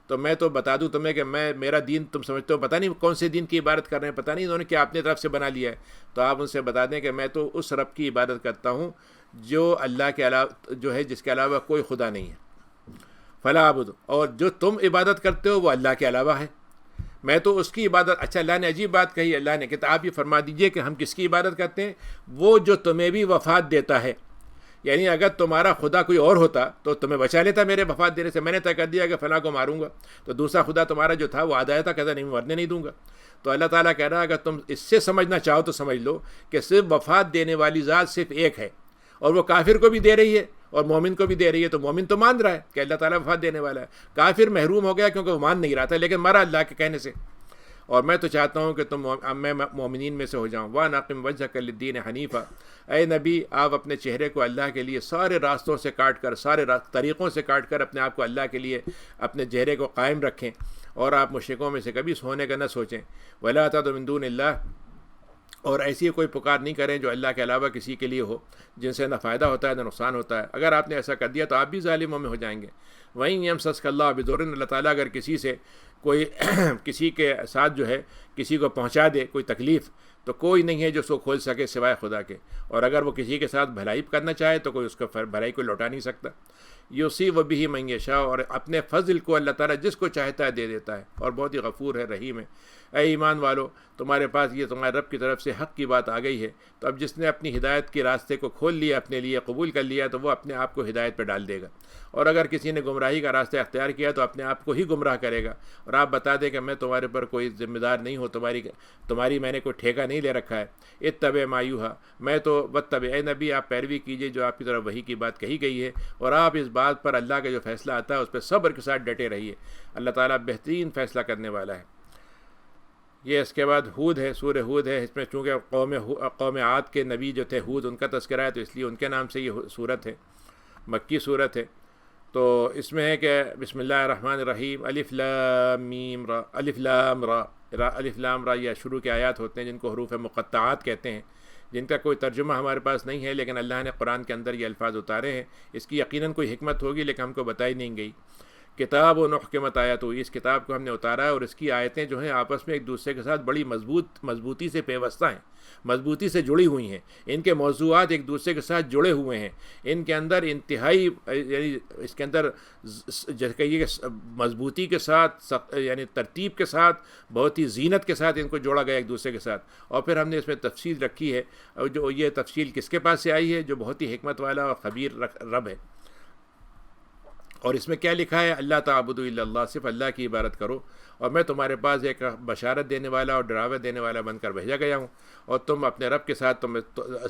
تو میں تو بتا دوں تمہیں کہ میرا دین تم سمجھتے ہو پتہ نہیں کون سے دین کی عبادت کر رہے ہیں، پتہ نہیں انہوں نے کیا اپنی طرف سے بنا لیا ہے، تو آپ ان سے بتا دیں کہ میں تو اس رب کی عبادت کرتا ہوں جو اللہ کے علاوہ جو ہے جس کے علاوہ کوئی خدا نہیں ہے۔ فَلَا أَعْبُدُ، اور جو تم عبادت کرتے ہو وہ اللہ کے علاوہ ہے، میں تو اس کی عبادت۔ اچھا اللہ نے عجیب بات کہی، اللہ نے کہ آپ یہ فرما دیجئے کہ ہم کس کی عبادت کرتے ہیں؟ وہ جو تمہیں بھی وفات دیتا ہے، یعنی اگر تمہارا خدا کوئی اور ہوتا تو تمہیں بچا لیتا میرے وفات دینے سے، میں نے طے کر دیا کہ فلاں کو ماروں گا، تو دوسرا خدا تمہارا جو تھا وہ آدھا تھا، کہتا نہیں مرنے نہیں دوں گا۔ تو اللہ تعالیٰ کہہ رہا ہے اگر تم اس سے سمجھنا چاہو تو سمجھ لو کہ صرف وفات دینے والی ذات صرف ایک ہے، اور وہ کافر کو بھی دے رہی ہے اور مومن کو بھی دے رہی ہے، تو مومن تو مان رہا ہے کہ اللہ تعالیٰ وفات دینے والا ہے، کافر محروم ہو گیا کیونکہ وہ مان نہیں رہا تھا لیکن مرا اللہ کے کہنے سے۔ اور میں تو چاہتا ہوں کہ میں مومنین میں سے ہو جاؤں. وَأَنْ أَقِمْ وَجْهَكَ لِلدِّينِ حَنِيفًا، اے نبی آپ اپنے چہرے کو اللہ کے لیے سارے راستوں سے کاٹ کر، سارے طریقوں سے کاٹ کر اپنے آپ کو اللہ کے لیے اپنے چہرے کو قائم رکھیں، اور آپ مشرکوں میں سے کبھی ہونے کا نہ سوچیں. وَلَا تَدْعُ مِن دُونِ اللَّهِ، اور ایسی کوئی پکار نہیں کریں جو اللہ کے علاوہ کسی کے لیے ہو، جن سے نہ فائدہ ہوتا ہے نہ نقصان ہوتا ہے. اگر آپ نے ایسا کر دیا تو آپ بھی ظالموں میں ہو جائیں گے. وَإِن يَمْسَسْكَ اللَّهُ بِضُرٍّ، اللہ تعالیٰ اگر کسی سے کوئی کسی کے ساتھ جو ہے کسی کو پہنچا دے کوئی تکلیف، تو کوئی نہیں ہے جو اس کو کھول سکے سوائے خدا کے. اور اگر وہ کسی کے ساتھ بھلائی کرنا چاہے تو کوئی اس کو بھلائی کو لوٹا نہیں سکتا. یصیب بہ من یشاء، اور اپنے فضل کو اللہ تعالیٰ جس کو چاہتا ہے دے دیتا ہے، اور بہت ہی غفور ہے، رحیم ہے. اے ایمان والو، تمہارے پاس یہ تمہارے رب کی طرف سے حق کی بات آ گئی ہے، تو اب جس نے اپنی ہدایت کے راستے کو کھول لیا، اپنے لیے قبول کر لیا، تو وہ اپنے آپ کو ہدایت پہ ڈال دے گا. اور اگر کسی نے گمراہی کا راستہ اختیار کیا تو اپنے آپ کو ہی گمراہ کرے گا. اور آپ بتا دیں کہ میں تمہارے پر کوئی ذمہ دار نہیں ہوں، تمہاری میں نے کوئی ٹھیکہ نہیں لے رکھا ہے. اتبع ما یوحی، میں تو واتبع، اے نبی آپ پیروی کیجئے جو آپ کی طرف وحی کی بات کہی گئی ہے، اور آپ اس بات پر اللہ کا جو فیصلہ آتا ہے اس پہ صبر کے ساتھ ڈٹے رہیے. اللہ تعالیٰ بہترین فیصلہ کرنے والا ہے. یہ اس کے بعد ہود ہے، سورہ ہود ہے. اس میں چونکہ قوم عاد کے نبی جو تھے ہود، ان کا تذکرہ ہے، تو اس لیے ان کے نام سے یہ سورت ہے، مکی سورت ہے. تو اس میں ہے کہ بسم اللہ الرحمن الرحیم، الف لام میم را، الف لام را، الف لام را یہ شروع کے آیات ہوتے ہیں جن کو حروف مقطعات کہتے ہیں، جن کا کوئی ترجمہ ہمارے پاس نہیں ہے، لیکن اللہ نے قرآن کے اندر یہ الفاظ اتارے ہیں. اس کی یقیناً کوئی حکمت ہوگی لیکن ہم کو بتائی نہیں گئی. کتاب و احکمت آیات، اس کتاب کو ہم نے اتارا ہے اور اس کی آیتیں جو ہیں آپس میں ایک دوسرے کے ساتھ بڑی مضبوطی سے پیوستہ ہیں، مضبوطی سے جڑی ہوئی ہیں. ان کے موضوعات ایک دوسرے کے ساتھ جڑے ہوئے ہیں. ان کے اندر انتہائی یعنی اس کے اندر کہیے کہ مضبوطی کے ساتھ، یعنی ترتیب کے ساتھ، بہت ہی زینت کے ساتھ ان کو جوڑا گیا ایک دوسرے کے ساتھ. اور پھر ہم نے اس میں تفصیل رکھی ہے، اور جو یہ تفصیل کس کے پاس سے آئی ہے، جو بہت ہی حکمت والا اور خبیر رب ہے. اور اس میں کیا لکھا ہے، اللہ تعبدوا الا اللہ، صرف اللہ کی عبادت کرو، اور میں تمہارے پاس ایک بشارت دینے والا اور ڈراوے دینے والا بن کر بھیجا گیا ہوں. اور تم اپنے رب کے ساتھ تم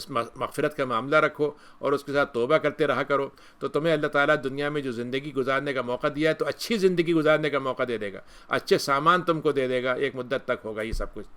مغفرت کا معاملہ رکھو اور اس کے ساتھ توبہ کرتے رہا کرو، تو تمہیں اللہ تعالیٰ دنیا میں جو زندگی گزارنے کا موقع دیا ہے تو اچھی زندگی گزارنے کا موقع دے دے گا، اچھے سامان تم کو دے دے گا، ایک مدت تک ہوگا یہ سب کچھ.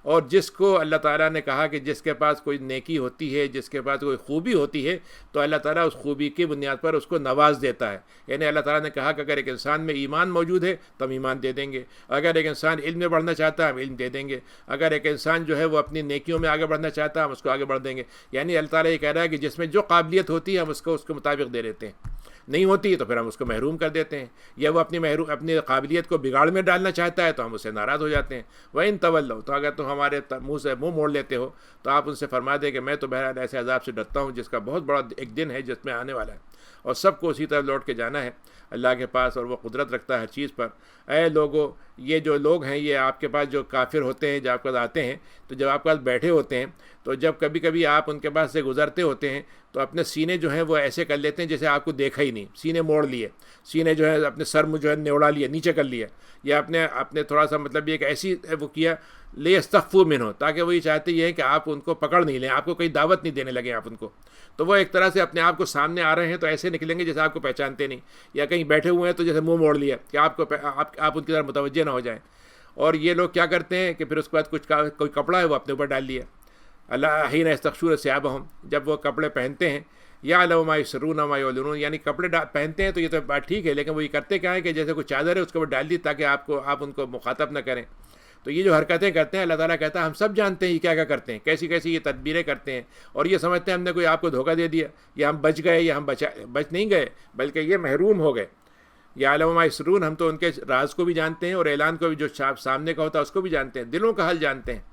اور جس کو اللہ تعالیٰ نے کہا کہ جس کے پاس کوئی نیکی ہوتی ہے، جس کے پاس کوئی خوبی ہوتی ہے، تو اللہ تعالیٰ اس خوبی کی بنیاد پر اس کو نواز دیتا ہے. یعنی اللہ تعالیٰ نے کہا کہ اگر ایک انسان میں ایمان موجود ہے تو ہم ایمان دے دیں گے، اگر ایک انسان علم میں بڑھنا چاہتا ہے ہم علم دے دیں گے، اگر ایک انسان جو ہے وہ اپنی نیکیوں میں آگے بڑھنا چاہتا ہے ہم اس کو آگے بڑھ دیں گے. یعنی اللہ تعالیٰ یہ کہہ رہا ہے کہ جس میں جو قابلیت ہوتی ہے ہم اس کو مطابق دے دیتے ہیں، نہیں ہوتی تو پھر ہم اس کو محروم کر دیتے ہیں، یا وہ اپنی قابلیت کو بگاڑ میں ڈالنا چاہتا ہے تو ہم اس سے ناراض ہو جاتے ہیں. وَإِن تَوَلَّوْا، تو اگر تم ہمارے منہ سے منہ موڑ لیتے ہو تو آپ ان سے فرما دیں کہ میں تو بہرحال ایسے عذاب سے ڈرتا ہوں جس کا بہت بڑا ایک دن ہے جس میں آنے والا ہے، اور سب کو اسی طرح لوٹ کے جانا ہے اللہ کے پاس، اور وہ قدرت رکھتا ہے ہر چیز پر. اے لوگو، یہ جو لوگ ہیں یہ آپ کے پاس جو کافر ہوتے ہیں، جب آپ کے پاس آتے ہیں تو جب آپ کے پاس بیٹھے ہوتے ہیں تو جب کبھی کبھی آپ ان کے پاس سے گزرتے ہوتے ہیں تو اپنے سینے جو ہیں وہ ایسے کر لیتے ہیں جیسے آپ کو دیکھا ہی نہیں، سینے موڑ لیے، سینے جو ہے اپنے سر میں جو ہے نوڑا لیا، نیچے کر لیا، یا اپنے تھوڑا سا مطلب یہ کہ ایسی وہ کیا لیستخفوا منہ، تاکہ وہ یہ چاہتے یہ ہیں کہ آپ ان کو پکڑ نہیں لیں، آپ کو کوئی دعوت نہیں دینے لگیں آپ ان کو. تو وہ ایک طرح سے اپنے آپ کو سامنے آ رہے ہیں تو ایسے نکلیں گے جیسے آپ کو پہچانتے نہیں، یا کہیں بیٹھے ہوئے ہیں تو جیسے منہ موڑ لیا کہ آپ ان کی طرف متوجہ نہ ہو جائیں. اور یہ لوگ کیا کرتے ہیں کہ پھر اس کے بعد کوئی کپڑا ہے وہ اپنے اوپر ڈال لیا. اللہ حین یستغشون ثیابہم، جب وہ کپڑے پہنتے ہیں، یعلم ما یسرون وما یعلنون، یعنی کپڑے پہنتے ہیں تو یہ تو بات ٹھیک ہے، لیکن وہ یہ کرتے کیا ہے کہ جیسے کوئی چادر ہے اس کے اوپر ڈال دی تاکہ آپ ان کو مخاطب نہ کریں. تو یہ جو حرکتیں کرتے ہیں اللہ تعالیٰ کہتا ہے ہم سب جانتے ہیں یہ کیا کرتے ہیں، کیسی کیسی یہ تدبیریں کرتے ہیں، اور یہ سمجھتے ہیں ہم نے کوئی آپ کو دھوکہ دے دیا، یا ہم بچ گئے، یا ہم بچ نہیں گئے بلکہ یہ محروم ہو گئے. یعلم ما یسرون، ہم تو ان کے راز کو بھی جانتے ہیں اور اعلان کو بھی، جو سامنے کا ہوتا ہے اس کو بھی جانتے ہیں، دلوں کا حل جانتے ہیں.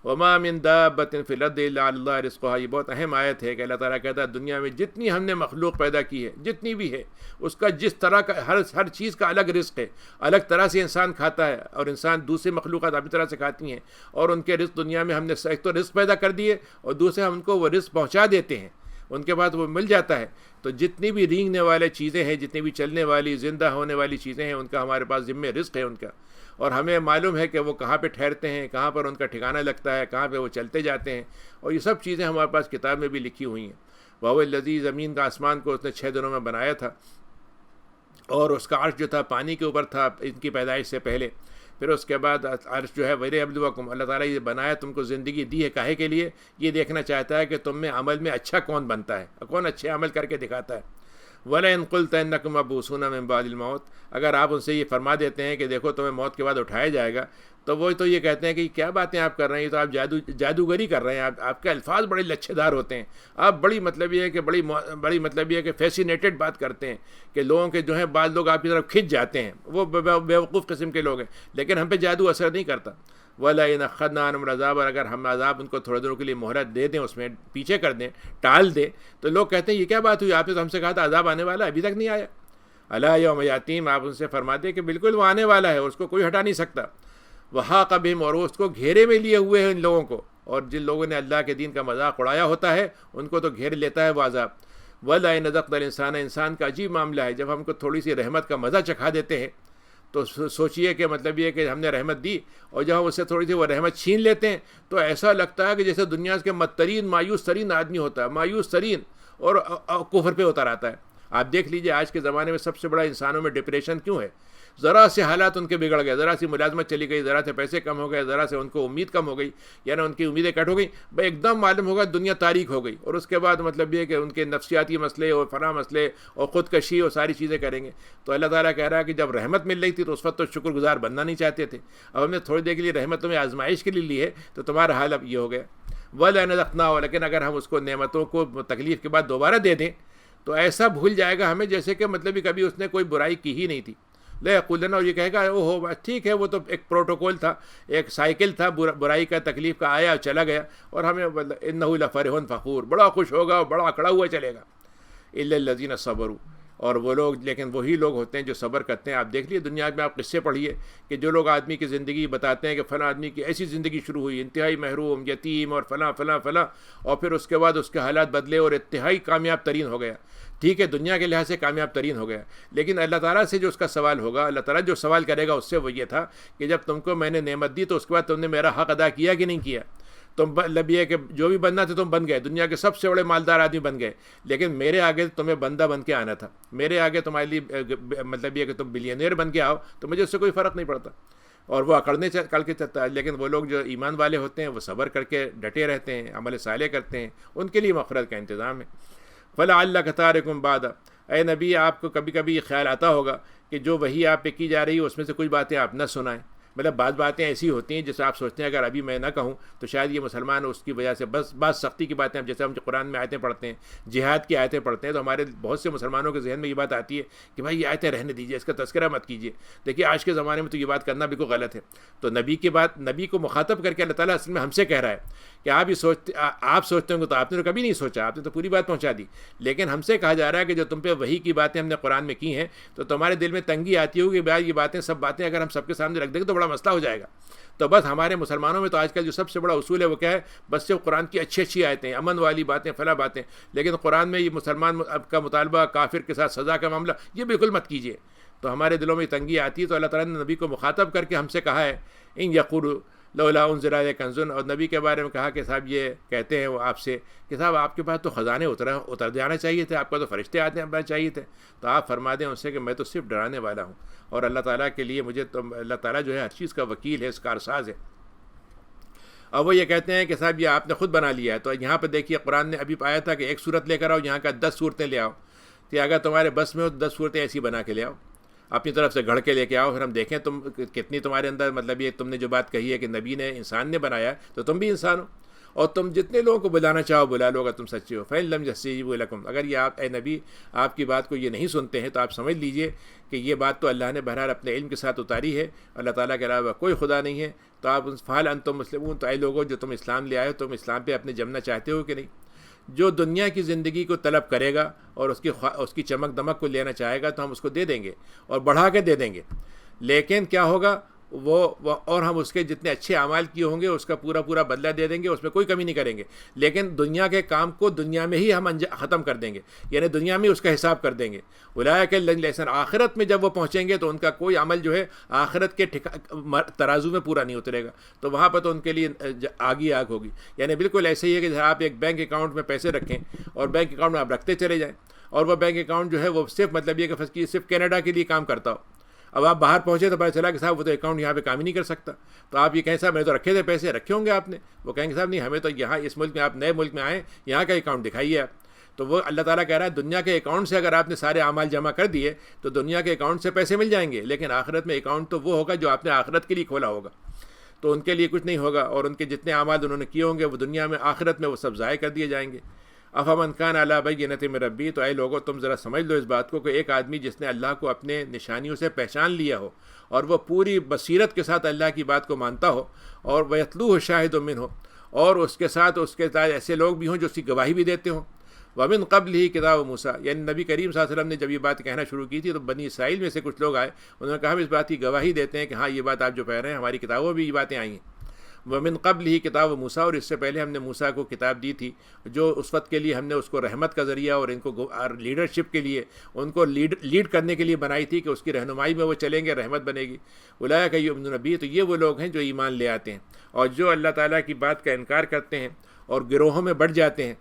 وما من دابة في الارض الا على الله رزقها، یہ بہت اہم آیت ہے کہ اللہ تعالیٰ کہتا ہے دنیا میں جتنی ہم نے مخلوق پیدا کی ہے، جتنی بھی ہے، اس کا جس طرح کا ہر چیز کا الگ رزق ہے، الگ طرح سے انسان کھاتا ہے، اور انسان دوسری مخلوقات اپنی طرح سے کھاتی ہیں، اور ان کے رزق دنیا میں ہم نے ایک تو رزق پیدا کر دیے اور دوسرے ہم ان کو وہ رزق پہنچا دیتے ہیں، ان کے بعد وہ مل جاتا ہے. تو جتنی بھی رینگنے والے چیزیں ہیں، جتنی بھی چلنے والی زندہ ہونے والی چیزیں ہیں، ان کا ہمارے پاس ذمہ رزق ہے ان کا، اور ہمیں معلوم ہے کہ وہ کہاں پہ ٹھہرتے ہیں، کہاں پر ان کا ٹھکانہ لگتا ہے، کہاں پہ وہ چلتے جاتے ہیں، اور یہ سب چیزیں ہمارے پاس کتاب میں بھی لکھی ہوئی ہیں. وَهُوَ الَّذِي، زمین کا آسمان کو اس نے 6 دنوں میں بنایا تھا، اور اس کا عرش جو تھا پانی کے اوپر تھا ان کی پیدائش سے پہلے. پھر اس کے بعد عرش جو ہے وَلِيَبْلُوَكُمْ، اللہ تعالیٰ یہ بنایا تم کو زندگی دی ہے کاہے کے لیے؟ یہ دیکھنا چاہتا ہے کہ تم میں عمل میں اچھا کون بنتا ہے، کون اچھے عمل کر کے دکھاتا ہے۔ وَلَئِن قُلْتَ إِنَّكُمْ مَبْعُوثُونَ مِن بَعْدِ الْمَوْتِ، اگر آپ ان سے یہ فرما دیتے ہیں کہ دیکھو تمہیں موت کے بعد اٹھایا جائے گا، تو وہ تو یہ کہتے ہیں کہ کیا باتیں آپ کر رہے ہیں، یہ تو آپ جادوگری کر رہے ہیں، آپ کے الفاظ بڑے لچھے دار ہوتے ہیں، آپ بڑی مطلب یہ ہے کہ بڑی مطلب یہ ہے کہ فیسینیٹڈ بات کرتے ہیں کہ لوگوں کے جو ہیں بعض لوگ آپ کی طرف کھنچ جاتے ہیں، وہ بیوقوف قسم کے لوگ ہیں، لیکن ہم پہ جادو اثر نہیں کرتا۔ وَلَئِنْ أَخَّذْنَا عَنْهُمُ الْعَذَابَ، اور اگر ہم عذاب ان کو تھوڑے دنوں کے لیے مہلت دے دیں، اس میں پیچھے کر دیں، ٹال دیں، تو لوگ کہتے ہیں یہ کیا بات ہوئی، آپ نے تو ہم سے کہا تھا عذاب آنے والا، ابھی تک نہیں آیا۔ أَلَا يَوْمَ يَأْتِيهِمْ، آپ ان سے فرما دیں کہ بالکل وہ آنے والا ہے، اس کو کوئی ہٹا نہیں سکتا۔ وَحَاقَ بِهِمْ، اور اس کو گھیرے میں لیے ہوئے ہیں ان لوگوں کو، اور جن لوگوں نے اللہ کے دین کا مذاق اڑایا ہوتا ہے ان کو تو گھیر لیتا ہے وہ عذاب۔ وَلَئِنْ أَذَقْنَا الْإِنسَانَ، انسان کا عجیب معاملہ ہے، جب ہم کو تھوڑی سی رحمت کا مزہ چکھا دیتے ہیں تو سوچئے کہ مطلب یہ کہ ہم نے رحمت دی اور جب ہم اس سے تھوڑی سی وہ رحمت چھین لیتے ہیں تو ایسا لگتا ہے کہ جیسے دنیا کے بدترین مایوس ترین آدمی ہوتا ہے، مایوس ترین، اور کفر پہ اتر آتا ہے۔ آپ دیکھ لیجئے آج کے زمانے میں سب سے بڑا انسانوں میں ڈپریشن کیوں ہے؟ ذرا سے حالات ان کے بگڑ گئے، ذرا سی ملازمت چلی گئی، ذرا سے پیسے کم ہو گئے، ذرا سے ان کو امید کم ہو گئی، یعنی ان کی امیدیں کٹ ہو گئی، بھائی ایک دم معلوم ہوگا دنیا تاریک ہو گئی، اور اس کے بعد مطلب یہ کہ ان کے نفسیاتی مسئلے اور فلاں مسئلے اور خودکشی اور ساری چیزیں کریں گے۔ تو اللہ تعالیٰ کہہ رہا ہے کہ جب رحمت مل رہی تھی تو اس وقت تو شکر گزار بننا نہیں چاہتے تھے، اب ہم نے تھوڑی دیر کے لیے رحمت تمہیں آزمائش کے لیے لی ہے تو تمہارا حال اب یہ ہو گیا۔ وَلَئِنْ أَذَقْنَاهُ، لیکن اگر ہم اس کو نعمتوں کو تکلیف کے بعد دوبارہ دے دیں تو ایسا بھول جائے گا ہمیں جیسے کہ مطلب کبھی اس نے کوئی برائی کی ہی نہیں تھی۔ لَيَقُولَنَّ، اور یہ کہے گا او ہو بس ٹھیک ہے، وہ تو ایک پروٹوکول تھا، ایک سائیکل تھا، برائی کا تکلیف کا آیا اور چلا گیا، اور ہمیں إِنَّهُ لَفَرِحٌ فَخُورٌ، بڑا خوش ہوگا اور بڑا اکڑا ہوا چلے گا۔ إِلَّا الَّذِينَ صَبَرُوا، اور وہ لوگ، لیکن وہی لوگ ہوتے ہیں جو صبر کرتے ہیں۔ آپ دیکھ لیے دنیا میں، آپ قصے پڑھیے کہ جو لوگ آدمی کی زندگی بتاتے ہیں کہ فلاں آدمی کی ایسی زندگی شروع ہوئی، انتہائی محروم، یتیم اور فلاں فلاں فلاں، اور پھر اس کے بعد اس کے حالات بدلے اور انتہائی کامیاب ترین ہو گیا۔ ٹھیک ہے، دنیا کے لحاظ سے کامیاب ترین ہو گیا، لیکن اللہ تعالیٰ سے جو اس کا سوال ہوگا، اللہ تعالیٰ جو سوال کرے گا اس سے وہ یہ تھا کہ جب تم کو میں نے نعمت دی تو اس کے بعد تم نے میرا حق ادا کیا کہ نہیں کیا؟ تم مطلب یہ کہ جو بھی بننا تھا تم بن گئے، دنیا کے سب سے بڑے مالدار آدمی بن گئے، لیکن میرے آگے تمہیں بندہ بن کے آنا تھا، میرے آگے تمہارے لیے مطلب یہ کہ تم بلینئر بن کے آؤ تو مجھے اس سے کوئی فرق نہیں پڑتا۔ اور وہ اکڑنے کر کے چلتا ہے، لیکن وہ لوگ جو ایمان والے ہوتے ہیں وہ صبر کر کے ڈٹے رہتے ہیں، عمل صالح کرتے ہیں، ان کے لیے مغفرت کا انتظام ہے۔ فَلَعَلَّكَ تَارِكٌ بَعْدَ، اے نبی آپ کو کبھی کبھی یہ خیال آتا ہوگا کہ جو وہی آپ پہ کی جا رہی ہے اس میں سے کچھ باتیں آپ نہ سنائیں، مطلب بعض باتیں ایسی ہوتی ہیں جیسے آپ سوچتے ہیں اگر ابھی میں نہ کہوں تو شاید یہ مسلمان اس کی وجہ سے بس بعض سختی کی باتیں، جیسے ہم قرآن میں آیتیں پڑھتے ہیں، جہاد کی آیتیں پڑھتے ہیں، تو ہمارے بہت سے مسلمانوں کے ذہن میں یہ بات آتی ہے کہ بھائی یہ آیتیں رہنے دیجیے، اس کا تذکرہ مت کیجیے۔ دیکھیے آج کے زمانے میں تو یہ بات کرنا بالکل غلط ہے، تو نبی کی بات، نبی کو مخاطب کر کے اللہ تعالیٰ اصل میں ہم سے کہہ رہا ہے کہ آپ سوچتے ہوں گے تو آپ نے تو کبھی نہیں سوچا، آپ نے تو پوری بات پہنچا دی، لیکن ہم سے کہا جا رہا ہے کہ جو تم پہ وحی کی باتیں ہم نے قرآن میں کی ہیں تو تمہارے دل میں تنگی آتی ہوگی کہ بھائی یہ باتیں سب باتیں اگر ہم سب کے سامنے رکھ دیں گے تو بڑا مسئلہ ہو جائے گا۔ تو بس ہمارے مسلمانوں میں تو آج کل جو سب سے بڑا اصول ہے وہ کیا ہے؟ بس صرف قرآن کی اچھی اچھی آیتیں، امن والی باتیں، فلاں باتیں، لیکن قرآن میں یہ مسلمان کا مطالبہ، کافر کے ساتھ سزا کا معاملہ، یہ بالکل مت کیجیے۔ تو ہمارے دلوں میں تنگی آتی ہے، تو اللہ تعالیٰ نے نبی کو مخاطب کر کے ہم سے کہا ہے ان یقولوا لولا انزل علیہ کنز، اور نبی کے بارے میں کہا کہ صاحب یہ کہتے ہیں وہ آپ سے کہ صاحب آپ کے پاس تو خزانے اتر جانا چاہیے تھے، آپ کا تو فرشتے آنا چاہیے تھے، تو آپ فرما دیں ان سے کہ میں تو صرف ڈرانے والا ہوں، اور اللہ تعالیٰ کے لیے مجھے تو اللہ تعالیٰ جو ہے ہر چیز کا وکیل ہے، اس کارساز ہے۔ اور وہ یہ کہتے ہیں کہ صاحب یہ آپ نے خود بنا لیا ہے، تو یہاں پہ دیکھیے قرآن نے ابھی پایا تھا کہ ایک صورت لے کر آؤ، یہاں کا 10 صورتیں لے آؤ، کہ اگر تمہارے بس میں ہو تو 10 صورتیں ایسی بنا کے لے آؤ، اپنی طرف سے گھڑ کے لے کے آؤ، پھر ہم دیکھیں تم کتنی تمہارے اندر مطلب یہ تم نے جو بات کہی ہے کہ نبی نے انسان نے بنایا تو تم بھی انسان ہو، اور تم جتنے لوگوں کو بلانا چاہو بلا لو اگر تم سچے ہو۔ فَإِن لَمْ يَسْتَجِيبُوا لَكُمْ، اگر یہ آپ اے نبی آپ کی بات کو یہ نہیں سنتے ہیں تو آپ سمجھ لیجئے کہ یہ بات تو اللہ نے بہرحال اپنے علم کے ساتھ اتاری ہے، اللہ تعالیٰ کے علاوہ کوئی خدا نہیں ہے، تو آپ فَهَلْ أَنْتُم مُسْلِمُونَ، تو اے لوگوں جو تم اسلام لے آئے ہو تم اسلام پہ اپنے جمنا چاہتے ہو کہ نہیں؟ جو دنیا کی زندگی کو طلب کرے گا اور اس کی چمک دمک کو لینا چاہے گا تو ہم اس کو دے دیں گے اور بڑھا کے دے دیں گے، لیکن کیا ہوگا وہ اور ہم اس کے جتنے اچھے اعمال کیے ہوں گے اس کا پورا بدلہ دے دیں گے، اس میں کوئی کمی نہیں کریں گے، لیکن دنیا کے کام کو دنیا میں ہی ہم ختم کر دیں گے، یعنی دنیا میں اس کا حساب کر دیں گے۔ اولئک الذین لیسن، آخرت میں جب وہ پہنچیں گے تو ان کا کوئی عمل جو ہے آخرت کے ترازو میں پورا نہیں اترے گا، تو وہاں پر تو ان کے لیے آگ ہی آگ ہوگی۔ یعنی بالکل ایسے ہی ہے کہ آپ ایک بینک اکاؤنٹ میں پیسے رکھیں اور بینک اکاؤنٹ میں آپ رکھتے چلے جائیں، اور وہ بینک اکاؤنٹ جو ہے وہ صرف مطلب یہ کہ صرف کینیڈا کے لیے کام کرتا ہو، اب آپ باہر پہنچے تو پتہ چلا کہ صاحب وہ تو اکاؤنٹ یہاں پہ کام ہی نہیں کر سکتا، تو آپ یہ کہیں صاحب میں تو رکھے تھے پیسے، رکھے ہوں گے آپ نے، وہ کہیں گے صاحب نہیں ہمیں تو یہاں اس ملک میں، آپ نئے ملک میں آئیں یہاں کا اکاؤنٹ دکھائیے آپ. تو وہ اللہ تعالیٰ کہہ رہا ہے دنیا کے اکاؤنٹ سے اگر آپ نے سارے اعمال جمع کر دیے تو دنیا کے اکاؤنٹ سے پیسے مل جائیں گے، لیکن آخرت میں اکاؤنٹ تو وہ ہوگا جو آپ نے آخرت کے لیے کھولا ہوگا، تو ان کے لیے کچھ نہیں ہوگا، اور ان کے جتنے اعمال انہوں نے کیے ہوں گے وہ دنیا میں آخرت میں وہ سب ضائع کر دیے جائیں گے. افمن کان علی بینۃ من ربی، تو اے لوگو تم ذرا سمجھ لو اس بات کو کہ ایک آدمی جس نے اللہ کو اپنے نشانیوں سے پہچان لیا ہو اور وہ پوری بصیرت کے ساتھ اللہ کی بات کو مانتا ہو، اور ویتلوہ شاہد منہ، اور اس کے ساتھ ایسے لوگ بھی ہوں جو اس کی گواہی بھی دیتے ہوں. ومن قبل ہی کتاب موسیٰ، یعنی نبی کریم صلی اللہ علیہ وسلم نے جب یہ بات کہنا شروع کی تھی تو بنی اسرائیل میں سے کچھ لوگ آئے، انہوں نے کہا ہم اس بات کی گواہی دیتے ہیں کہ ہاں یہ بات آپ جو کہہ رہے ہیں ہماری کتابوں میں بھی یہ باتیں آئی ہیں. ومن قبل ہی کتاب موسیٰ، اور اس سے پہلے ہم نے موسیٰ کو کتاب دی تھی جو اس وقت کے لیے ہم نے اس کو رحمت کا ذریعہ اور ان کو لیڈرشپ کے لیے، ان کو لیڈ کرنے کے لیے بنائی تھی کہ اس کی رہنمائی میں وہ چلیں گے، رحمت بنے گی. اولئک یؤمنون بہ، تو یہ وہ لوگ ہیں جو ایمان لے آتے ہیں، اور جو اللہ تعالیٰ کی بات کا انکار کرتے ہیں اور گروہوں میں بٹ جاتے ہیں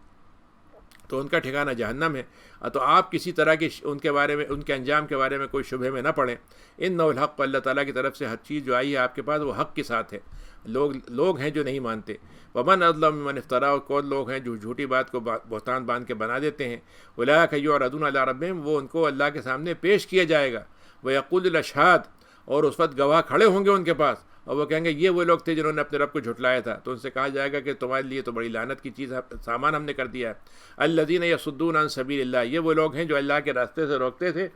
تو ان کا ٹھکانہ جہنم ہے. تو آپ کسی طرح کی ان کے بارے میں، ان کے انجام کے بارے میں کوئی شبہ میں نہ پڑیں. انہ الحق، اللہ تعالیٰ کی طرف سے ہر چیز جو آئی ہے آپ کے پاس وہ حق کے ساتھ ہے. لوگ ہیں جو نہیں مانتے. ومن اظلم ممن افترا، اور کون لوگ ہیں جو جھوٹی بات کو بہتان باندھ کے بنا دیتے ہیں. اولئک یعرضون علی ربہم، وہ ان کو اللہ کے سامنے پیش کیا جائے گا. ویقول الاشہاد، اور اس وقت گواہ کھڑے ہوں گے ان کے پاس، اور وہ کہیں گے یہ وہ لوگ تھے جنہوں نے اپنے رب کو جھٹلایا تھا. تو ان سے کہا جائے گا کہ تمہارے لیے تو بڑی لعنت کی چیز سامان ہم نے کر دیا ہے. الذین یصدون عن سبیل اللہ، یہ وہ لوگ ہیں جو اللہ کے راستے سے روکتے تھے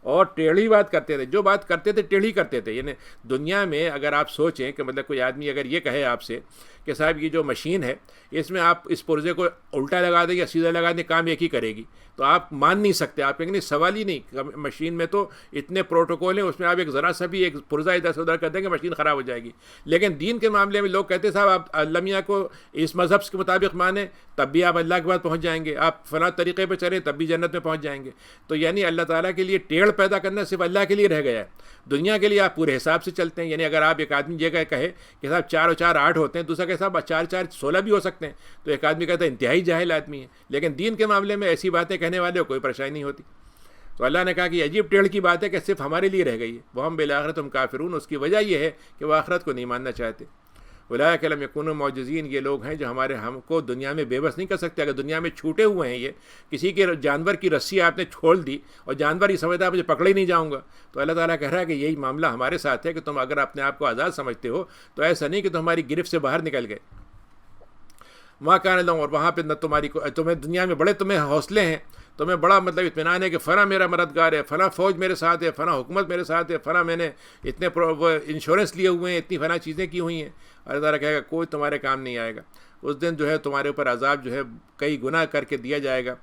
اور ٹیڑھی بات کرتے تھے. جو بات کرتے تھے ٹیڑھی کرتے تھے. یعنی دنیا میں اگر آپ سوچیں کہ مطلب کوئی آدمی اگر یہ کہے آپ سے کہ صاحب یہ جو مشین ہے اس میں آپ اس پرزے کو الٹا لگا دیں یا سیدھا لگا دیں کام ایک ہی کرے گی، تو آپ مان نہیں سکتے. آپ کہیں گے نہیں سوال ہی نہیں، مشین میں تو اتنے پروٹوکول ہیں، اس میں آپ ایک ذرا سا بھی ایک پرزہ ادھر سے ادھر کر دیں گے مشین خراب ہو جائے گی. لیکن دین کے معاملے میں لوگ کہتے ہیں صاحب آپ اللہ میاں کو اس مذہب کے مطابق مانیں تب بھی آپ اللہ کے بعد پہنچ جائیں گے، آپ فلاں طریقے پہ چلیں تب بھی جنت میں پہنچ جائیں گے. تو یعنی اللہ تعالیٰ کے لیے ٹیڑھ پیدا کرنا صرف اللہ کے لیے رہ گیا ہے. دنیا کے لیے آپ پورے حساب سے چلتے ہیں. یعنی اگر آپ ایک آدمی یہ کہے کہ صاحب 4 اور 4 8 ہوتے ہیں، دوسرا کہ صاحب 4 4 16 بھی ہو سکتے ہیں، تو ایک آدمی کہتا ہے انتہائی جاہل آدمی ہے. لیکن دین کے معاملے میں ایسی باتیں کہنے والے کو کوئی پریشانی نہیں ہوتی. تو اللہ نے کہا کہ عجیب ٹیڑھ کی بات ہے کہ صرف ہمارے لیے رہ گئی ہے. وہ ہم بالآخرت ہم کافرون، اس کی وجہ یہ ہے کہ وہ آخرت کو نہیں ماننا چاہتے. اولئک لم یکونوا معجزین، یہ لوگ ہیں جو ہم کو دنیا میں بے بس نہیں کر سکتے. اگر دنیا میں چھوٹے ہوئے ہیں یہ کسی کے جانور کی رسی آپ نے چھوڑ دی اور جانور یہ سمجھتا ہے مجھے پکڑے ہی نہیں جاؤں گا، تو اللہ تعالیٰ کہہ رہا ہے کہ یہی معاملہ ہمارے ساتھ ہے کہ تم اگر اپنے آپ کو آزاد سمجھتے ہو تو ایسا نہیں کہ تم ہماری گرفت سے باہر نکل گئے. وہاں کہنے لوں، اور وہاں پہ نہ تمہیں دنیا میں بڑے تمہیں حوصلے ہیں، تمہیں بڑا مطلب اطمینان ہے کہ فلاں میرا مددگار ہے، فلاں فوج میرے ساتھ ہے، فلاں حکومت میرے ساتھ ہے، فلاں میں نے اتنے انشورنس لیے ہوئے ہیں، اتنی فلاں چیزیں کی ہوئی ہیں. اللہ تعالیٰ کہے گا کوئی تمہارے کام نہیں آئے گا. اس دن جو ہے تمہارے اوپر عذاب جو ہے کئی گنا کر کے دیا جائے گا.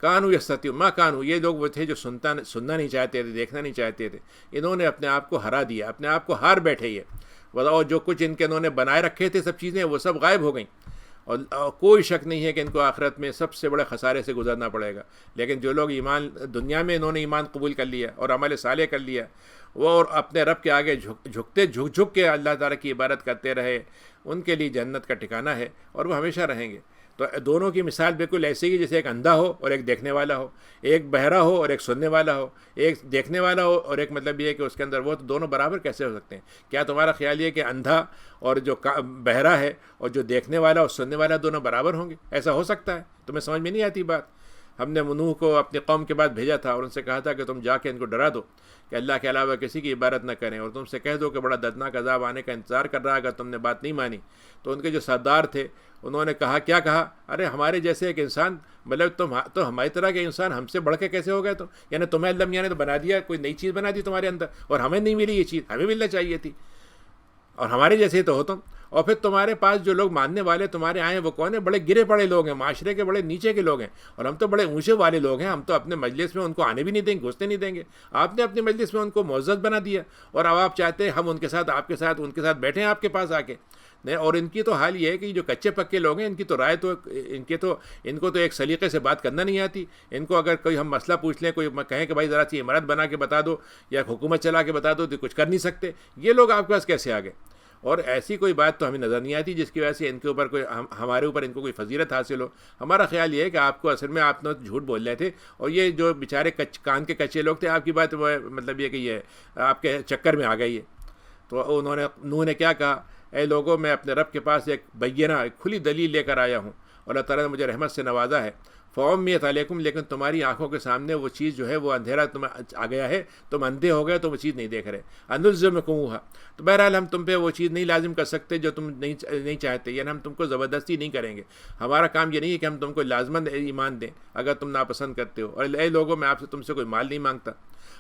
کانو یستطیعون ما کانو، یہ لوگ وہ تھے جو سننا نہیں چاہتے تھے، دیکھنا نہیں چاہتے تھے. انہوں نے اپنے آپ کو ہرا دیا، اپنے آپ کو ہار بیٹھے. یہ اور جو کچھ ان کے انہوں نے بنائے رکھے تھے سب چیزیں وہ سب غائب ہو گئیں. اور کوئی شک نہیں ہے کہ ان کو آخرت میں سب سے بڑے خسارے سے گزرنا پڑے گا. لیکن جو لوگ ایمان دنیا میں انہوں نے ایمان قبول کر لیا اور عمل صالح کر لیا، وہ اور اپنے رب کے آگے جھک کے اللہ تعالیٰ کی عبادت کرتے رہے، ان کے لیے جنت کا ٹھکانہ ہے اور وہ ہمیشہ رہیں گے. تو دونوں کی مثال بالکل ایسی ہی جیسے ایک اندھا ہو اور ایک دیکھنے والا ہو، ایک بہرا ہو اور ایک سننے والا ہو، ایک دیکھنے والا ہو اور ایک مطلب یہ ہے کہ اس کے اندر وہ، تو دونوں برابر کیسے ہو سکتے ہیں؟ کیا تمہارا خیال یہ کہ اندھا اور جو بہرا ہے اور جو دیکھنے والا اور سننے والا دونوں برابر ہوں گے؟ ایسا ہو سکتا ہے؟ تمہیں سمجھ میں نہیں آتی بات. ہم نے نوح کو اپنی قوم کے بعد بھیجا تھا اور ان سے کہا تھا کہ تم جا کے ان کو ڈرا دو کہ اللہ کے علاوہ کسی کی عبادت نہ کریں، اور تم سے کہہ دو کہ بڑا دردناک عذاب آنے کا انتظار کر رہا ہے اگر تم نے بات نہیں مانی. تو ان کے جو سردار تھے انہوں نے کہا، کیا کہا؟ ارے ہمارے جیسے ایک انسان، مطلب تم تو ہماری طرح کے انسان ہم سے بڑھ کے کیسے ہو گئے؟ تو یعنی تمہیں اللہ میاں نے تو بنا دیا، کوئی نئی چیز بنا دی تمہارے اندر، اور ہمیں نہیں ملی یہ چیز، ہمیں ملنا چاہیے تھی، اور ہمارے جیسے ہی تو ہو تم. اور پھر تمہارے پاس جو لوگ ماننے والے تمہارے آئے ہیں وہ کون ہیں؟ بڑے گرے پڑے لوگ ہیں، معاشرے کے بڑے نیچے کے لوگ ہیں، اور ہم تو بڑے اونچے والے لوگ ہیں. ہم تو اپنے مجلس میں ان کو آنے بھی نہیں دیں گے، گھسنے نہیں دیں گے. آپ نے اپنے مجلس میں ان کو معزز بنا دیا، اور اب آپ چاہتے ہیں ہم ان کے ساتھ آپ کے ساتھ ان کے ساتھ بیٹھیں آپ کے پاس آ کے. اور ان کی تو حال یہ ہے کہ جو کچے پکے لوگ ہیں ان کی تو رائے تو ان کو تو ایک سلیقے سے بات کرنا نہیں آتی. ان کو اگر کوئی ہم مسئلہ پوچھ لیں، کوئی کہیں کہ بھائی ذرا سی عمارت بنا کے بتا دو یا حکومت چلا کے بتا دو، تو کچھ کر نہیں سکتے. یہ لوگ آپ کے پاس کیسے آ گئے؟ اور ایسی کوئی بات تو ہمیں نظر نہیں آتی جس کی وجہ سے ان کے اوپر کوئی ہمارے اوپر ان کو کوئی فضیلت حاصل ہو. ہمارا خیال یہ ہے کہ آپ کو اصل میں آپ نے جھوٹ بول رہے تھے, اور یہ جو بیچارے کان کے کچے لوگ تھے آپ کی بات مطلب یہ کہ یہ آپ کے چکر میں آ گئی ہے. تو انہوں نے نوح نے کیا کہا, اے لوگوں میں اپنے رب کے پاس ایک بینہ ایک کھلی دلیل لے کر آیا ہوں, اور اللہ تعالیٰ نے مجھے رحمت سے نوازا ہے. فَأُمِّيَتْ عَلَيْكُمْ, لیکن تمہاری آنکھوں کے سامنے وہ چیز جو ہے وہ اندھیرا تمہیں آ گیا ہے, تم اندھے ہو گئے تو وہ چیز نہیں دیکھ رہے. أَنُلْزِمُكُمُوهَا, تو بہرحال ہم تم پہ وہ چیز نہیں لازم کر سکتے جو تم نہیں چاہتے, یعنی ہم تم کو زبردستی نہیں کریں گے. ہمارا کام یہ نہیں ہے کہ ہم تم کو لازماً ایمان دیں اگر تم ناپسند کرتے ہو. اور اے لوگوں میں آپ سے تم سے کوئی مال نہیں مانگتا,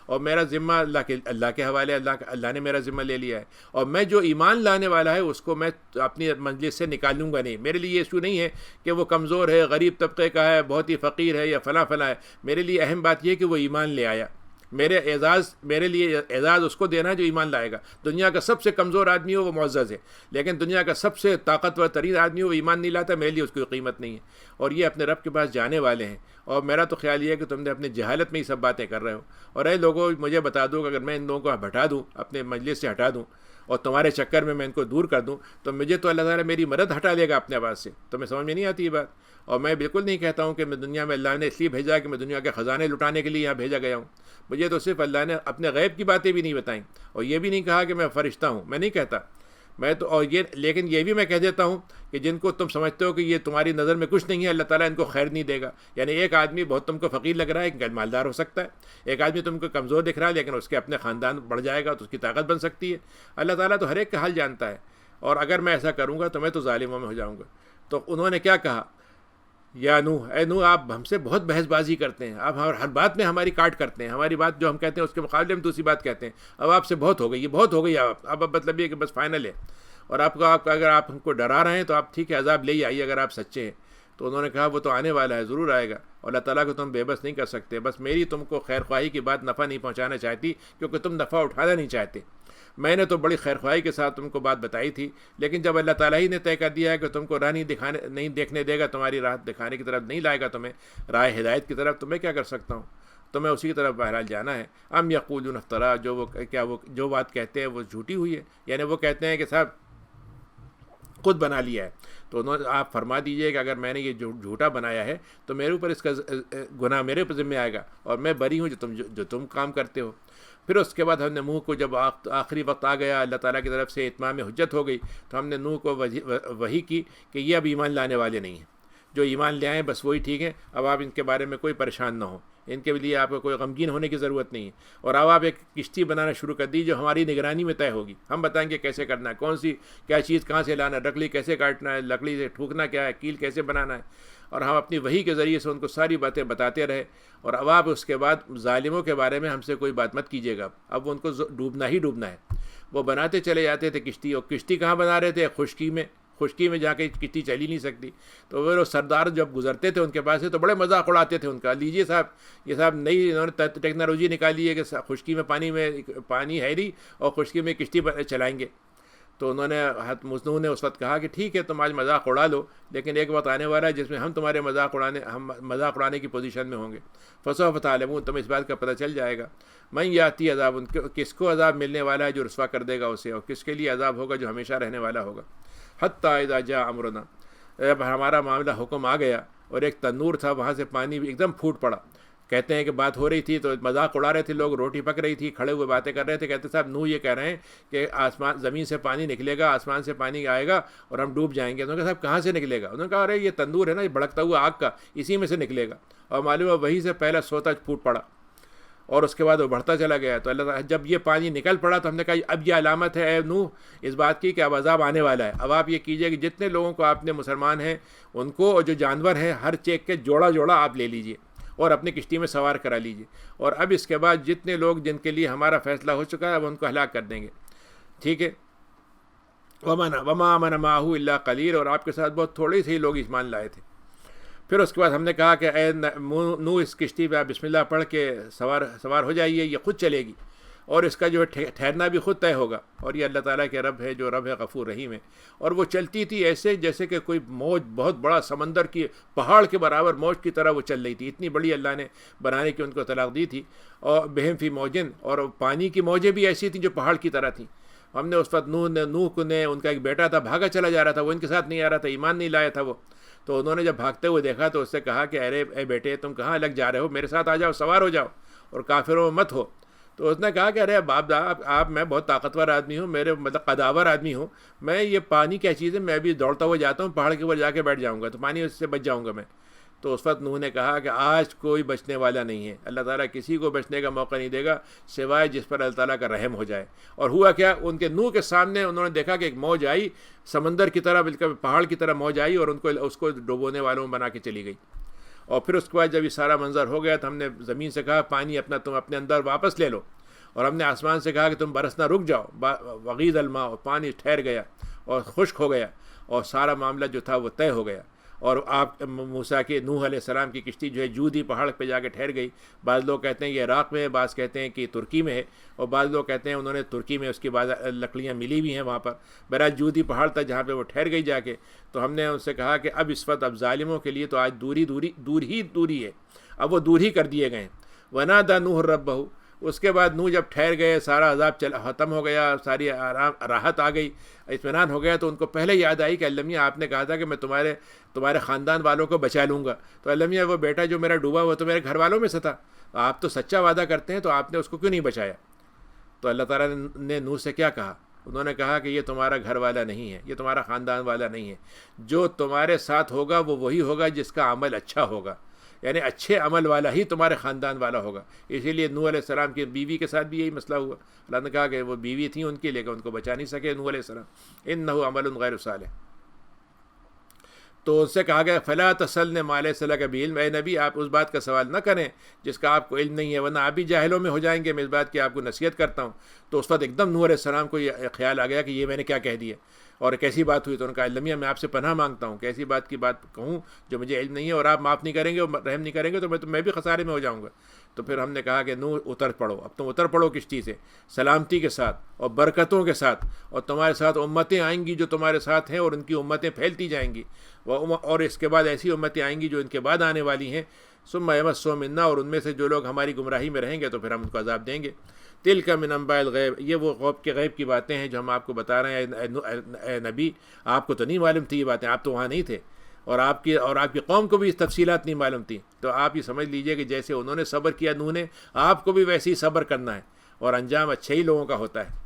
اور میرا ذمہ اللہ کے حوالے, اللہ نے میرا ذمہ لے لیا ہے, اور میں جو ایمان لانے والا ہے اس کو میں اپنی مجلس سے نکالوں گا نہیں. میرے لیے یہ ایشو نہیں ہے کہ وہ کمزور ہے, غریب طبقے کا ہے, بہت ہی فقیر ہے یا فلاں فلاں ہے. میرے لیے اہم بات یہ ہے کہ وہ ایمان لے آیا. میرے لیے اعزاز اس کو دینا ہے جو ایمان لائے گا. دنیا کا سب سے کمزور آدمی ہو وہ معزز ہے, لیکن دنیا کا سب سے طاقتور ترین آدمی ہو وہ ایمان نہیں لاتا, میرے لیے اس کی قیمت نہیں ہے. اور یہ اپنے رب کے پاس جانے والے ہیں, اور میرا تو خیال یہ ہے کہ تم نے اپنی جہالت میں یہ سب باتیں کر رہے ہو. اور اے لوگوں مجھے بتا دو کہ اگر میں ان لوگوں کو ہٹا دوں, اپنے مجلس سے ہٹا دوں, اور تمہارے چکر میں ان کو دور کر دوں, تو مجھے تو اللہ تعالیٰ میری مدد ہٹا لے گا اپنے آواز سے. تمہیں سمجھ میں نہیں آتی یہ بات. اور میں بالکل نہیں کہتا ہوں کہ میں دنیا میں اللہ نے اس لیے بھیجا کہ میں دنیا کے خزانے لٹانے کے لیے یہاں بھیجا گیا ہوں. مجھے تو صرف اللہ نے اپنے غیب کی باتیں بھی نہیں بتائیں, اور یہ بھی نہیں کہا کہ میں فرشتہ ہوں, میں نہیں کہتا. میں تو اور یہ لیکن یہ بھی میں کہہ دیتا ہوں کہ جن کو تم سمجھتے ہو کہ یہ تمہاری نظر میں کچھ نہیں ہے, اللہ تعالیٰ ان کو خیر نہیں دے گا. یعنی ایک آدمی بہت تم کو فقیر لگ رہا ہے, ایک مالدار ہو سکتا ہے. ایک آدمی تم کو کمزور دکھ رہا ہے, لیکن اس کے اپنے خاندان بڑھ جائے گا تو اس کی طاقت بن سکتی ہے. اللہ تعالیٰ تو ہر ایک کا حال جانتا ہے. اور اگر میں ایسا کروں گا تو میں تو ظالموں میں ہو جاؤں گا. تو انہوں نے کیا کہا, یا نوح, اے نوح آپ ہم سے بہت بحث بازی کرتے ہیں, آپ ہر بات میں ہماری کاٹ کرتے ہیں, ہماری بات جو ہم کہتے ہیں اس کے مقابلے میں دوسری بات کہتے ہیں. اب آپ سے بہت ہو گئی, یہ بہت ہو گئی. اب مطلب یہ کہ بس فائنل ہے. اور اگر آپ ہم کو ڈرا رہے ہیں تو آپ ٹھیک ہے عذاب لے ہی آئیے اگر آپ سچے ہیں. تو انہوں نے کہا وہ تو آنے والا ہے, ضرور آئے گا, اور اللہ تعالیٰ کو تم بے بس نہیں کر سکتے. بس میری تم کو خیر خواہی کی بات نفع نہیں پہنچانا چاہتی, کیونکہ تم نفع اٹھانا نہیں چاہتے. میں نے تو بڑی خیر خواہی کے ساتھ تم کو بات بتائی تھی, لیکن جب اللہ تعالیٰ ہی نے طے کر دیا ہے کہ تم کو راہ نہیں دیکھنے دے گا, تمہاری راہ دکھانے کی طرف نہیں لائے گا تمہیں, راہ ہدایت کی طرف, تو میں کیا کر سکتا ہوں. تمہیں اسی کی طرف بہرحال جانا ہے. ام یقولون افترا, وہ جو بات کہتے ہیں وہ جھوٹی ہوئی ہے, یعنی وہ کہتے ہیں کہ صاحب خود بنا لیا ہے. تو آپ فرما دیجئے کہ اگر میں نے یہ جھوٹا بنایا ہے تو میرے اوپر اس کا گناہ میرے اوپر ذمہ آئے گا, اور میں بری ہوں جو تم کام کرتے ہو. پھر اس کے بعد ہم نے نوح کو جب آخری وقت آ گیا, اللہ تعالیٰ کی طرف سے اتمام حجت ہو گئی, تو ہم نے نوح کو وحی کی کہ یہ اب ایمان لانے والے نہیں ہیں. جو ایمان لے آئیں بس وہی ٹھیک ہے. اب آپ ان کے بارے میں کوئی پریشان نہ ہو, ان کے لیے آپ کو کوئی غمگین ہونے کی ضرورت نہیں ہے. اور اب آپ ایک کشتی بنانا شروع کر دیجیے جو ہماری نگرانی میں طے ہوگی. ہم بتائیں گے کیسے کرنا ہے, کون سی کیا چیز کہاں سے لانا ہے, لکڑی کیسے کاٹنا ہے, لکڑی سے ٹھوکنا کیا ہے, کیل کیسے بنانا ہے. اور ہم اپنی وحی کے ذریعے سے ان کو ساری باتیں بتاتے رہے. اور اب آپ اس کے بعد ظالموں کے بارے میں ہم سے کوئی بات مت کیجیے گا. اب ان کو ڈوبنا ہی ڈوبنا ہے. وہ بناتے چلے جاتے تھے کشتی, اور کشتی کہاں بنا رہے تھے, خشکی میں جا کے کشتی چل ہی نہیں سکتی. تو وہ سردار جب گزرتے تھے ان کے پاس سے تو بڑے مذاق اڑاتے تھے ان کا, لیجیے صاحب یہ صاحب نئی انہوں نے ٹیکنالوجی نکالی ہے کہ خشکی میں پانی ہے نہیں, اور خشکی میں کشتی چلائیں گے. تو انہوں نے نوح نے اس وقت کہا کہ ٹھیک ہے تم آج مذاق اڑا لو, لیکن ایک وقت آنے والا ہے جس میں ہم تمہارے مذاق اڑانے کی پوزیشن میں ہوں گے. فسوف تعلمون, تمہیں اس بات کا پتہ چل جائے گا. من یاتی عذاب, کس کو عذاب ملنے والا ہے جو رسوا کر دے گا اسے, اور کس کے لیے عذاب ہوگا جو ہمیشہ رہنے والا ہوگا. حتیٰ اذا جاء امرنا, جب ہمارا معاملہ حکم آ گیا, اور ایک تنور تھا وہاں سے پانی بھی ایک دم پھوٹ پڑا. کہتے ہیں کہ بات ہو رہی تھی تو مذاق اڑا رہے تھے لوگ, روٹی پک رہی تھی, کھڑے ہوئے باتیں کر رہے تھے. کہتے صاحب نوح یہ کہہ رہے ہیں کہ زمین سے پانی نکلے گا, آسمان سے پانی آئے گا اور ہم ڈوب جائیں گے. انہوں نے کہا صاحب کہاں سے نکلے گا؟ انہوں نے کہا ارے یہ تندور ہے نا, یہ بھڑکتا ہوا آگ کا, اسی میں سے نکلے گا. اور معلوم ہے وہیں سے پہلا سوتا پھوٹ پڑا, اور اس کے بعد وہ بڑھتا چلا گیا. تو اللہ تعالیٰ جب یہ پانی نکل پڑا تو ہم نے کہا اب یہ علامت ہے اے نوح اس بات کی کہ اب عذاب آنے والا ہے. اب آپ یہ کیجئے کہ جتنے لوگوں کو آپ نے مسلمان ہیں ان کو, اور جو جانور ہیں ہر چیک کے جوڑا آپ لے لیجئے اور اپنی کشتی میں سوار کرا لیجئے. اور اب اس کے بعد جتنے لوگ جن کے لیے ہمارا فیصلہ ہو چکا ہے اب ان کو ہلاک کر دیں گے. ٹھیک ہے. وما آمن معه الا قلیل, اور آپ کے ساتھ بہت تھوڑے سے ہی لوگ ایمان لائے تھے. پھر اس کے بعد ہم نے کہا کہ اے نوح اس کشتی پہ آپ بسم اللہ پڑھ کے سوار ہو جائیے, یہ خود چلے گی, اور اس کا جو ٹھہرنا بھی خود طے ہوگا. اور یہ اللہ تعالیٰ کے رب ہے جو رب ہے غفور رحیم ہے. اور وہ چلتی تھی ایسے جیسے کہ کوئی موج, بہت بڑا سمندر کی پہاڑ کے برابر موج کی طرح وہ چل رہی تھی. اتنی بڑی اللہ نے بنانے کی ان کو طلاق دی تھی. اور بہم فی موجن, اور پانی کی موجیں بھی ایسی تھیں جو پہاڑ کی طرح تھیں. ہم نے اس وقت نوح نے ان کا ایک بیٹا تھا بھاگا چلا جا رہا تھا، وہ ان کے ساتھ نہیں آ رہا تھا، ایمان نہیں لایا تھا وہ. تو انہوں نے جب بھاگتے ہوئے دیکھا تو اس سے کہا کہ ارے اے بیٹے تم کہاں الگ جا رہے ہو، میرے ساتھ آ جاؤ، سوار ہو جاؤ اور کافروں میں مت ہو. تو اس نے کہا کہ ارے باپ آپ میں بہت طاقتور آدمی ہوں، میرے مطلب قداور آدمی ہوں، میں یہ پانی کیا چیز ہے، میں بھی دوڑتا ہوا جاتا ہوں پہاڑ کے اوپر جا کے بیٹھ جاؤں گا تو پانی اس سے بچ جاؤں گا میں. تو اس وقت نوح نے کہا کہ آج کوئی بچنے والا نہیں ہے، اللہ تعالیٰ کسی کو بچنے کا موقع نہیں دے گا سوائے جس پر اللہ تعالیٰ کا رحم ہو جائے. اور ہوا کیا، ان کے نوح کے سامنے انہوں نے دیکھا کہ ایک موج آئی، سمندر کی طرح بالکل پہاڑ کی طرح موج آئی اور اس کو ڈبونے والوں میں بنا کے چلی گئی. اور پھر اس کے بعد جب یہ سارا منظر ہو گیا تو ہم نے زمین سے کہا پانی تم اپنے اندر واپس لے لو، اور ہم نے آسمان سے کہا کہ تم برسنا رک جاؤ. وغیض الماء، پانی ٹھہر گیا اور خشک ہو گیا اور سارا معاملہ جو تھا وہ طے ہو گیا. اور آپ موسیٰ کے نوح علیہ السلام کی کشتی جو ہے جودی پہاڑ پہ جا کے ٹھہر گئی. بعض لوگ کہتے ہیں یہ عراق میں ہے، بعض کہتے ہیں کہ ترکی میں ہے، اور بعض لوگ کہتے ہیں انہوں نے ترکی میں اس کی بعض لکڑیاں ملی بھی ہیں وہاں پر. بہرحال جودی پہاڑ تھا جہاں پہ وہ ٹھہر گئی جا کے. تو ہم نے ان سے کہا کہ اب اس وقت اب ظالموں کے لیے تو آج دوری ہے، اب وہ دور ہی کر دیے گئے ہیں. ونادى نوح ربہ، اس کے بعد نوح جب ٹھہر گئے، سارا عذاب ختم ہو گیا، ساری راحت آ گئی، اطمینان ہو گیا، تو ان کو پہلے یاد آئی کہ اللہ میاں آپ نے کہا تھا کہ میں تمہارے خاندان والوں کو بچا لوں گا. تو اللہ میاں وہ بیٹا جو میرا ڈوبا وہ تو میرے گھر والوں میں سے تھا، آپ تو سچا وعدہ کرتے ہیں تو آپ نے اس کو کیوں نہیں بچایا؟ تو اللہ تعالیٰ نے نوح سے کیا کہا؟ انہوں نے کہا کہ یہ تمہارا گھر والا نہیں ہے، یہ تمہارا خاندان والا نہیں ہے، جو تمہارے ساتھ ہوگا وہ وہی ہوگا جس کا عمل اچھا ہوگا، یعنی اچھے عمل والا ہی تمہارے خاندان والا ہوگا. اسی لیے نوح علیہ السلام کی بیوی کے ساتھ بھی یہی مسئلہ ہوا. اللہ نے کہا کہ وہ بیوی تھی ان کی، لیکن ان کو بچا نہیں سکے نوح علیہ السلام. انہ عمل غیر صالح. تو اس سے کہا گیا فلا تسلن ما لیس لک بہ علم، اے نبی آپ اس بات کا سوال نہ کریں جس کا آپ کو علم نہیں ہے، ورنہ آپ بھی جاہلوں میں ہو جائیں گے. میں اس بات کی آپ کو نصیحت کرتا ہوں. تو اس وقت ایک دم نوح علیہ السلام کو یہ خیال آ گیا کہ یہ میں نے کیا کہہ دیا اور کیسی بات ہوئی. تو ان کا اللہ میاں میں آپ سے پناہ مانگتا ہوں کہ ایسی بات کی بات کہوں جو مجھے علم نہیں ہے، اور آپ معاف نہیں کریں گے اور رحم نہیں کریں گے تو میں بھی خسارے میں ہو جاؤں گا. تو پھر ہم نے کہا کہ نوح اتر پڑو، اب تم اتر پڑو کشتی سے سلامتی کے ساتھ اور برکتوں کے ساتھ، اور تمہارے ساتھ امتیں آئیں گی جو تمہارے ساتھ ہیں اور ان کی امتیں پھیلتی جائیں گی، اور اس کے بعد ایسی امتیں آئیں گی جو ان کے بعد آنے والی ہیں. ثم یمسهم منا، اور ان میں سے جو لوگ ہماری گمراہی میں رہیں گے تو پھر ہم ان کو عذاب دیں گے. تلک من انباء الغیب، یہ وہ غیب کی باتیں ہیں جو ہم آپ کو بتا رہے ہیں. اے نبی آپ کو تو نہیں معلوم تھی یہ باتیں، آپ تو وہاں نہیں تھے، اور آپ کی قوم کو بھی اس تفصیلات نہیں معلوم تھیں. تو آپ یہ سمجھ لیجئے کہ جیسے انہوں نے صبر کیا نوح نے، آپ کو بھی ویسے ہی صبر کرنا ہے، اور انجام اچھے ہی لوگوں کا ہوتا ہے.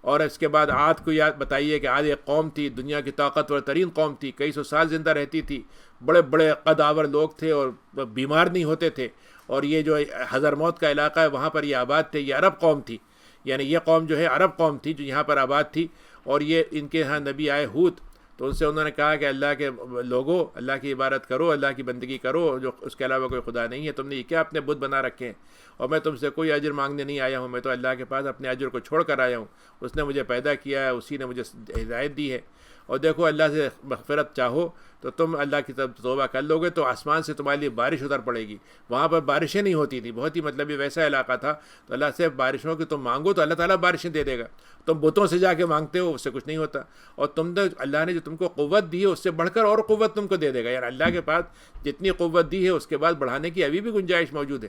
اور اس کے بعد عاد کو یاد بتائیے کہ عاد ایک قوم تھی، دنیا کی طاقتور ترین قوم تھی، کئی سو سال زندہ رہتی تھی، بڑے بڑے قد آور لوگ تھے اور بیمار نہیں ہوتے تھے. اور یہ جو حضرموت کا علاقہ ہے وہاں پر یہ آباد تھے، یہ عرب قوم تھی، یعنی یہ قوم جو ہے عرب قوم تھی جو یہاں پر آباد تھی. اور یہ ان کے ہاں نبی آئے ہود، تو ان سے انہوں نے کہا کہ اللہ کے لوگوں اللہ کی عبادت کرو، اللہ کی بندگی کرو، جو اس کے علاوہ کوئی خدا نہیں ہے. تم نے یہ کیا اپنے بت بنا رکھے ہیں؟ اور میں تم سے کوئی اجر مانگنے نہیں آیا ہوں، میں تو اللہ کے پاس اپنے اجر کو چھوڑ کر آیا ہوں. اس نے مجھے پیدا کیا ہے، اسی نے مجھے ہدایت دی ہے. اور دیکھو اللہ سے مغفرت چاہو تو تم اللہ کی طرف توبہ کر لو گے تو آسمان سے تمہارے لیے بارش اتر پڑے گی. وہاں پر بارشیں نہیں ہوتی تھیں، بہت ہی مطلب ویسا علاقہ تھا. تو اللہ سے بارشوں کی تم مانگو تو اللہ تعالیٰ بارشیں دے دے گا. تم بتوں سے جا کے مانگتے ہو، اس سے کچھ نہیں ہوتا. اور اللہ نے جو تم کو قوت دی ہے اس سے بڑھ کر اور قوت تم کو دے دے گا. یعنی اللہ کے پاس جتنی قوت دی ہے اس کے بعد بڑھانے کی ابھی بھی گنجائش موجود ہے.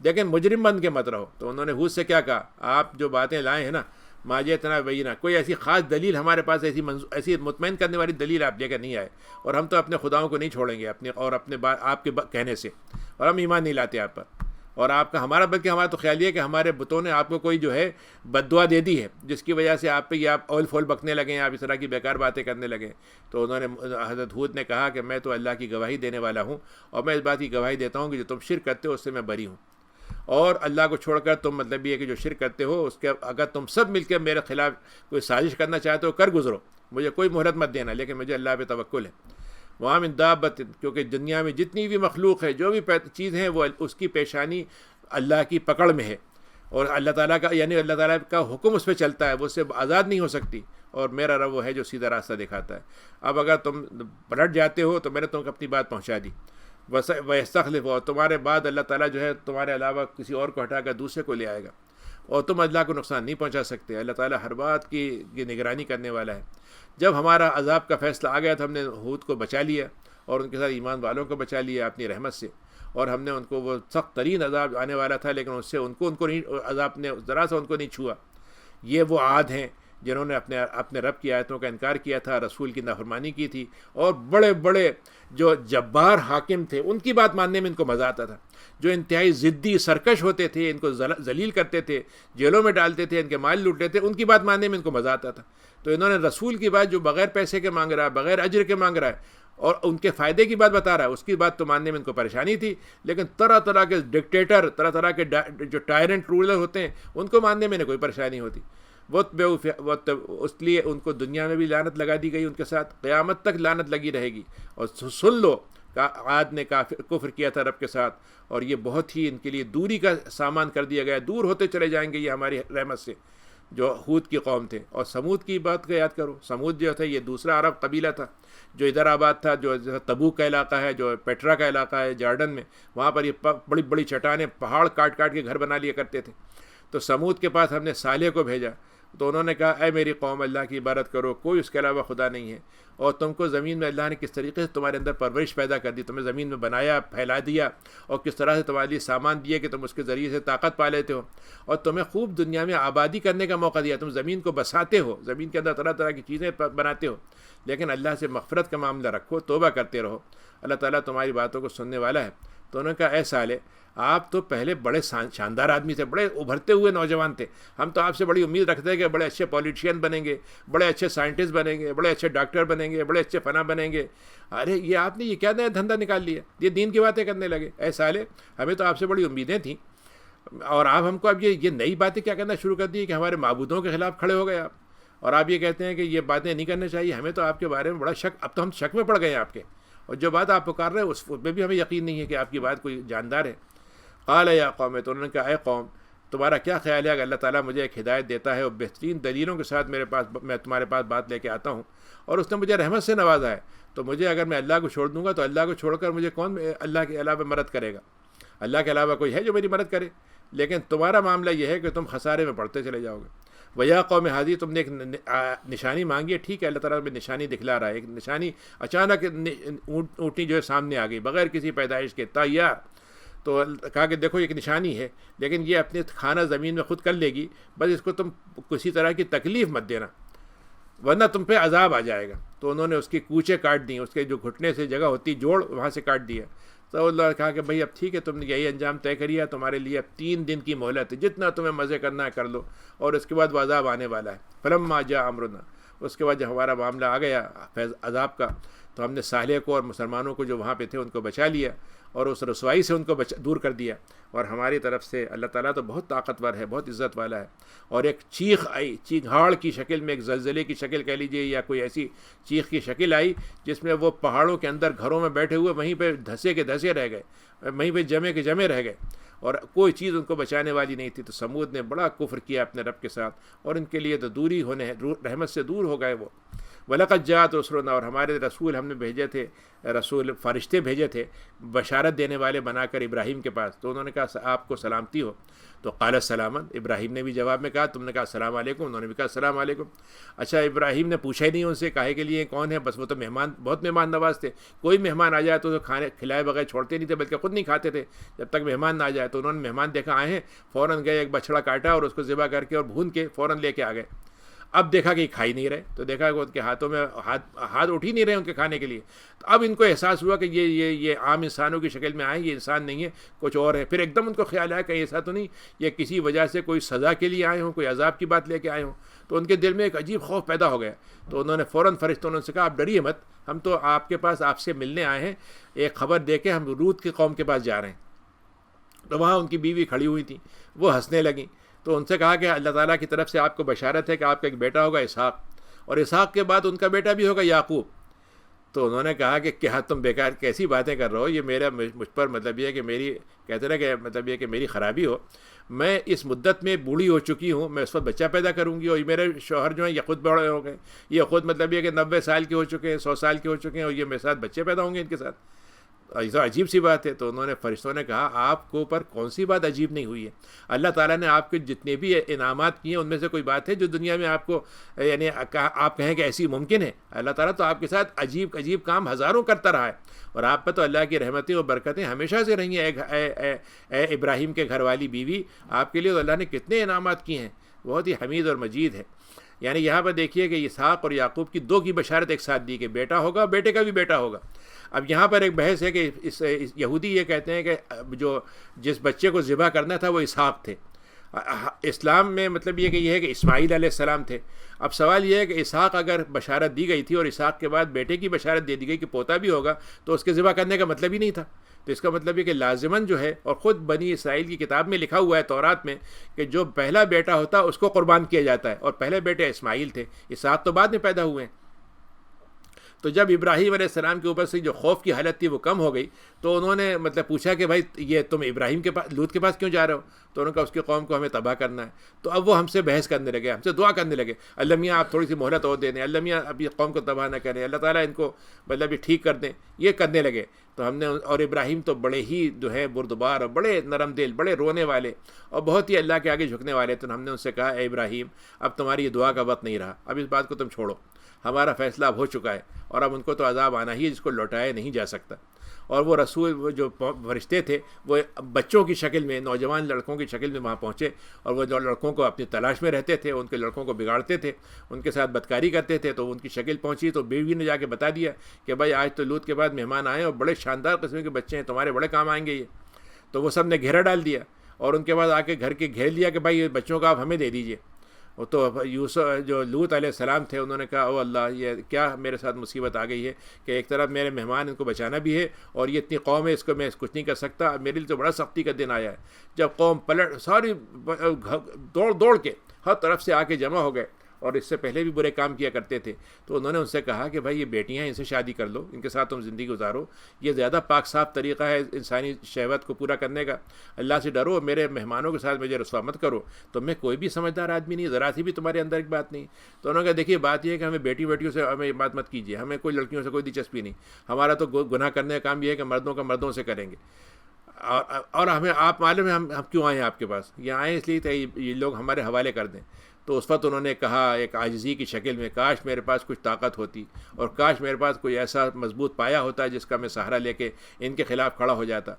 لیکن مجرم بن کے مت رہو. تو انہوں نے ہود سے کیا کہا؟ آپ جو باتیں لائے ہیں نا ماجے اتنا بینہ، کوئی ایسی خاص دلیل ہمارے پاس ایسی مطمئن کرنے والی دلیل آپ لے کر نہیں آئے، اور ہم تو اپنے خداؤں کو نہیں چھوڑیں گے اپنے آپ کے کہنے سے، اور ہم ایمان نہیں لاتے آپ پر. اور بلکہ ہمارا تو خیال یہ ہے کہ ہمارے بتوں نے آپ کو کوئی جو ہے بد دعا دے دی ہے جس کی وجہ سے آپ پہ یہ آپ اول فول بکنے لگے ہیں، آپ اس طرح کی بیکار باتیں کرنے لگے. تو انہوں نے حضرت ہود نے کہا کہ میں تو اللہ کی گواہی دینے والا ہوں، اور میں اس بات کی گواہی دیتا ہوں کہ جو تم شرک کرتے ہو اس سے میں بری ہوں. اور اللہ کو چھوڑ کر تم مطلب یہ ہے کہ جو شرک کرتے ہو اس کے اگر تم سب مل کے میرے خلاف کوئی سازش کرنا چاہتے ہو کر گزرو، مجھے کوئی مہلت مت دینا، لیکن مجھے اللہ پہ توکل ہے. وہاں من دابت، کیونکہ دنیا میں جتنی بھی مخلوق ہے، جو بھی چیز ہے، وہ اس کی پیشانی اللہ کی پکڑ میں ہے، اور اللہ تعالیٰ کا یعنی اللہ تعالیٰ کا حکم اس پہ چلتا ہے، وہ اس سے آزاد نہیں ہو سکتی. اور میرا رب وہ ہے جو سیدھا راستہ دکھاتا ہے. اب اگر تم پلٹ جاتے ہو تو میں نے تم کو اپنی بات پہنچا دی. وَيَسْتَخْلِفُ، اور تمہارے بعد اللہ تعالیٰ جو ہے تمہارے علاوہ کسی اور کو ہٹا کر دوسرے کو لے آئے گا، اور تم اللہ کو نقصان نہیں پہنچا سکتے. اللہ تعالیٰ ہر بات کی نگرانی کرنے والا ہے. جب ہمارا عذاب کا فیصلہ آ گیا تو ہم نے ہود کو بچا لیا اور ان کے ساتھ ایمان والوں کو بچا لیا اپنی رحمت سے. اور ہم نے ان کو وہ سخت ترین عذاب آنے والا تھا، لیکن اس سے ان کو نہیں عذاب نے ذرا سا ان کو نہیں چھوا. یہ وہ عاد ہیں جنہوں نے اپنے رب کی آیتوں کا انکار کیا تھا، رسول کی نافرمانی کی تھی، اور بڑے بڑے جو جبار حاکم تھے ان کی بات ماننے میں ان کو مزہ آتا تھا، جو انتہائی ضدی سرکش ہوتے تھے، ان کو ذلیل کرتے تھے، جیلوں میں ڈالتے تھے، ان کے مال لوٹتے تھے، ان کی بات ماننے میں ان کو مزہ آتا تھا۔ تو انہوں نے رسول کی بات جو بغیر پیسے کے مانگ رہا ہے، بغیر اجر کے مانگ رہا ہے، اور ان کے فائدے کی بات بتا رہا ہے، اس کی بات تو ماننے میں ان کو پریشانی تھی۔ لیکن طرح طرح کے ڈکٹیٹر، طرح طرح کے جو ٹائرنٹ رولر ہوتے ہیں، ان کو ماننے میں کوئی پریشانی ہوتی۔ اس لیے ان کو دنیا میں بھی لعنت لگا دی گئی، ان کے ساتھ قیامت تک لعنت لگی رہے گی۔ اور سن لو، عاد نے کفر کیا تھا رب کے ساتھ، اور یہ بہت ہی ان کے لیے دوری کا سامان کر دیا گیا، دور ہوتے چلے جائیں گے یہ ہماری رحمت سے، جو ہود کی قوم تھے۔ اور سمود کی بات کو یاد کرو، سمود جو تھا یہ دوسرا عرب قبیلہ تھا جو ادھر آباد تھا، جو تبوک کا علاقہ ہے، جو پیٹرا کا علاقہ ہے جارڈن میں، وہاں پر یہ بڑی بڑی چٹانیں پہاڑ کاٹ کاٹ کے گھر بنا لیا کرتے تھے۔ تو سمود کے پاس ہم نے صالح کو بھیجا، تو انہوں نے کہا اے میری قوم، اللہ کی عبادت کرو، کوئی اس کے علاوہ خدا نہیں ہے، اور تم کو زمین میں اللہ نے کس طریقے سے تمہارے اندر پرورش پیدا کر دی، تمہیں زمین میں بنایا، پھیلا دیا، اور کس طرح سے تمہارے لیے سامان دیے کہ تم اس کے ذریعے سے طاقت پا لیتے ہو، اور تمہیں خوب دنیا میں آبادی کرنے کا موقع دیا، تم زمین کو بساتے ہو، زمین کے اندر طرح طرح کی چیزیں بناتے ہو، لیکن اللہ سے مغفرت کا معاملہ رکھو، توبہ کرتے رہو، اللہ تعالیٰ تمہاری باتوں کو سننے والا ہے۔ تو انہوں نے کہا اے صالح، آپ تو پہلے بڑے شاندار آدمی تھے، بڑے ابھرتے ہوئے نوجوان تھے، ہم تو آپ سے بڑی امید رکھتے ہیں کہ بڑے اچھے پولیٹیشین بنیں گے، بڑے اچھے سائنٹسٹ بنیں گے، بڑے اچھے ڈاکٹر بنیں گے، بڑے اچھے فنا بنیں گے۔ ارے یہ آپ نے یہ کیا نیا دھندا نکال لیا، یہ دین کی باتیں کرنے لگے۔ اے صالح، ہمیں تو آپ سے بڑی امیدیں تھیں، اور آپ ہم کو اب یہ نئی باتیں کیا کرنا شروع کر دی کہ ہمارے معبودوں کے خلاف کھڑے ہو گئے آپ، اور آپ یہ کہتے ہیں کہ یہ باتیں نہیں کرنا چاہیے۔ ہمیں تو آپ کے بارے میں بڑا شک، اب تو ہم شک میں پڑ گئے ہیں آپ کے، اور جو بات آپ پکار رہے ہیں اس پہ بھی ہمیں یقین نہیں ہے کہ آپ کی بات کوئی جاندار ہے۔ قال یا قوم، تو انہوں نے کہا اے قوم، تمہارا کیا خیال ہے کہ اللہ تعالیٰ مجھے ایک ہدایت دیتا ہے اور بہترین دلیلوں کے ساتھ میں تمہارے پاس بات لے کے آتا ہوں، اور اس نے مجھے رحمت سے نوازا ہے، تو مجھے اگر میں اللہ کو چھوڑ دوں گا تو اللہ کو چھوڑ کر مجھے کون اللہ کے علاوہ مدد کرے گا؟ اللہ کے علاوہ کوئی ہے جو میری مدد کرے؟ لیکن تمہارا معاملہ یہ ہے کہ تم خسارے میں پڑتے چلے جاؤ گے۔ ویا قوم حاضی، تم نے ایک نشانی مانگی ہے، ٹھیک ہے، اللہ تعالیٰ میں نشانی دکھلا رہا ہے، ایک نشانی اچانک اونٹنی جو ہے سامنے آ گئی بغیر کسی پیدائش کے، تیار۔ تو کہا کہ دیکھو ایک نشانی ہے، لیکن یہ اپنے کھانا زمین میں خود کر لے گی، بس اس کو تم کسی طرح کی تکلیف مت دینا، ورنہ تم پہ عذاب آ جائے گا۔ تو انہوں نے اس کی کوچیں کاٹ دیں، اس کے جو گھٹنے سے جگہ ہوتی جوڑ وہاں سے کاٹ دیا۔ تو اللہ نے کہا کہ بھائی اب ٹھیک ہے، تم نے یہی انجام طے کریا، تمہارے لیے اب 3 دن کی مہلت ہے، جتنا تمہیں مزے کرنا ہے کر لو، اور اس کے بعد وہ عذاب آنے والا ہے۔ فلما جاء امرنا، اس کے بعد جب ہمارا معاملہ آ گیا عذاب کا، تو ہم نے صالح کو اور مسلمانوں کو جو وہاں پہ تھے ان کو بچا لیا، اور اس رسوائی سے ان کو دور کر دیا۔ اور ہماری طرف سے اللہ تعالیٰ تو بہت طاقتور ہے، بہت عزت والا ہے۔ اور ایک چیخ آئی، چیخاڑ کی شکل میں، ایک زلزلے کی شکل کہہ لیجئے، یا کوئی ایسی چیخ کی شکل آئی جس میں وہ پہاڑوں کے اندر گھروں میں بیٹھے ہوئے وہیں پہ دھسے کے دھسے رہ گئے، وہیں پہ جمے کے جمے رہ گئے، اور کوئی چیز ان کو بچانے والی نہیں تھی۔ تو سمود نے بڑا کفر کیا اپنے رب کے ساتھ، اور ان کے لیے تو دوری ہونے، رحمت سے دور ہو گئے وہ۔ وَلَقَدْ جَاءَتْ رُسُلُنَا، اور ہمارے رسول ہم نے بھیجے تھے، رسول فرشتے بھیجے تھے بشارت دینے والے بنا کر ابراہیم کے پاس۔ تو انہوں نے کہا آپ کو سلامتی ہو، تو قال سلاما، ابراہیم نے بھی جواب میں کہا، تم نے کہا السلام علیکم، انہوں نے بھی کہا السلام علیکم۔ اچھا، ابراہیم نے پوچھا ہی نہیں ان سے کہے کے لیے کون ہے، بس وہ تو مہمان، بہت مہمان نواز تھے، کوئی مہمان آ جائے تو کھانے کھلائے بغیر چھوڑتے نہیں تھے، بلکہ خود نہیں کھاتے تھے جب تک مہمان نہ آ جائے۔ تو انہوں نے مہمان دیکھا آئے ہیں، فوراً گئے، ایک بچڑا کاٹا اور اس کو ذبح کر کے اور بھون کے فوراً لے کے آ گئے۔ اب دیکھا کہ یہ کھا ہی نہیں رہے، تو دیکھا کہ ان کے ہاتھوں میں ہاتھ اٹھ ہی نہیں رہے ان کے کھانے کے لیے۔ تو اب ان کو احساس ہوا کہ یہ عام انسانوں کی شکل میں آئے، یہ انسان نہیں ہے، کچھ اور ہے۔ پھر ایک دم ان کو خیال آیا کہ ایسا تو نہیں یہ کسی وجہ سے کوئی سزا کے لیے آئے ہوں، کوئی عذاب کی بات لے کے آئے ہوں۔ تو ان کے دل میں ایک عجیب خوف پیدا ہو گیا۔ تو انہوں نے فوراً فرشتوں نے سے کہا آپ ڈریے مت، ہم تو آپ کے پاس آپ سے ملنے آئے ہیں، ایک خبر دے کے ہم لوط کی قوم کے پاس جا رہے ہیں۔ تو وہاں ان کی بیوی کھڑی ہوئی تھی، وہ ہنسنے لگیں۔ تو ان سے کہا کہ اللہ تعالیٰ کی طرف سے آپ کو بشارت ہے کہ آپ کا ایک بیٹا ہوگا اسحاق، اور اسحاق کے بعد ان کا بیٹا بھی ہوگا یعقوب۔ تو انہوں نے کہا کہ کیا تم بیکار کیسی باتیں کر رہے ہو، یہ مجھ پر مطلب یہ ہے کہ میری کہتے ہیں کہ مطلب یہ کہ میری خرابی ہو، میں اس مدت میں بوڑھی ہو چکی ہوں، میں اس وقت بچہ پیدا کروں گی، اور میرے شوہر جو ہیں یہ خود بڑے ہو گئے، یہ خود مطلب یہ کہ 90 سال کے ہو چکے ہیں، 100 سال کے ہو چکے ہیں، اور یہ میرے ساتھ بچے پیدا ہوں گے ان کے ساتھ، ایسا عجیب سی بات ہے۔ تو انہوں نے فرشتوں نے کہا آپ کو پر کون سی بات عجیب نہیں ہوئی ہے، اللہ تعالیٰ نے آپ کے جتنے بھی انعامات کیے ہیں ان میں سے کوئی بات ہے جو دنیا میں آپ کو یعنی آپ کہیں کہ ایسی ممکن ہے؟ اللہ تعالیٰ تو آپ کے ساتھ عجیب عجیب کام ہزاروں کرتا رہا ہے، اور آپ پہ تو اللہ کی رحمتیں اور برکتیں ہمیشہ سے رہی ہیں۔ اے ابراہیم کے گھر والی بیوی، آپ کے لیے تو اللہ نے کتنے انعامات کیے ہیں، بہت ہی حمید اور مجید ہے. یعنی یہاں پر دیکھیے کہ اسحاق اور یعقوب کی دو کی بشارت ایک ساتھ دی کہ بیٹا ہوگا، بیٹے کا بھی بیٹا ہوگا. اب یہاں پر ایک بحث ہے کہ اس یہودی یہ کہتے ہیں کہ جو جس بچے کو ذبح کرنا تھا وہ اسحاق تھے. اسلام میں مطلب یہ ہے کہ اسماعیل علیہ السلام تھے. اب سوال یہ ہے کہ اسحاق اگر بشارت دی گئی تھی اور اسحاق کے بعد بیٹے کی بشارت دے دی گئی کہ پوتا بھی ہوگا، تو اس کے ذبح کرنے کا مطلب ہی نہیں تھا. تو اس کا مطلب یہ کہ لازماً جو ہے، اور خود بنی اسرائیل کی کتاب میں لکھا ہوا ہے تورات میں، کہ جو پہلا بیٹا ہوتا ہے اس کو قربان کیا جاتا ہے، اور پہلے بیٹے اسماعیل تھے، اسحاق تو بعد میں پیدا ہوئے ہیں. تو جب ابراہیم علیہ السلام کے اوپر سے جو خوف کی حالت تھی وہ کم ہو گئی، تو انہوں نے مطلب پوچھا کہ بھائی یہ تم ابراہیم کے پاس، لوط کے پاس کیوں جا رہے ہو؟ تو انہوں نے کہا اس کی قوم کو ہمیں تباہ کرنا ہے. تو اب وہ ہم سے بحث کرنے لگے، ہم سے دعا کرنے لگے، اللہ میاں آپ تھوڑی سی مہلت اور دے دیں، اللہ میاں اب یہ قوم کو تباہ نہ کریں، اللہ تعالیٰ ان کو مطلب ٹھیک کر دیں. یہ کرنے لگے. تو ہم نے، اور ابراہیم تو بڑے ہی جو ہے بردبار اور بڑے نرم دل، بڑے رونے والے اور بہت ہی اللہ کے آگے جھکنے والے. تو ہم نے ان سے کہا اے ابراہیم اب تمہاری یہ دعا کا وقت نہیں رہا، اب اس بات کو تم چھوڑو، ہمارا فیصلہ اب ہو چکا ہے، اور اب ان کو تو عذاب آنا ہی ہے جس کو لوٹایا نہیں جا سکتا. اور وہ رسول، وہ جو فرشتے تھے وہ بچوں کی شکل میں، نوجوان لڑکوں کی شکل میں وہاں پہنچے، اور وہ جو لڑکوں کو اپنی تلاش میں رہتے تھے، ان کے لڑکوں کو بگاڑتے تھے، ان کے ساتھ بدکاری کرتے تھے. تو ان کی شکل پہنچی تو بیوی نے جا کے بتا دیا کہ بھائی آج تو لوط کے بعد مہمان آئے اور بڑے شاندار قسم کے بچے ہیں، تمہارے بڑے کام آئیں گے یہ. تو وہ سب نے گھیرا ڈال دیا، اور ان کے بعد آ کے گھر کے گھیر لیا کہ بھائی یہ بچوں کا آپ ہمیں دے دیجیے. تو یوسف جو لوط علیہ السلام تھے انہوں نے کہا او اللہ یہ کیا میرے ساتھ مصیبت آ گئی ہے کہ ایک طرف میرے مہمان، ان کو بچانا بھی ہے، اور یہ اتنی قوم ہے اس کو میں کچھ نہیں کر سکتا. میرے لیے تو بڑا سختی کا دن آیا ہے. جب قوم پلٹ ساری دوڑ کے ہر طرف سے آ کے جمع ہو گئے، اور اس سے پہلے بھی برے کام کیا کرتے تھے، تو انہوں نے ان سے کہا کہ بھائی یہ بیٹیاں ہیں، ان سے شادی کر لو، ان کے ساتھ تم زندگی گزارو، یہ زیادہ پاک صاف طریقہ ہے انسانی شہوت کو پورا کرنے کا. اللہ سے ڈرو، میرے مہمانوں کے ساتھ مجھے رسوا مت کرو. تو میں کوئی بھی سمجھدار آدمی نہیں، ذرا سی بھی تمہارے اندر ایک بات نہیں. تو انہوں نے کہا دیکھیے بات یہ ہے کہ ہمیں بیٹیوں سے ہمیں بات مت کیجیے، ہمیں کوئی لڑکیوں سے کوئی دلچسپی نہیں، ہمارا تو گناہ کرنے کا کام یہ ہے کہ مردوں کا مردوں سے کریں گے. اور ہمیں آپ معلوم ہے ہم کیوں آئے ہیں آپ کے پاس؟ یہ آئے اس لیے تھے یہ لوگ ہمارے حوالے کر دیں. تو اس وقت انہوں نے کہا ایک عاجزی کی شکل میں، کاش میرے پاس کچھ طاقت ہوتی، اور کاش میرے پاس کوئی ایسا مضبوط پایا ہوتا ہے جس کا میں سہارا لے کے ان کے خلاف کھڑا ہو جاتا.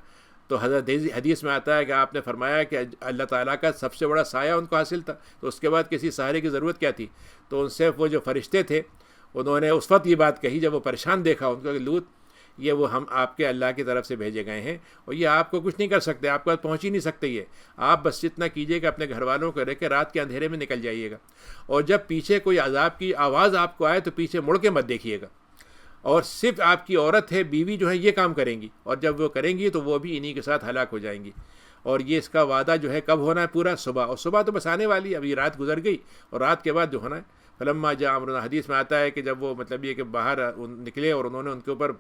تو حضرت حدیث میں آتا ہے کہ آپ نے فرمایا کہ اللہ تعالیٰ کا سب سے بڑا سایہ ان کو حاصل تھا، تو اس کے بعد کسی سہارے کی ضرورت کیا تھی؟ تو ان سے وہ جو فرشتے تھے انہوں نے اس وقت یہ بات کہی جب وہ پریشان دیکھا ان کو کہ لوط یہ وہ ہم آپ کے اللہ کی طرف سے بھیجے گئے ہیں، اور یہ آپ کو کچھ نہیں کر سکتے، آپ کے پاس پہنچ ہی نہیں سکتے. یہ آپ بس اتنا کیجئے کہ اپنے گھر والوں کو رہ کے رات کے اندھیرے میں نکل جائیے گا، اور جب پیچھے کوئی عذاب کی آواز آپ کو آئے تو پیچھے مڑ کے مت دیکھیے گا، اور صرف آپ کی عورت ہے، بیوی جو ہے یہ کام کریں گی، اور جب وہ کریں گی تو وہ بھی انہی کے ساتھ ہلاک ہو جائیں گی. اور یہ اس کا وعدہ جو ہے کب ہونا ہے؟ پورا صبح، اور صبح تو بس آنے والی ہے، ابھی رات گزر گئی، اور رات کے بعد جو ہونا ہے. فلما جاء امرنا، حدیث میں آتا ہے کہ جب وہ مطلب یہ کہ باہر نکلے اور انہوں نے ان کے اوپر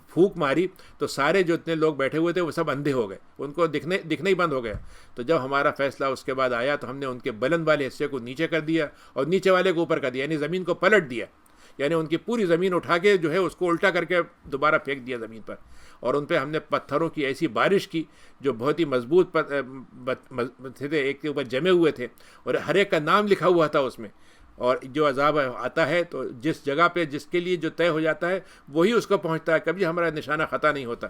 پھونک ماری تو سارے جو اتنے لوگ بیٹھے ہوئے تھے وہ سب اندھے ہو گئے، ان کو دکھنے ہی بند ہو گیا. تو جب ہمارا فیصلہ اس کے بعد آیا تو ہم نے ان کے بلند والے حصے کو نیچے کر دیا اور نیچے والے کو اوپر کر دیا، یعنی زمین کو پلٹ دیا، یعنی ان کی پوری زمین اٹھا کے جو ہے اس کو الٹا کر کے دوبارہ پھینک دیا زمین پر. اور ان پہ ہم نے پتھروں کی ایسی بارش کی جو بہت ہی مضبوط تھے، ایک کے اوپر جمے ہوئے تھے، اور ہر ایک کا نام لکھا ہوا تھا اس میں. اور جو عذاب آتا ہے تو جس جگہ پہ جس کے لیے جو طے ہو جاتا ہے وہی اس کو پہنچتا ہے، کبھی ہمارا نشانہ خطا نہیں ہوتا.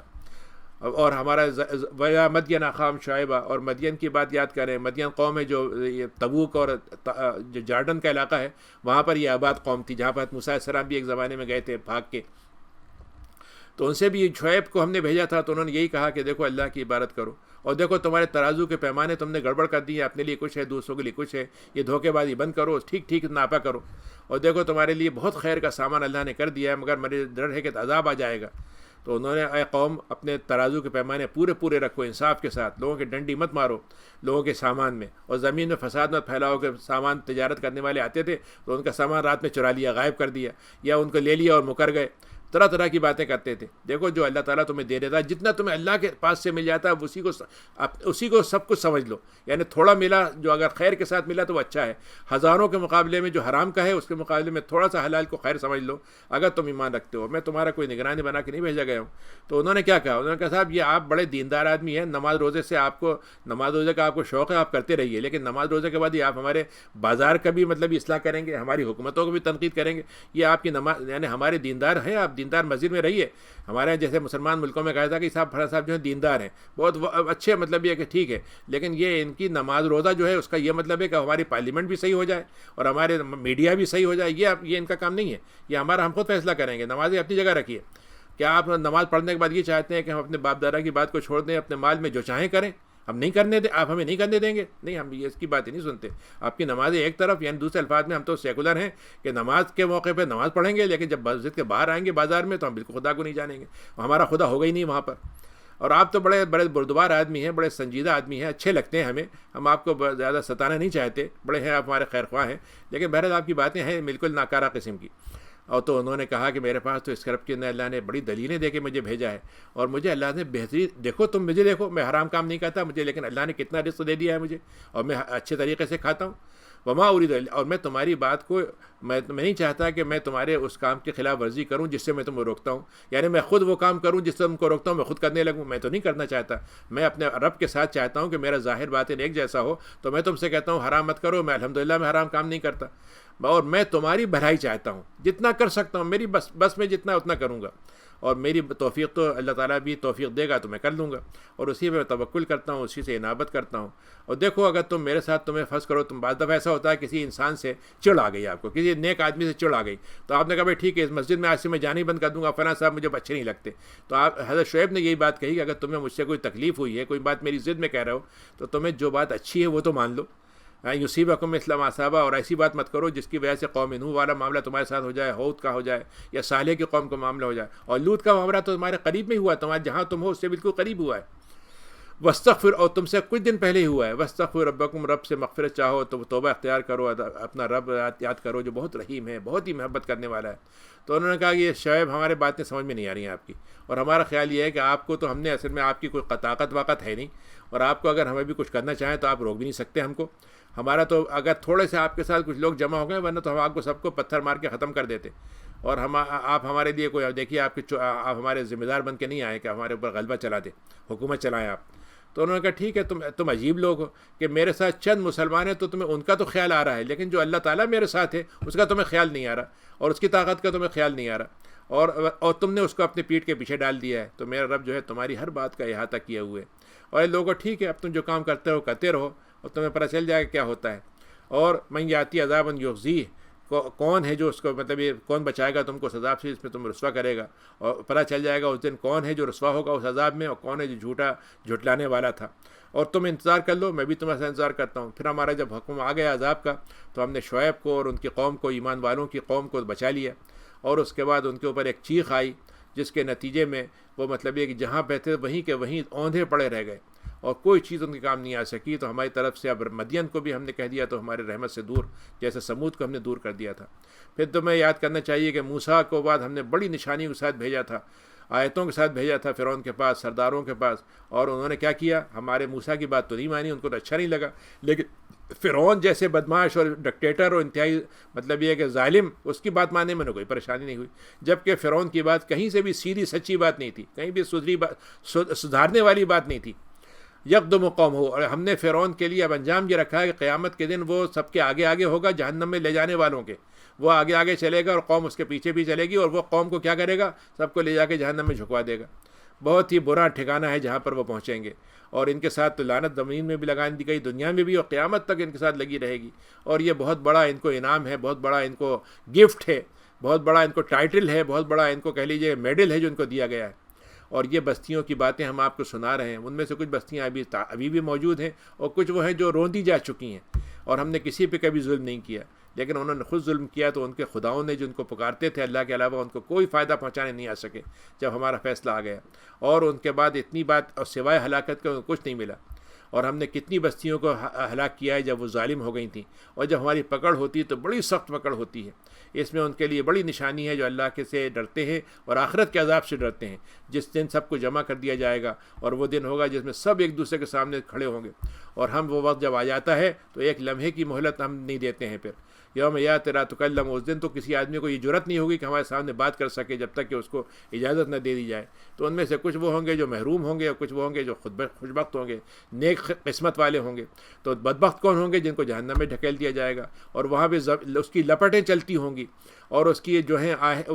اور ہمارا ویا مدین اخام شعیبہ، اور مدین کی بات یاد کریں، مدین قوم ہے جو تبوک اور جو جارڈن کا علاقہ ہے وہاں پر یہ آباد قوم تھی، جہاں پر موسیٰ علیہ السلام بھی ایک زمانے میں گئے تھے بھاگ کے. تو ان سے بھی شعیب کو ہم نے بھیجا تھا، تو انہوں نے یہی کہا کہ دیکھو اللہ کی عبادت کرو، اور دیکھو تمہارے ترازو کے پیمانے تم نے گڑبڑ کر دی ہے، اپنے لیے کچھ ہے دوسروں کے لیے کچھ ہے، یہ دھوکے بازی بند کرو، ٹھیک ناپا کرو، اور دیکھو تمہارے لیے بہت خیر کا سامان اللہ نے کر دیا ہے، مگر میرے ڈر ہے کہ عذاب آ جائے گا. تو انہوں نے اے قوم اپنے ترازو کے پیمانے پورے رکھو انصاف کے ساتھ، لوگوں کے ڈنڈی مت مارو لوگوں کے سامان میں، اور زمین میں فساد مت پھیلاؤ. کہ سامان تجارت کرنے والے آتے تھے تو ان کا سامان رات میں چرا لیا، غائب کر دیا، یا ان کو لے لیا اور مکر گئے، طرح کی باتیں کرتے تھے. دیکھو جو اللہ تعالیٰ تمہیں دے دیتا ہے، جتنا تمہیں اللہ کے پاس سے مل جاتا ہے اسی کو سب کچھ سمجھ لو. یعنی تھوڑا ملا جو اگر خیر کے ساتھ ملا تو وہ اچھا ہے، ہزاروں کے مقابلے میں جو حرام کا ہے اس کے مقابلے میں تھوڑا سا حلال کو خیر سمجھ لو اگر تم ایمان رکھتے ہو. میں تمہارا کوئی نگرانی بنا کے نہیں بھیجا گیا ہوں. تو انہوں نے کیا کہا؟ انہوں نے کہا صاحب یہ آپ بڑے دیندار آدمی ہیں، نماز روزے کا آپ کو شوق ہے، آپ کرتے رہیے، لیکن نماز روزے کے بعد یہ آپ ہمارے بازار کا بھی مطلب اصلاح کریں گے، ہماری حکومتوں کو بھی تنقید کریں گے، یہ آپ کی نماز، یعنی ہمارے دیندار ہیں آپ، دیندار مسجد میں رہیے. ہمارے یہاں جیسے مسلمان ملکوں میں کہا تھا کہ صاحب جو ہیں دیندار ہیں, بہت اچھے, مطلب یہ کہ ٹھیک ہے, لیکن یہ ان کی نماز روزہ جو ہے اس کا یہ مطلب ہے کہ ہماری پارلیمنٹ بھی صحیح ہو جائے اور ہمارے میڈیا بھی صحیح ہو جائے, یہ ان کا کام نہیں ہے. یہ ہمارا, ہم خود فیصلہ کریں گے. نمازیں اپنی جگہ رکھیے. کیا آپ نماز پڑھنے کے بعد یہ چاہتے ہیں کہ ہم اپنے باپ دادا کی بات کو چھوڑ دیں, اپنے مال میں جو چاہیں کریں؟ ہم نہیں کرنے دیں, آپ ہمیں نہیں کرنے دیں گے؟ نہیں, ہم اس کی بات ہی نہیں سنتے. آپ کی نمازیں ایک طرف, یعنی دوسرے الفاظ میں ہم تو سیکولر ہیں کہ نماز کے موقع پہ نماز پڑھیں گے, لیکن جب مسجد کے باہر آئیں گے بازار میں تو ہم بالکل خدا کو نہیں جانیں گے, ہمارا خدا ہوگا ہی نہیں وہاں پر. اور آپ تو بڑے بڑے بردبار آدمی ہیں, بڑے سنجیدہ آدمی ہیں, اچھے لگتے ہیں ہمیں, ہم آپ کو زیادہ ستانا نہیں چاہتے, بڑے ہیں آپ, ہمارے خیر خواہ ہیں, لیکن بہرحال آپ کی باتیں ہیں بالکل ناکارہ قسم کی. اور تو انہوں نے کہا کہ میرے پاس تو اسکرپٹ کے اندر اللہ نے بڑی دلیلیں دے کے مجھے بھیجا ہے, اور مجھے اللہ نے بہترین, دیکھو تم مجھے دیکھو, میں حرام کام نہیں کرتا مجھے, لیکن اللہ نے کتنا رزق دے دیا ہے مجھے, اور میں اچھے طریقے سے کھاتا ہوں. وما اريد, اور میں تمہاری بات کو, میں نہیں چاہتا کہ میں تمہارے اس کام کی خلاف ورزی کروں جس سے میں تم کو روکتا ہوں, یعنی میں خود وہ کام کروں جس سے تم کو روکتا ہوں, میں خود کرنے لگوں, میں تو نہیں کرنا چاہتا. میں اپنے رب کے ساتھ چاہتا ہوں کہ میرا ظاہر باطن ایک جیسا ہو. تو میں تم سے کہتا ہوں حرام مت کرو, میں الحمدللہ میں حرام کام نہیں کرتا, اور میں تمہاری بھلائی چاہتا ہوں, جتنا کر سکتا ہوں میری بس میں جتنا اتنا کروں گا, اور میری توفیق تو اللہ تعالیٰ بھی توفیق دے گا تو میں کر لوں گا, اور اسی پہ میں توکل کرتا ہوں, اسی سے انابت کرتا ہوں. اور دیکھو اگر تم میرے ساتھ تمہیں فرض کرو, تم بعض دفعہ ایسا ہوتا ہے کسی انسان سے چڑ آ گئی, آپ کو کسی نیک آدمی سے چڑ آ گئی, تو آپ نے کہا بھائی ٹھیک ہے اس مسجد میں آج سے میں جانا ہی بند کر دوں گا, فلاں صاحب مجھے اچھے نہیں لگتے. تو آپ حضرت شعیب نے یہی بات کہی کہ اگر تمہیں مجھ سے کوئی تکلیف ہوئی ہے, کوئی بات میری ضد میں کہہ رہے ہو, تو تمہیں جو بات اچھی ہے وہ تو مان لو. یصیبکم مثل ما اصاب, اور ایسی بات مت کرو جس کی وجہ سے قوم نوح والا معاملہ تمہارے ساتھ ہو جائے, ہود کا ہو جائے, یا صالح کی قوم کا معاملہ ہو جائے. اور لوط کا معاملہ تو تمہارے قریب میں ہی ہوا, تمہارے جہاں تم ہو اس سے بالکل قریب ہوا ہے. واستغفر, اور تم سے کچھ دن پہلے ہی ہوا ہے. واستغفر ربکم, رب سے مغفرت چاہو تو توبہ اختیار کرو, اپنا رب یاد کرو جو بہت رحیم ہے, بہت ہی محبت کرنے والا ہے. تو انہوں نے کہا کہ یہ شعیب ہمارے باتیں سمجھ میں نہیں آ رہی ہیں آپ کی, اور ہمارا خیال یہ ہے کہ آپ کو تو ہم نے اصل میں آپ کی کوئی طاقت واقت ہے نہیں, اور آپ کو اگر ہمیں بھی کچھ کرنا چاہیں تو آپ روک بھی نہیں سکتے ہم کو. ہمارا تو اگر تھوڑے سے آپ کے ساتھ کچھ لوگ جمع ہو گئے, ورنہ تو ہم آپ کو سب کو پتھر مار کے ختم کر دیتے. اور آپ ہمارے لیے کوئی, دیکھیے آپ ہمارے ذمہ دار بن کے نہیں آئے کہ ہمارے اوپر غلبہ چلا دیں, حکومت چلائیں آپ. تو انہوں نے کہا ٹھیک ہے, تم عجیب لوگ ہو کہ میرے ساتھ چند مسلمان ہیں تو تمہیں ان کا تو خیال آ رہا ہے, لیکن جو اللہ تعالیٰ میرے ساتھ ہے اس کا تمہیں خیال نہیں آ رہا, اور اس کی طاقت کا تمہیں خیال نہیں آ رہا, اور تم نے اس کو اپنے پیٹھ کے پیچھے ڈال دیا ہے. تو میرا رب جو ہے تمہاری ہر بات کا احاطہ کیے ہوئے ہے. اور یہ لوگوں ٹھیک ہے, اب تم جو کام کرتے رہو کرتے رہو, اور تمہیں پتہ چل جائے گا کیا ہوتا ہے. اور من یاتی عذابا یخزیہ, کون ہے جو اس کو, مطلب یہ کون بچائے گا تم کو اس عذاب سے جس میں تم رسوا کرے گا, اور پتہ چل جائے گا اس دن کون ہے جو رسوا ہوگا اس عذاب میں, اور کون ہے جو جھٹلانے والا تھا. اور تم انتظار کر لو, میں بھی تمہارے ساتھ انتظار کرتا ہوں. پھر ہمارا جب حکم آ گیا عذاب کا, تو ہم نے شعیب کو اور ان کی قوم کو, ایمان والوں کی قوم کو بچا لیا. اور اس کے بعد ان کے اوپر ایک چیخ آئی, جس کے نتیجے میں وہ مطلب یہ کہ جہاں بیٹھے وہیں کے وہیں اوندھے پڑے رہ گئے, اور کوئی چیز ان کے کام نہیں آ سکی. تو ہماری طرف سے اب مدین کو بھی ہم نے کہہ دیا تو ہمارے رحمت سے دور, جیسے سمود کو ہم نے دور کر دیا تھا. پھر تمہیں یاد کرنا چاہیے کہ موسیٰ کو بعد ہم نے بڑی نشانی کے ساتھ بھیجا تھا, آیتوں کے ساتھ بھیجا تھا فرعون کے پاس, سرداروں کے پاس, اور انہوں نے کیا کیا, ہمارے موسیٰ کی بات تو نہیں مانی, ان کو تو اچھا نہیں لگا. لیکن فرعون جیسے بدماش اور ڈکٹیٹر اور انتہائی مطلب یہ کہ ظالم, اس کی بات ماننے میں کوئی پریشانی نہیں ہوئی. جبکہ فرعون کی بات کہیں سے بھی سیدھی سچی بات نہیں تھی, کہیں بھی سدھارنے والی بات نہیں تھی. یقدم قوم ہو, اور ہم نے فرعون کے لیے اب انجام یہ رکھا ہے کہ قیامت کے دن وہ سب کے آگے آگے ہوگا, جہنم میں لے جانے والوں کے, وہ آگے آگے چلے گا اور قوم اس کے پیچھے بھی چلے گی, اور وہ قوم کو کیا کرے گا, سب کو لے جا کے جہنم میں جھکوا دے گا. بہت ہی برا ٹھکانہ ہے جہاں پر وہ پہنچیں گے. اور ان کے ساتھ تو لعنت زمین میں بھی لگا دی گئی, دنیا میں بھی, اور قیامت تک ان کے ساتھ لگی رہے گی. اور یہ بہت بڑا ان کو انعام ہے, بہت بڑا ان کو گفٹ ہے, بہت بڑا ان کو ٹائٹل ہے, بہت بڑا ان کو کہہ لیجیے میڈل ہے جو ان کو دیا گیا ہے. اور یہ بستیوں کی باتیں ہم آپ کو سنا رہے ہیں, ان میں سے کچھ بستیاں ابھی بھی موجود ہیں, اور کچھ وہ ہیں جو روندی جا چکی ہیں. اور ہم نے کسی پہ کبھی ظلم نہیں کیا, لیکن انہوں نے خود ظلم کیا. تو ان کے خداؤں نے جو ان کو پکارتے تھے اللہ کے علاوہ, ان کو کوئی فائدہ پہنچانے نہیں آ سکے جب ہمارا فیصلہ آ گیا. اور ان کے بعد اتنی بات, اور سوائے ہلاکت کے ان کو کچھ نہیں ملا. اور ہم نے کتنی بستیوں کو ہلاک کیا ہے جب وہ ظالم ہو گئی تھیں, اور جب ہماری پکڑ ہوتی ہے تو بڑی سخت پکڑ ہوتی ہے. اس میں ان کے لیے بڑی نشانی ہے جو اللہ کے سے ڈرتے ہیں اور آخرت کے عذاب سے ڈرتے ہیں, جس دن سب کو جمع کر دیا جائے گا. اور وہ دن ہوگا جس میں سب ایک دوسرے کے سامنے کھڑے ہوں گے, اور ہم وہ وقت جب آ جاتا ہے تو ایک لمحے کی مہلت ہم نہیں دیتے ہیں پھر, یوم یات لا تکلم، اس دن تو کسی آدمی کو یہ جرأت نہیں ہوگی کہ ہمارے سامنے بات کر سکے جب تک کہ اس کو اجازت نہ دے دی جائے. تو ان میں سے کچھ وہ ہوں گے جو محروم ہوں گے اور کچھ وہ ہوں گے جو خوشبخت ہوں گے، نیک قسمت والے ہوں گے. تو بدبخت کون ہوں گے؟ جن کو جہنم میں ڈھکیل دیا جائے گا، اور وہاں پہ اس کی لپٹیں چلتی ہوں گی، اور اس کی جو ہیں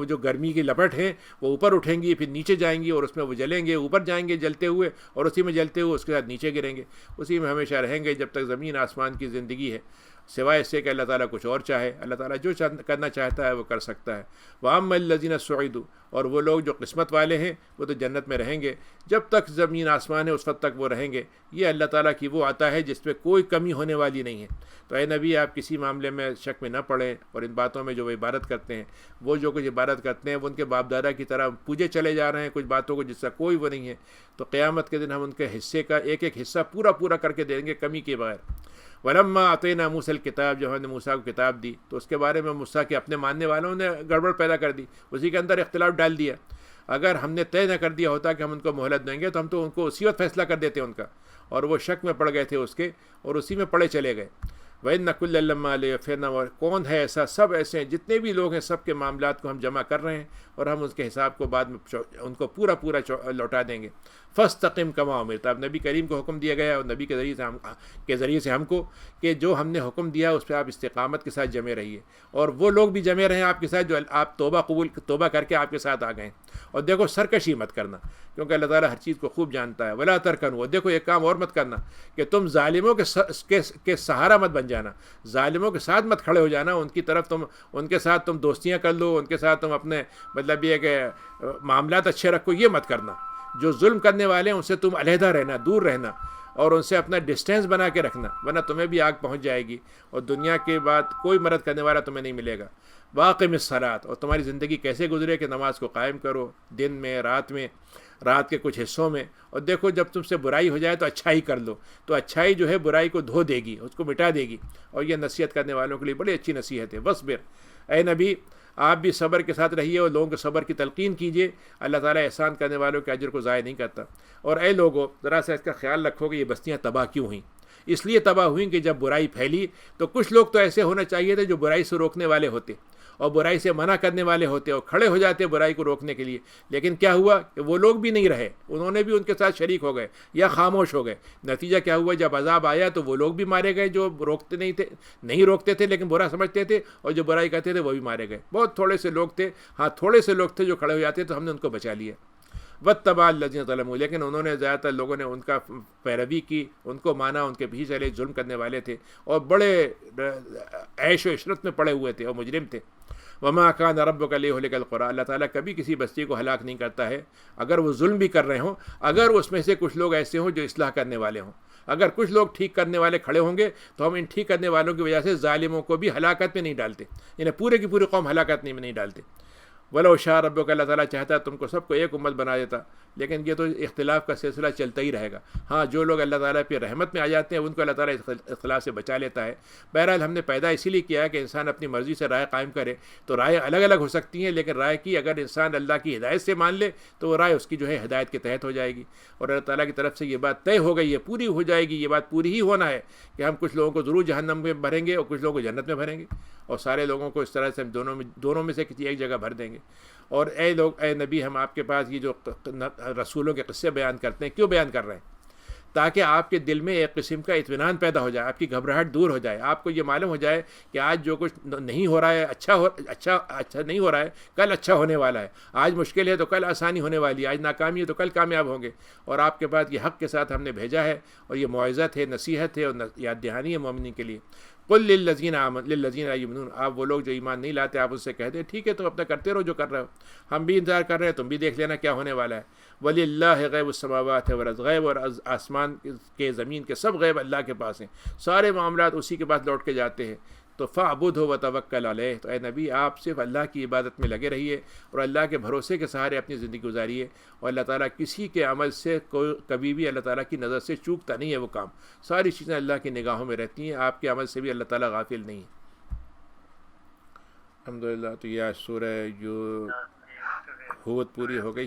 جو گرمی کی لپٹ ہیں وہ اوپر اٹھیں گی، پھر نیچے جائیں گی، اور اس میں وہ جلیں گے، اوپر جائیں گے جلتے ہوئے، اور اسی میں جلتے ہوئے اس کے ساتھ نیچے گریں گے. اسی میں ہمیشہ رہیں گے جب تک زمین آسمان کی زندگی ہے، سوائے اس سے کہ اللہ تعالیٰ کچھ اور چاہے. اللہ تعالیٰ جو کرنا چاہتا ہے وہ کر سکتا ہے. وَأَمَّا الَّذِينَ سُعِدُوا، اور وہ لوگ جو قسمت والے ہیں وہ تو جنت میں رہیں گے. جب تک زمین آسمان ہے اس وقت تک وہ رہیں گے. یہ اللہ تعالیٰ کی وہ عطا ہے جس پہ کوئی کمی ہونے والی نہیں ہے. تو اے نبی آپ کسی معاملے میں شک میں نہ پڑیں، اور ان باتوں میں جو وہ عبادت کرتے ہیں، وہ جو کچھ عبادت کرتے ہیں وہ ان کے باپ دادا کی طرح پوجے چلے جا رہے ہیں کچھ باتوں کو جس کا کوئی وہ نہیں ہے. تو قیامت کے دن ہم ان کے حصے کا ایک ایک حصہ پورا کر کے دیں گے، کمی کے بغیر. وَلَمَّا آتَيْنَا مُوسَى الْكِتَابَ، جب ہم نے موسیٰ کو کتاب دی تو اس کے بارے میں موسیٰ کے اپنے ماننے والوں نے گڑبڑ پیدا کر دی، اسی کے اندر اختلاف ڈال دیا. اگر ہم نے طے نہ کر دیا ہوتا کہ ہم ان کو مہلت دیں گے تو ہم تو ان کو اسی وقت فیصلہ کر دیتے ان کا، اور وہ شک میں پڑ گئے تھے اس کے، اور اسی میں پڑے چلے گئے. وَإِنَّ كُلًّا لَمَّا لَيُوَفِّيَنَّهُمْ، کون ہے ایسا؟ سب ایسے ہیں، جتنے بھی لوگ ہیں سب کے معاملات کو ہم جمع کر رہے ہیں، اور ہم اس کے حساب کو بعد میں ان کو پورا لوٹا دیں گے. فَاسْتَقِمْ كَمَا أُمِرْتَ، اب نبی کریم کو حکم دیا گیا، اور نبی کے ذریعے سے ہم کو کہ جو ہم نے حکم دیا اس پہ آپ استقامت کے ساتھ جمے رہیے، اور وہ لوگ بھی جمے رہیں آپ کے ساتھ جو آپ توبہ کر کے آپ کے ساتھ آ گئے. اور دیکھو سرکشی مت کرنا، کیونکہ اللہ تعالیٰ ہر چیز کو خوب جانتا ہے. وَلَا تَرْكَنُوا، دیکھو ایک کام اور مت کرنا کہ تم ظالموں کے سہارا مت بن جانا، ظالموں کے ساتھ مت کھڑے ہو جانا، ان کی طرف ان کے ساتھ تم دوستیاں کر لو، ان کے ساتھ تم اپنے مطلب یہ کہ معاملات اچھے رکھو، یہ مت کرنا. جو ظلم کرنے والے ہیں ان سے تم علیحدہ رہنا، دور رہنا، اور ان سے اپنا ڈسٹینس بنا کے رکھنا، ورنہ تمہیں بھی آگ پہنچ جائے گی، اور دنیا کے بعد کوئی مدد کرنے والا تمہیں نہیں ملے گا. واقم الصلاۃ، اور تمہاری زندگی کیسے گزرے کہ نماز کو قائم کرو، دن میں، رات کے کچھ حصوں میں. اور دیکھو جب تم سے برائی ہو جائے تو اچھائی کر لو، تو اچھائی جو ہے برائی کو دھو دے گی، اس کو مٹا دے گی. اور یہ نصیحت کرنے والوں کے لیے بڑی اچھی نصیحت ہے. وصبر، اے نبی آپ بھی صبر کے ساتھ رہیے اور لوگوں کو صبر کی تلقین کیجیے. اللہ تعالیٰ احسان کرنے والوں کے اجر کو ضائع نہیں کرتا. اور اے لوگوں ذرا سا اس کا خیال رکھو کہ یہ بستیاں تباہ کیوں ہوئیں؟ اس لیے تباہ ہوئیں کہ جب برائی پھیلی تو کچھ لوگ تو ایسے ہونا چاہیے تھے جو برائی سے روکنے والے ہوتے اور برائی سے منع کرنے والے ہوتے اور کھڑے ہو جاتے برائی کو روکنے کے لیے. لیکن کیا ہوا کہ وہ لوگ بھی نہیں رہے، انہوں نے بھی ان کے ساتھ شریک ہو گئے یا خاموش ہو گئے. نتیجہ کیا ہوا؟ جب عذاب آیا تو وہ لوگ بھی مارے گئے جو نہیں روکتے تھے لیکن برا سمجھتے تھے، اور جو برائی کرتے تھے وہ بھی مارے گئے. بہت تھوڑے سے لوگ تھے، ہاں تھوڑے سے لوگ تھے جو کھڑے ہو جاتے تو ہم نے ان کو بچا لیا. وَاتَّبَعَ الَّذِينَ ظَلَمُوا، لیکن انہوں نے زیادہ تر لوگوں نے ان کا پیروی کی، ان کو مانا، ان کے پیچھے چلے. ظلم کرنے والے تھے اور بڑے عیش و عشرت میں پڑے ہوئے تھے اور مجرم تھے. وَمَا كَانَ رَبُّكَ لِيُهْلِكَ الْقُرَىٰ، اللہ تعالیٰ کبھی کسی بستی کو ہلاک نہیں کرتا ہے اگر وہ ظلم بھی کر رہے ہوں، اگر اس میں سے کچھ لوگ ایسے ہوں جو اصلاح کرنے والے ہوں. اگر کچھ لوگ ٹھیک کرنے والے کھڑے ہوں گے تو ہم ان ٹھیک کرنے والوں کی وجہ سے ظالموں کو بھی ہلاکت میں نہیں ڈالتے، یعنی پورے کی پوری قوم ہلاکت میں نہیں ڈالتے. وَلَوْ شَاءَ رَبُّكَ، اللہ تعالیٰ چاہتا تم کو سب کو ایک امت بنا دیتا، لیکن یہ تو اختلاف کا سلسلہ چلتا ہی رہے گا. ہاں جو لوگ اللہ تعالیٰ پہ رحمت میں آ جاتے ہیں ان کو اللہ تعالیٰ اختلاف سے بچا لیتا ہے. بہرحال ہم نے پیدا اسی لیے کیا ہے کہ انسان اپنی مرضی سے رائے قائم کرے. تو رائے الگ الگ ہو سکتی ہیں، لیکن رائے کی اگر انسان اللہ کی ہدایت سے مان لے تو وہ رائے اس کی جو ہے ہدایت کے تحت ہو جائے گی، اور اللہ تعالیٰ کی طرف سے یہ بات طے ہو گئی ہے، پوری ہو جائے گی. یہ بات پوری ہی ہونا ہے کہ ہم کچھ لوگوں کو ضرور جہنم میں بھریں گے اور کچھ لوگوں کو جنت میں بھریں گے، اور سارے لوگوں کو اس طرح سے ہم دونوں میں سے کسی ایک جگہ بھر دیں گے. اور اے نبی ہم آپ کے پاس یہ جو رسولوں کے قصے بیان کرتے ہیں، کیوں بیان کر رہے ہیں؟ تاکہ آپ کے دل میں ایک قسم کا اطمینان پیدا ہو جائے، آپ کی گھبراہٹ دور ہو جائے، آپ کو یہ معلوم ہو جائے کہ آج جو کچھ نہیں ہو رہا ہے اچھا نہیں ہو رہا ہے، کل اچھا ہونے والا ہے. آج مشکل ہے تو کل آسانی ہونے والی ہے، آج ناکامی ہے تو کل کامیاب ہوں گے. اور آپ کے پاس یہ حق کے ساتھ ہم نے بھیجا ہے، اور یہ موعظت ہے، نصیحت ہے اور یاد دہانی ہے مومنین کے لیے. قل للذین لا یؤمنون، آپ وہ لوگ جو ایمان نہیں لاتے آپ ان سے کہہ دیں ٹھیک ہے تم اپنا کرتے رہو جو کر رہے ہو، ہم بھی انتظار کر رہے ہیں، تم بھی دیکھ لینا کیا ہونے والا ہے. وَلِلَّهِ غیب السماوات والارض، غیب اور آسمان کے زمین کے سب غیب اللہ کے پاس ہیں، سارے معاملات اسی کے پاس لوٹ کے جاتے ہیں. تو فَاعْبُدْهُ وَتَوَكَّلْ عَلَيْهِ، تو اے نبی آپ صرف اللہ کی عبادت میں لگے رہیے اور اللہ کے بھروسے کے سہارے اپنی زندگی گزاریے. اور اللہ تعالیٰ کسی کے عمل سے کبھی بھی اللہ تعالیٰ کی نظر سے چوکتا نہیں ہے. وہ کام ساری چیزیں اللہ کی نگاہوں میں رہتی ہیں، آپ کے عمل سے بھی اللہ تعالیٰ غافل نہیں ہے. الحمدللہ. تو یہ سورہ جو ہود پوری ہو گئی.